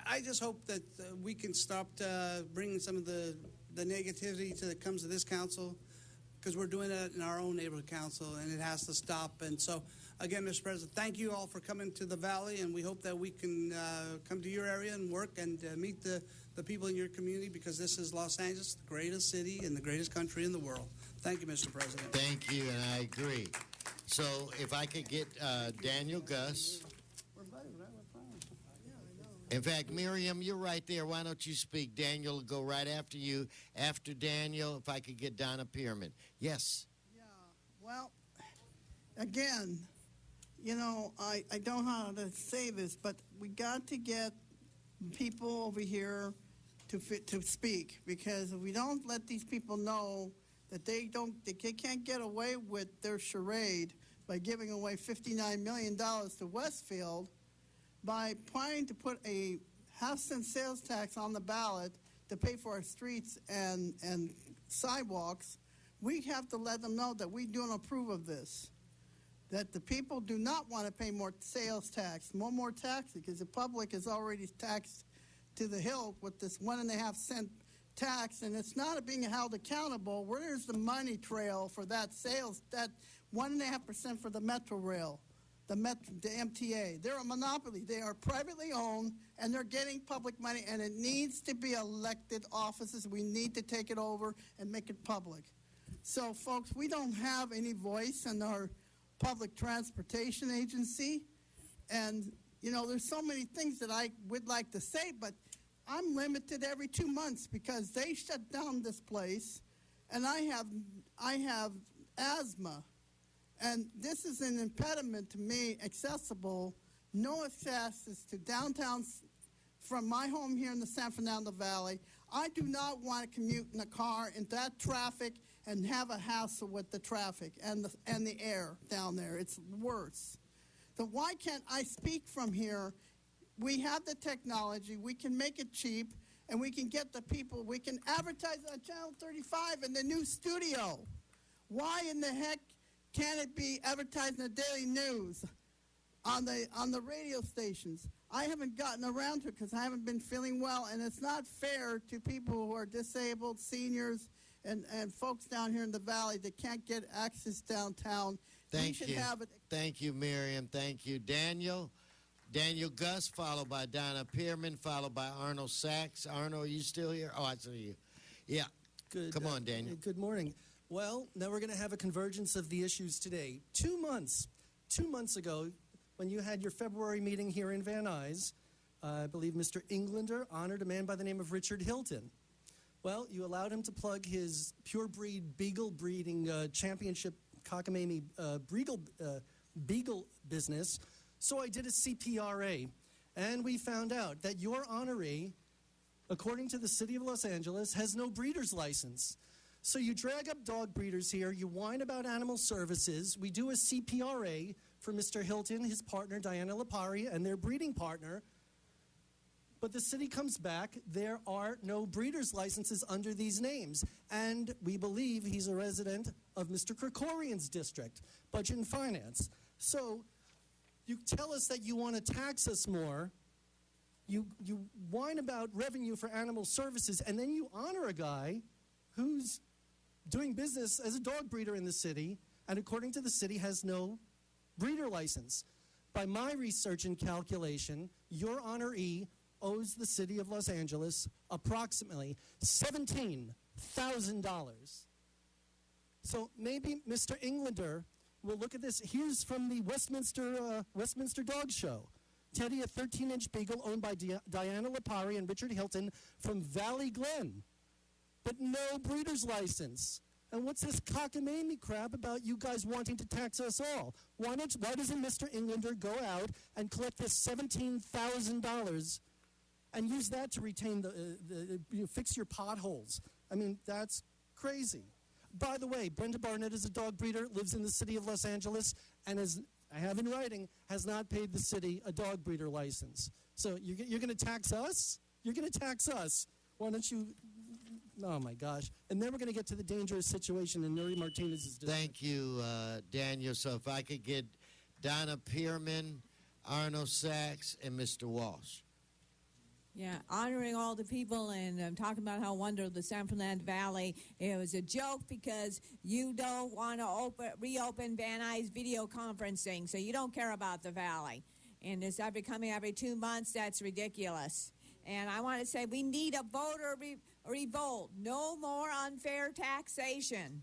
[SPEAKER 11] I just hope that we can stop bringing some of the negativity that comes to this council, because we're doing it in our own neighborhood council, and it has to stop. And so, again, Mr. President, thank you all for coming to the Valley, and we hope that we can come to your area and work and meet the people in your community, because this is Los Angeles, the greatest city in the greatest country in the world. Thank you, Mr. President.
[SPEAKER 17] Thank you, and I agree. So if I could get Daniel Gus. In fact, Miriam, you're right there. Why don't you speak? Daniel will go right after you. After Daniel, if I could get Donna Pearman. Yes.
[SPEAKER 11] Yeah, well, again, you know, I don't know how to say this, but we got to get people over here to speak, because if we don't let these people know that they can't get away with their charade by giving away $59 million to Westfield, by trying to put a half-cent sales tax on the ballot to pay for our streets and sidewalks, we have to let them know that we don't approve of this, that the people do not want to pay more sales tax, more tax, because the public is already taxed to the hilt with this 1.5 cent tax, and it's not being held accountable. Where's the money trail for that sales, that 1.5% for the Metro Rail? The MTA. They're a monopoly. They are privately owned, and they're getting public money, and it needs to be elected offices. We need to take it over and make it public. So, folks, we don't have any voice in our public transportation agency, and, you know, there's so many things that I would like to say, but I'm limited every 2 months because they shut down this place, and I have asthma. And this is an impediment to me, accessible, no access to downtown from my home here in the San Fernando Valley. I do not want to commute in a car in that traffic and have a hassle with the traffic and the air down there. It's worse. So why can't I speak from here? We have the technology. We can make it cheap, and we can get the people. We can advertise on Channel 35 in the new studio. Why in the heck can't it be advertised in the Daily News, on the radio stations? I haven't gotten around to it because I haven't been feeling well, and it's not fair to people who are disabled, seniors, and folks down here in the Valley that can't get access downtown.
[SPEAKER 17] Thank you. Thank you, Miriam. Thank you. Daniel Gus, followed by Donna Pearman, followed by Arnold Sachs. Arnold, are you still here? Oh, I see you. Yeah.
[SPEAKER 5] Good.
[SPEAKER 17] Come on, Daniel.
[SPEAKER 5] Good morning. Well, now we're going to have a convergence of the issues today. 2 months ago, when you had your February meeting here in Van Nuys, I believe Mr. Englander honored a man by the name of Richard Hilton. Well, you allowed him to plug his pure breed beagle breeding championship cockamamie beagle business. So I did a CPRA, and we found out that your honoree, according to the city of Los Angeles, has no breeder's license. So you drag up dog breeders here, you whine about animal services, we do a CPRA for Mr. Hilton, his partner Diana Lipari, and their breeding partner, but the city comes back, there are no breeder's licenses under these names, and we believe he's a resident of Mr. Krikorian's district, Budget and Finance. So you tell us that you want to tax us more, You whine about revenue for animal services, and then you honor a guy who's doing business as a dog breeder in the city, and according to the city has no breeder license. By my research and calculation, your honoree owes the city of Los Angeles approximately $17,000. So maybe Mr. Englander will look at this. Here's from the Westminster Dog Show. Teddy, a 13-inch beagle owned by Diana Lipari and Richard Hilton from Valley Glen, but no breeder's license. And what's this cockamamie crap about you guys wanting to tax us all? Why doesn't Mr. Englander go out and collect this $17,000 and use that to retain fix your potholes? I mean, that's crazy. By the way, Brenda Barnett is a dog breeder, lives in the city of Los Angeles, and I have in writing, has not paid the city a dog breeder license. So you're going to tax us? You're going to tax us. Why don't you? Oh, my gosh. And then we're going to get to the dangerous situation in Nuri Martinez's district.
[SPEAKER 17] Thank you, Daniel. So if I could get Donna Pearman, Arno Sachs, and Mr. Walsh.
[SPEAKER 4] Yeah, honoring all the people and talking about how wonderful the San Fernando Valley. It was a joke because you don't want to reopen Van Nuys video conferencing, so you don't care about the valley. And it's coming every 2 months. That's ridiculous. And I want to say we need a voter revolt. No more unfair taxation.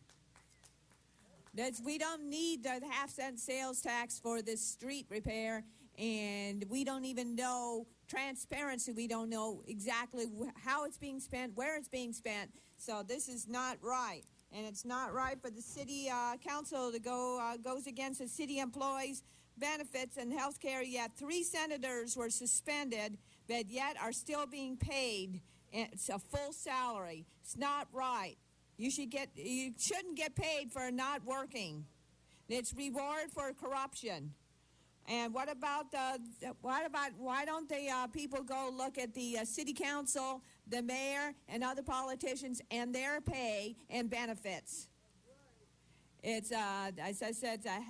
[SPEAKER 4] We don't need the half-cent sales tax for this street repair, and we don't even know transparency. We don't know exactly how it's being spent, where it's being spent. So this is not right. And it's not right for the city council to goes against the city employees' benefits and health care. Yet 3 senators were suspended, but yet are still being paid. It's a full salary. It's not right. You shouldn't get paid for not working. It's reward for corruption. And why don't the people go look at the city council, the mayor, and other politicians and their pay and benefits? It's, as I said, it's a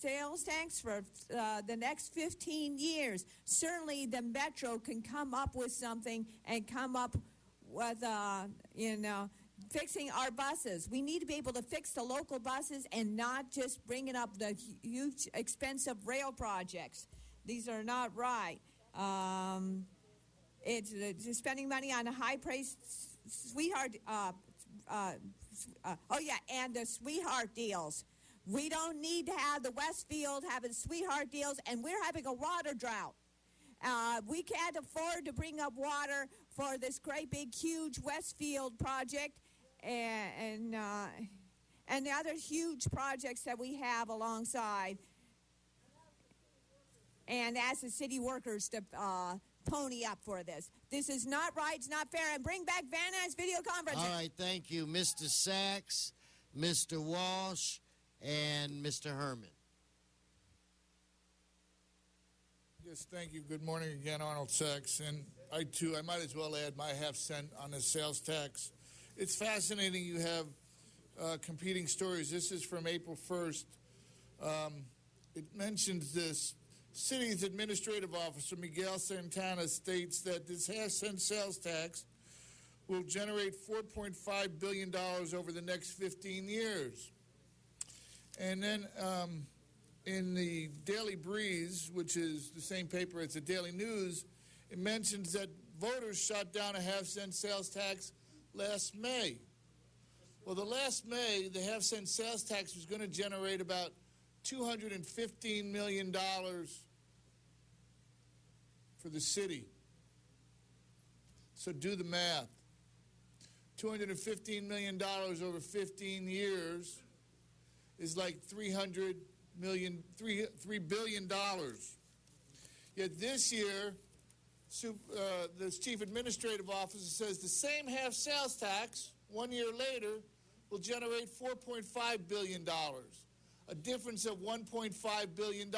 [SPEAKER 4] sales tax for the next 15 years. Certainly the Metro can come up with something and come up with, fixing our buses. We need to be able to fix the local buses and not just bringing up the huge, expensive rail projects. These are not right. It's spending money on a high-priced sweetheart. And the sweetheart deals. We don't need to have the Westfield having sweetheart deals, and we're having a water drought. We can't afford to bring up water for this great big huge Westfield project and the other huge projects that we have alongside. And ask the city workers to pony up for this. This is not right. It's not fair. And bring back Van Nuys video conferencing.
[SPEAKER 17] All right, thank you. Mr. Sachs, Mr. Walsh, and Mr. Herman.
[SPEAKER 7] Yes, thank you. Good morning again, Arnold Sachs. And I might as well add my half-cent on the sales tax. It's fascinating you have competing stories. This is from April 1st. It mentions this. City's administrative officer, Miguel Santana, states that this half-cent sales tax will generate $4.5 billion over the next 15 years. And then in the Daily Breeze, which is the same paper as the Daily News, it mentions that voters shot down a half-cent sales tax last May. Well, the last May, the half-cent sales tax was going to generate about $215 million for the city. So do the math. $215 million over 15 years is like $3 billion. Yet this year, the chief administrative officer says the same half sales tax 1 year later will generate $4.5 billion, a difference of $1.5 billion.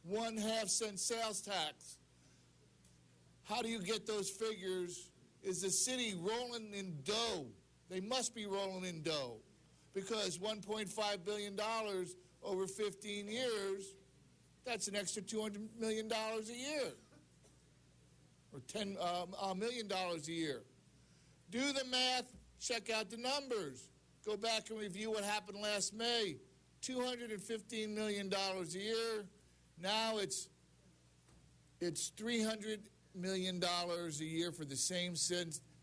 [SPEAKER 7] 1 half-cent sales tax. How do you get those figures? Is the city rolling in dough? They must be rolling in dough because $1.5 billion over 15 years, that's an extra $200 million a year. or $1 million a year. Do the math, check out the numbers. Go back and review what happened last May. $215 million a year. Now it's $300 million a year for the same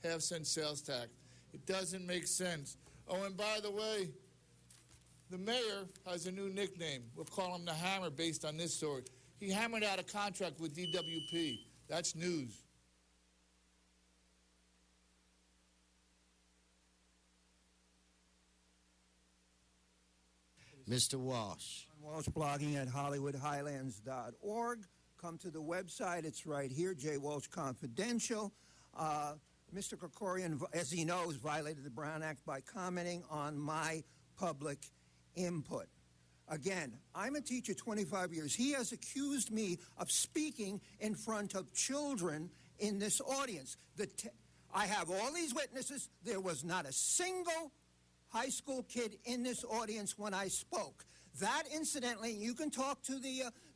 [SPEAKER 7] half-cent sales tax. It doesn't make sense. Oh, and by the way, the mayor has a new nickname. We'll call him the Hammer based on this story. He hammered out a contract with DWP. That's news.
[SPEAKER 17] Mr. Walsh.
[SPEAKER 19] Walsh, blogging at HollywoodHighlands.org. Come to the website. It's right here, J. Walsh Confidential. Mr. Krikorian, as he knows, violated the Brown Act by commenting on my public input. Again, I'm a teacher 25 years. He has accused me of speaking in front of children in this audience. I have all these witnesses. There was not a single high school kid in this audience when I spoke. That, incidentally, you can talk to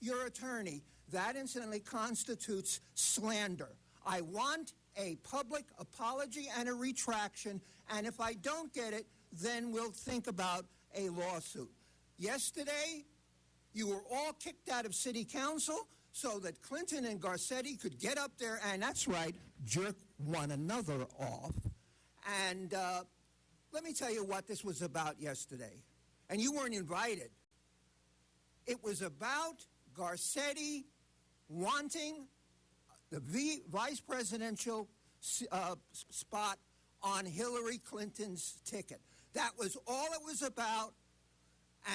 [SPEAKER 19] your attorney, that incidentally constitutes slander. I want a public apology and a retraction, and if I don't get it, then we'll think about a lawsuit. Yesterday, you were all kicked out of city council so that Clinton and Garcetti could get up there and, that's right, jerk one another off. And let me tell you what this was about yesterday. And you weren't invited. It was about Garcetti wanting the vice presidential spot on Hillary Clinton's ticket. That was all it was about,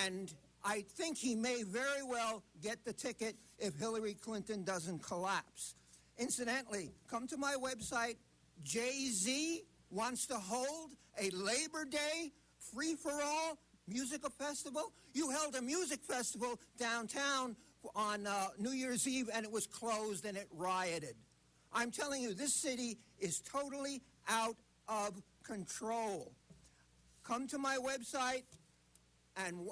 [SPEAKER 19] and I think he may very well get the ticket if Hillary Clinton doesn't collapse. Incidentally, come to my website. Jay-Z wants to hold a Labor Day free-for-all musical festival. You held a music festival downtown on New Year's Eve, and it was closed and it rioted. I'm telling you, this city is totally out of control. Come to my website, and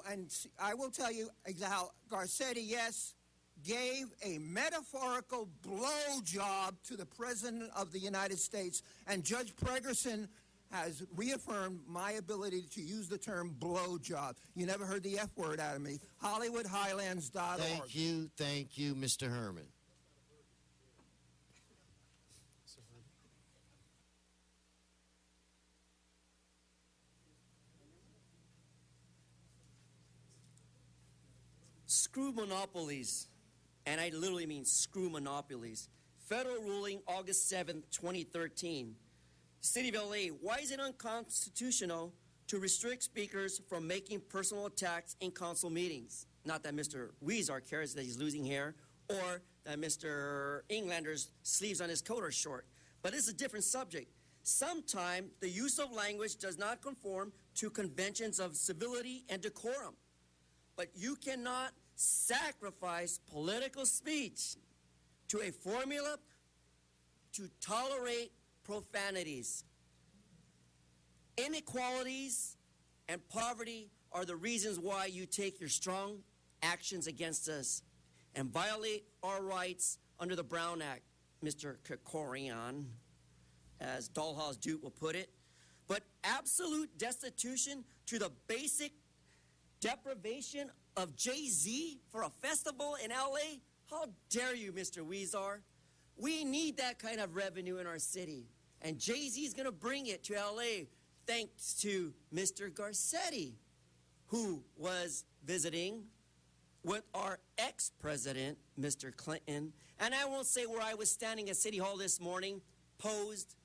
[SPEAKER 19] I will tell you how Garcetti, yes, gave a metaphorical blowjob to the President of the United States, and Judge Pregerson has reaffirmed my ability to use the term blowjob. You never heard the F word out of me. HollywoodHighlands.org.
[SPEAKER 17] Thank you, Mr. Herman.
[SPEAKER 16] Screw monopolies, and I literally mean screw monopolies. Federal ruling August 7th, 2013. City of LA, why is it unconstitutional to restrict speakers from making personal attacks in council meetings? Not that Mr. Weezer cares that he's losing hair or that Mr. Englander's sleeves on his coat are short. But it's a different subject. Sometimes the use of language does not conform to conventions of civility and decorum. But you cannot sacrifice political speech to a formula to tolerate profanities. Inequalities and poverty are the reasons why you take your strong actions against us and violate our rights under the Brown Act, Mr. Krikorian, as Dollhouse Duke will put it. But absolute destitution to the basic deprivation of Jay-Z for a festival in LA? How dare you, Mr. Weezer? We need that kind of revenue in our city. And Jay-Z's going to bring it to LA thanks to Mr. Garcetti, who was visiting with our ex-president, Mr. Clinton. And I won't say where I was standing at City Hall this morning, posed,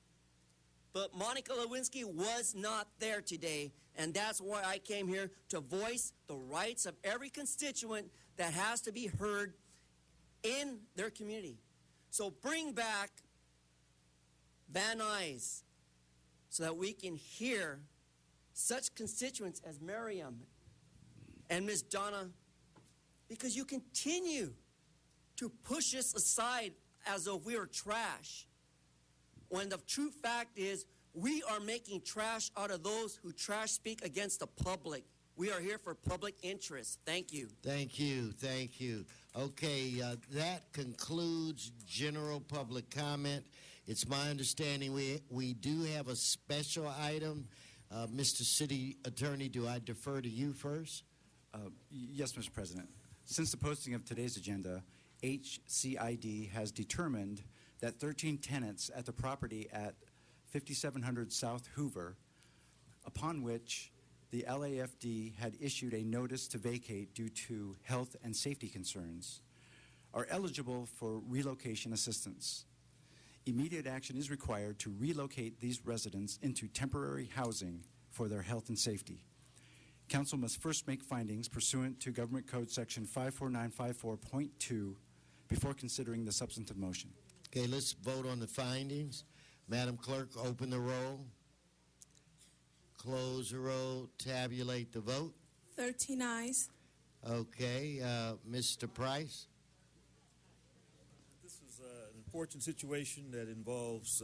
[SPEAKER 16] but Monica Lewinsky was not there today. And that's why I came here to voice the rights of every constituent that has to be heard in their community. So bring back Van Nuys so that we can hear such constituents as Miriam and Ms. Donna, because you continue to push us aside as though we are trash, when the true fact is we are making trash out of those who trash speak against the public. We are here for public interest. Thank you.
[SPEAKER 17] Thank you. Okay, that concludes general public comment. It's my understanding we do have a special item. Mr. City Attorney, do I defer to you first?
[SPEAKER 1] Yes, Mr. President. Since the posting of today's agenda, HCID has determined that 13 tenants at the property at 5700 South Hoover, upon which the LAFD had issued a notice to vacate due to health and safety concerns, are eligible for relocation assistance. Immediate action is required to relocate these residents into temporary housing for their health and safety. Council must first make findings pursuant to Government Code Section 54954.2 before considering the substantive motion.
[SPEAKER 17] Okay, let's vote on the findings. Madam Clerk, open the roll. Close the roll. Tabulate the vote.
[SPEAKER 8] 13 ayes.
[SPEAKER 17] Okay, Mr. Price?
[SPEAKER 12] This is an unfortunate situation that involves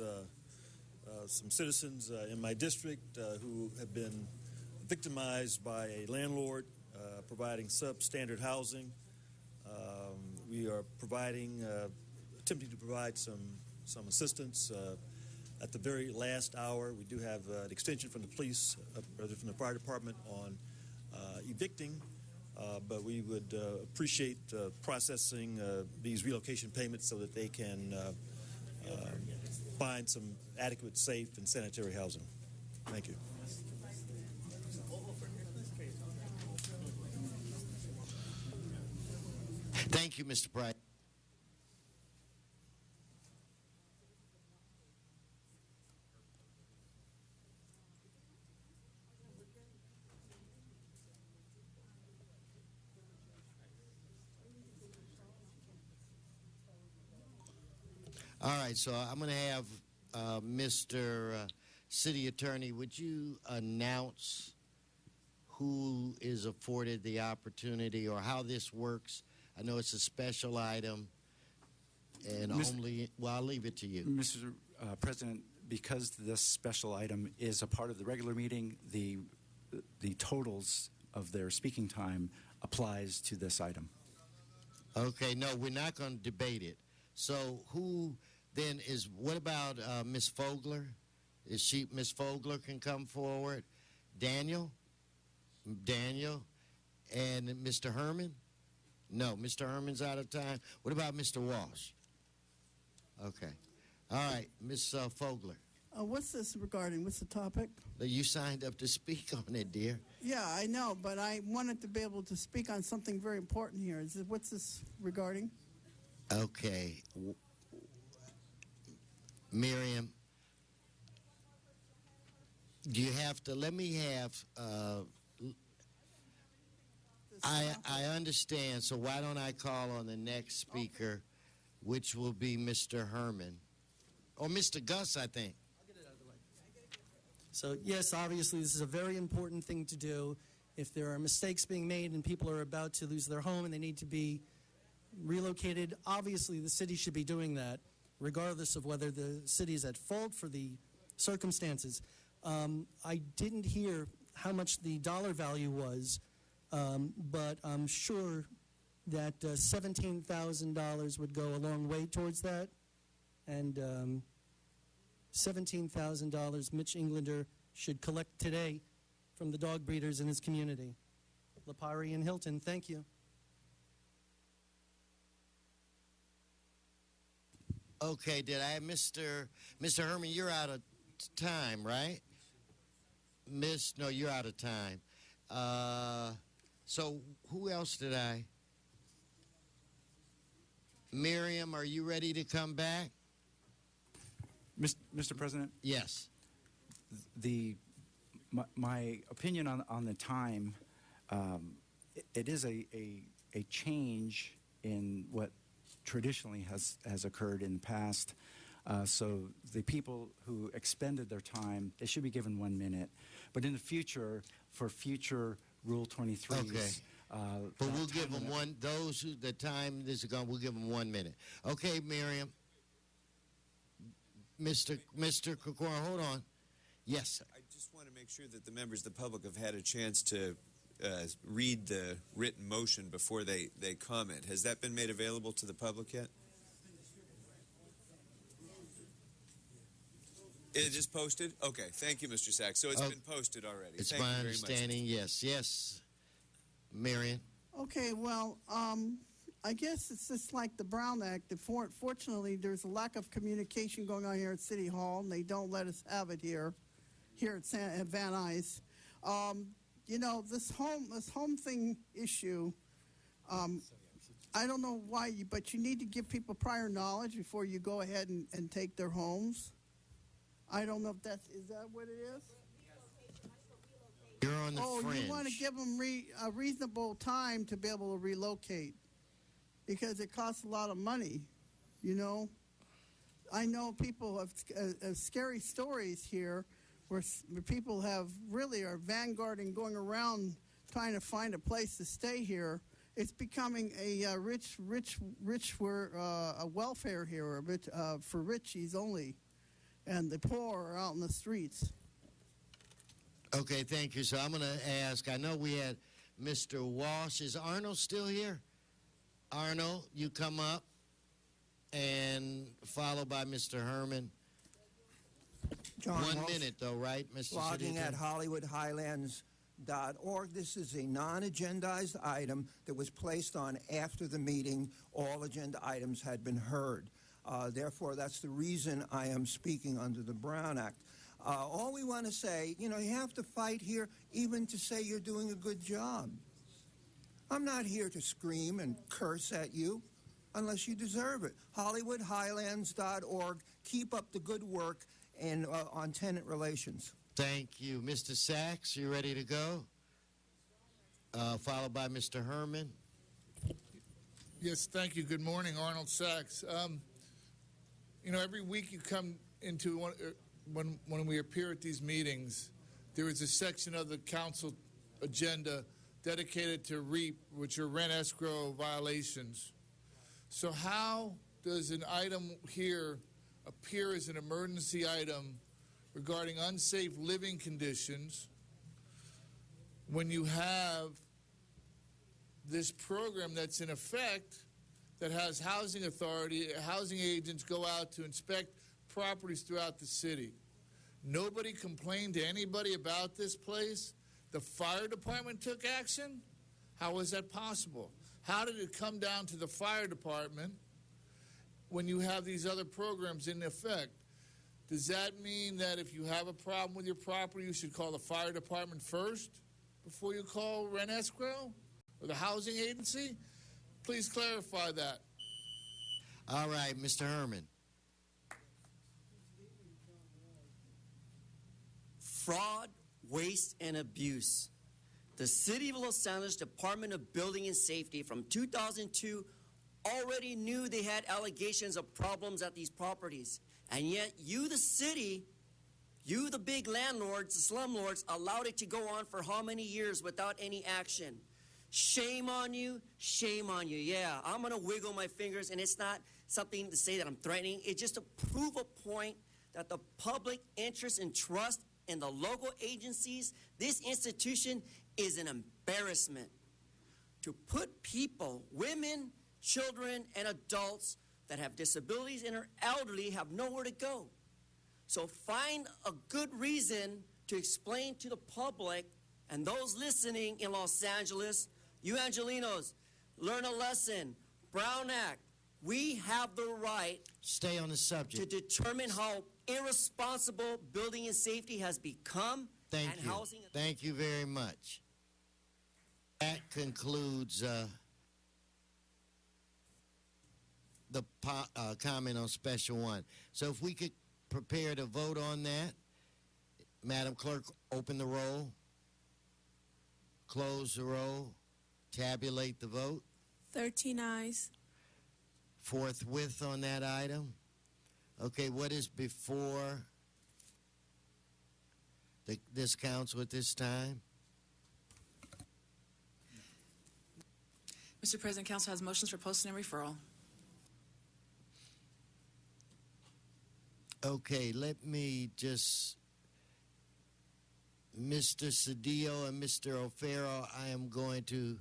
[SPEAKER 12] some citizens in my district who have been victimized by a landlord providing substandard housing. We are attempting to provide some assistance at the very last hour. We do have an extension from the police, from the fire department on evicting, but we would appreciate processing these relocation payments so that they can find some adequate, safe, and sanitary housing. Thank you.
[SPEAKER 17] Thank you, Mr. Price. All right, so I'm going to have Mr. City Attorney, would you announce who is afforded the opportunity or how this works? I know it's a special item, and I'll leave it to you.
[SPEAKER 1] Mr. President, because this special item is a part of the regular meeting, the totals of their speaking time applies to this item.
[SPEAKER 17] Okay, no, we're not going to debate it. So who then what about Ms. Fogler? Ms. Fogler can come forward? Daniel? And Mr. Herman? No, Mr. Herman's out of time. What about Mr. Walsh? Okay. All right, Ms. Fogler.
[SPEAKER 11] What's this regarding? What's the topic?
[SPEAKER 17] You signed up to speak on it, dear.
[SPEAKER 11] Yeah, I know, but I wanted to be able to speak on something very important here. What's this regarding?
[SPEAKER 17] Okay. Miriam, do you have to, let me have, I understand, so why don't I call on the next speaker, which will be Mr. Herman, or Mr. Gus, I think.
[SPEAKER 5] So, yes, obviously, this is a very important thing to do. If there are mistakes being made and people are about to lose their home and they need to be relocated, obviously the city should be doing that, regardless of whether the city is at fault for the circumstances. I didn't hear how much the dollar value was, but I'm sure that $17,000 would go a long way towards that. And $17,000 Mitch Englander should collect today from the dog breeders in his community. Lapari and Hilton, thank you.
[SPEAKER 17] Okay, did I have Mr. Herman, you're out of time, right? No, you're out of time. So who else did I? Miriam, are you ready to come back?
[SPEAKER 1] Mr. President?
[SPEAKER 17] Yes.
[SPEAKER 1] My opinion on the time, it is a change in what traditionally has occurred in the past. So the people who expended their time, they should be given 1 minute. But in the future, for future Rule 23s,
[SPEAKER 17] okay. But we'll give them one. Those who the time this is gone, we'll give them 1 minute. Okay, Miriam. Mr. Krikorian, hold on. Yes, sir.
[SPEAKER 3] I just want to make sure that the members of the public have had a chance to read the written motion before they comment. Has that been made available to the public yet? It is posted? Okay, thank you, Mr. Sachs. So it's been posted already.
[SPEAKER 17] It's
[SPEAKER 3] Thank
[SPEAKER 17] my
[SPEAKER 3] you very much.
[SPEAKER 17] understanding, yes. Yes, Marion?
[SPEAKER 11] Okay, well, I guess it's just like the Brown Act. Fortunately, there's a lack of communication going on here at City Hall, and they don't let us have it here at Van Nuys. You know, this home thing issue, I don't know why, but you need to give people prior knowledge before you go ahead and take their homes. I don't know if is that what it is?
[SPEAKER 17] You're on the fringe.
[SPEAKER 11] You want to give them a reasonable time to be able to relocate because it costs a lot of money, you know. I know people have scary stories here where people are vanguarding, going around trying to find a place to stay here. It's becoming a welfare here, for richies only, and the poor are out in the streets.
[SPEAKER 17] Okay, thank you. So I'm going to ask, I know we had Mr. Walsh. Is Arnold still here? Arnold, you come up, and followed by Mr. Herman.
[SPEAKER 19] John
[SPEAKER 17] 1
[SPEAKER 19] Walsh,
[SPEAKER 17] minute, though, right, Mr.
[SPEAKER 19] Logging
[SPEAKER 17] City
[SPEAKER 19] at
[SPEAKER 17] Attorney?
[SPEAKER 19] HollywoodHighlands.org. This is a non-agendized item that was placed on after the meeting. All agenda items had been heard. Therefore, that's the reason I am speaking under the Brown Act. All we want to say, you have to fight here even to say you're doing a good job. I'm not here to scream and curse at you unless you deserve it. HollywoodHighlands.org. Keep up the good work and on tenant relations.
[SPEAKER 17] Thank you. Mr. Sachs, you ready to go? Followed by Mr. Herman.
[SPEAKER 7] Yes, thank you. Good morning, Arnold Sachs. Every week you come into when we appear at these meetings, there is a section of the council agenda dedicated to REAP, which are rent escrow violations. So how does an item here appear as an emergency item regarding unsafe living conditions when you have this program that's in effect that has housing authority, housing agents go out to inspect properties throughout the city? Nobody complained to anybody about this place. The fire department took action. How was that possible? How did it come down to the fire department when you have these other programs in effect? Does that mean that if you have a problem with your property, you should call the fire department first before you call rent escrow or the housing agency? Please clarify that.
[SPEAKER 17] All right, Mr. Herman.
[SPEAKER 16] Fraud, waste, and abuse. The City of Los Angeles Department of Building and Safety from 2002 already knew they had allegations of problems at these properties. And yet you, the city, you, the big landlords, the slumlords, allowed it to go on for how many years without any action? Shame on you, shame on you. Yeah, I'm going to wiggle my fingers, and it's not something to say that I'm threatening. It's just to prove a point that the public interest and trust in the local agencies, this institution, is an embarrassment. To put people, women, children, and adults that have disabilities and are elderly have nowhere to go. So find a good reason to explain to the public and those listening in Los Angeles, you Angelinos, learn a lesson. Brown Act, we have the right
[SPEAKER 17] Stay on the subject.
[SPEAKER 16] to determine how irresponsible building and safety has become.
[SPEAKER 17] Thank
[SPEAKER 16] and
[SPEAKER 17] you.
[SPEAKER 16] Housing.
[SPEAKER 17] Thank you very much. That concludes the comment on Special 1. So if we could prepare to vote on that, Madam Clerk, open the roll, close the roll, tabulate the vote.
[SPEAKER 8] 13 ayes.
[SPEAKER 17] Forthwith on that item. Okay, what is before this council at this time?
[SPEAKER 18] Mr. President, Council has motions for posting and referral.
[SPEAKER 17] Okay, let me just Mr. Cedillo and Mr. O'Farrell, I am going to.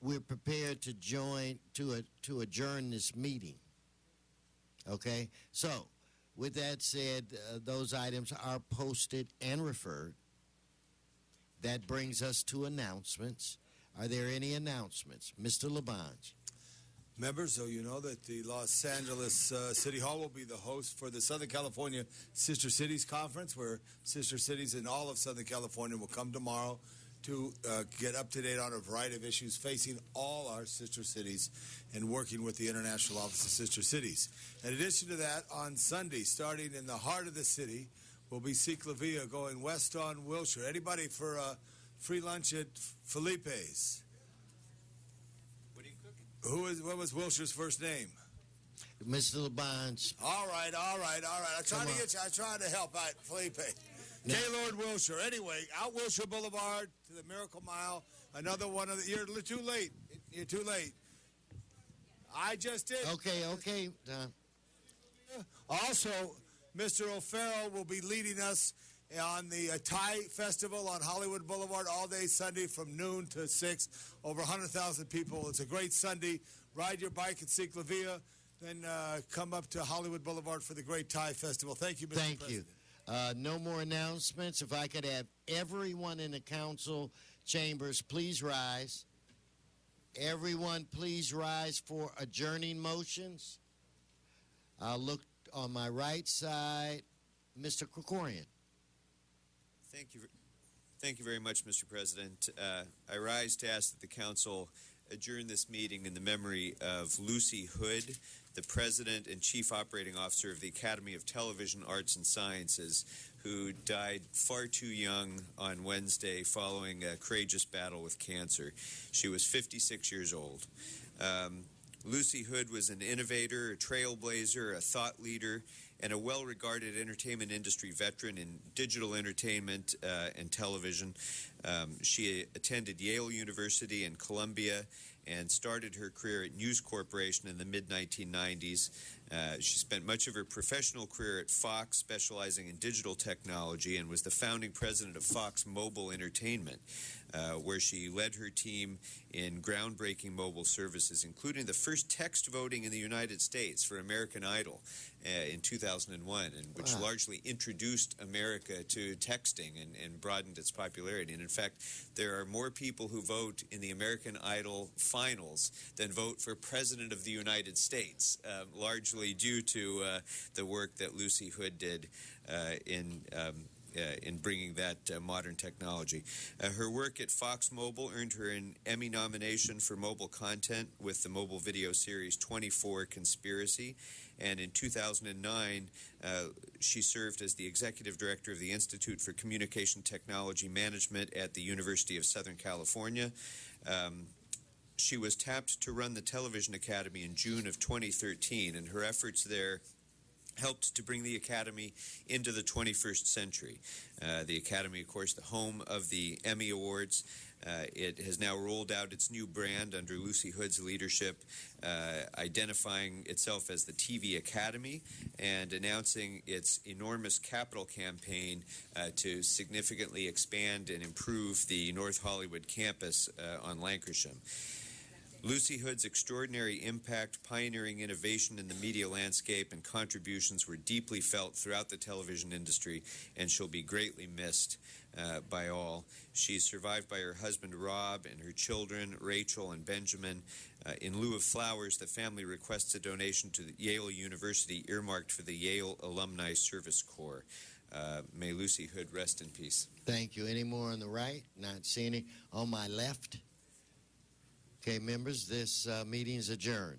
[SPEAKER 17] We're prepared to join to adjourn this meeting. Okay. So, with that said, those items are posted and referred. That brings us to announcements. Are there any announcements, Mr. Labange?
[SPEAKER 15] Members, so you know that the Los Angeles City Hall will be the host for the Southern California Sister Cities Conference, where sister cities in all of Southern California will come tomorrow to get up to date on a variety of issues facing all our sister cities and working with the International Office of Sister Cities. In addition to that, on Sunday, starting in the heart of the city, will be Ciclavia going west on Wilshire. Anybody for a free lunch at Felipe's? What was Wilshire's first name?
[SPEAKER 17] Mr. Labange.
[SPEAKER 15] All right. I tried to help out Felipe.
[SPEAKER 17] No.
[SPEAKER 15] Gaylord Wilshire. Anyway, out Wilshire Boulevard to the Miracle Mile. Another one of the. You're too late. You're too late. I just did.
[SPEAKER 17] Okay.
[SPEAKER 15] Also, Mr. O'Farrell will be leading us on the Thai Festival on Hollywood Boulevard all day Sunday from noon to 6. Over 100,000 people. It's a great Sunday. Ride your bike at Ciclavia, then come up to Hollywood Boulevard for the great Thai Festival. Thank you, Mr.
[SPEAKER 17] Thank
[SPEAKER 15] President.
[SPEAKER 17] you. No more announcements. If I could have everyone in the council chambers, please rise. Everyone, please rise for adjourning motions. I'll look on my right side. Mr. Krikorian.
[SPEAKER 3] Thank you very much, Mr. President. I rise to ask that the council adjourn this meeting in the memory of Lucy Hood, the President and Chief Operating Officer of the Academy of Television Arts and Sciences, who died far too young on Wednesday following a courageous battle with cancer. She was 56 years old. Lucy Hood was an innovator, a trailblazer, a thought leader, and a well-regarded entertainment industry veteran in digital entertainment and television. She attended Yale University and Columbia and started her career at News Corporation in the mid-1990s. She spent much of her professional career at Fox, specializing in digital technology, and was the founding president of Fox Mobile Entertainment, where she led her team in groundbreaking mobile services, including the first text voting in the United States for American Idol in 2001, and which largely introduced America to texting and broadened its popularity. And in fact, there are more people who vote in the American Idol finals than vote for President of the United States, largely due to the work that Lucy Hood did in bringing that modern technology. Her work at Fox Mobile earned her an Emmy nomination for mobile content with the mobile video series 24 Conspiracy. And in 2009, she served as the executive director of the Institute for Communication Technology Management at the University of Southern California. She was tapped to run the Television Academy in June of 2013, and her efforts there helped to bring the Academy into the 21st century. The Academy, of course, the home of the Emmy Awards. It has now rolled out its new brand under Lucy Hood's leadership, identifying itself as the TV Academy and announcing its enormous capital campaign to significantly expand and improve the North Hollywood campus on Lankershim. Lucy Hood's extraordinary impact, pioneering innovation in the media landscape, and contributions were deeply felt throughout the television industry, and she'll be greatly missed by all. She's survived by her husband, Rob, and her children, Rachel and Benjamin. In lieu of flowers, the family requests a donation to Yale University earmarked for the Yale Alumni Service Corps. May Lucy Hood rest in peace.
[SPEAKER 17] Thank you. Any more on the right? Not seeing any. On my left? Okay, members, this meeting is adjourned.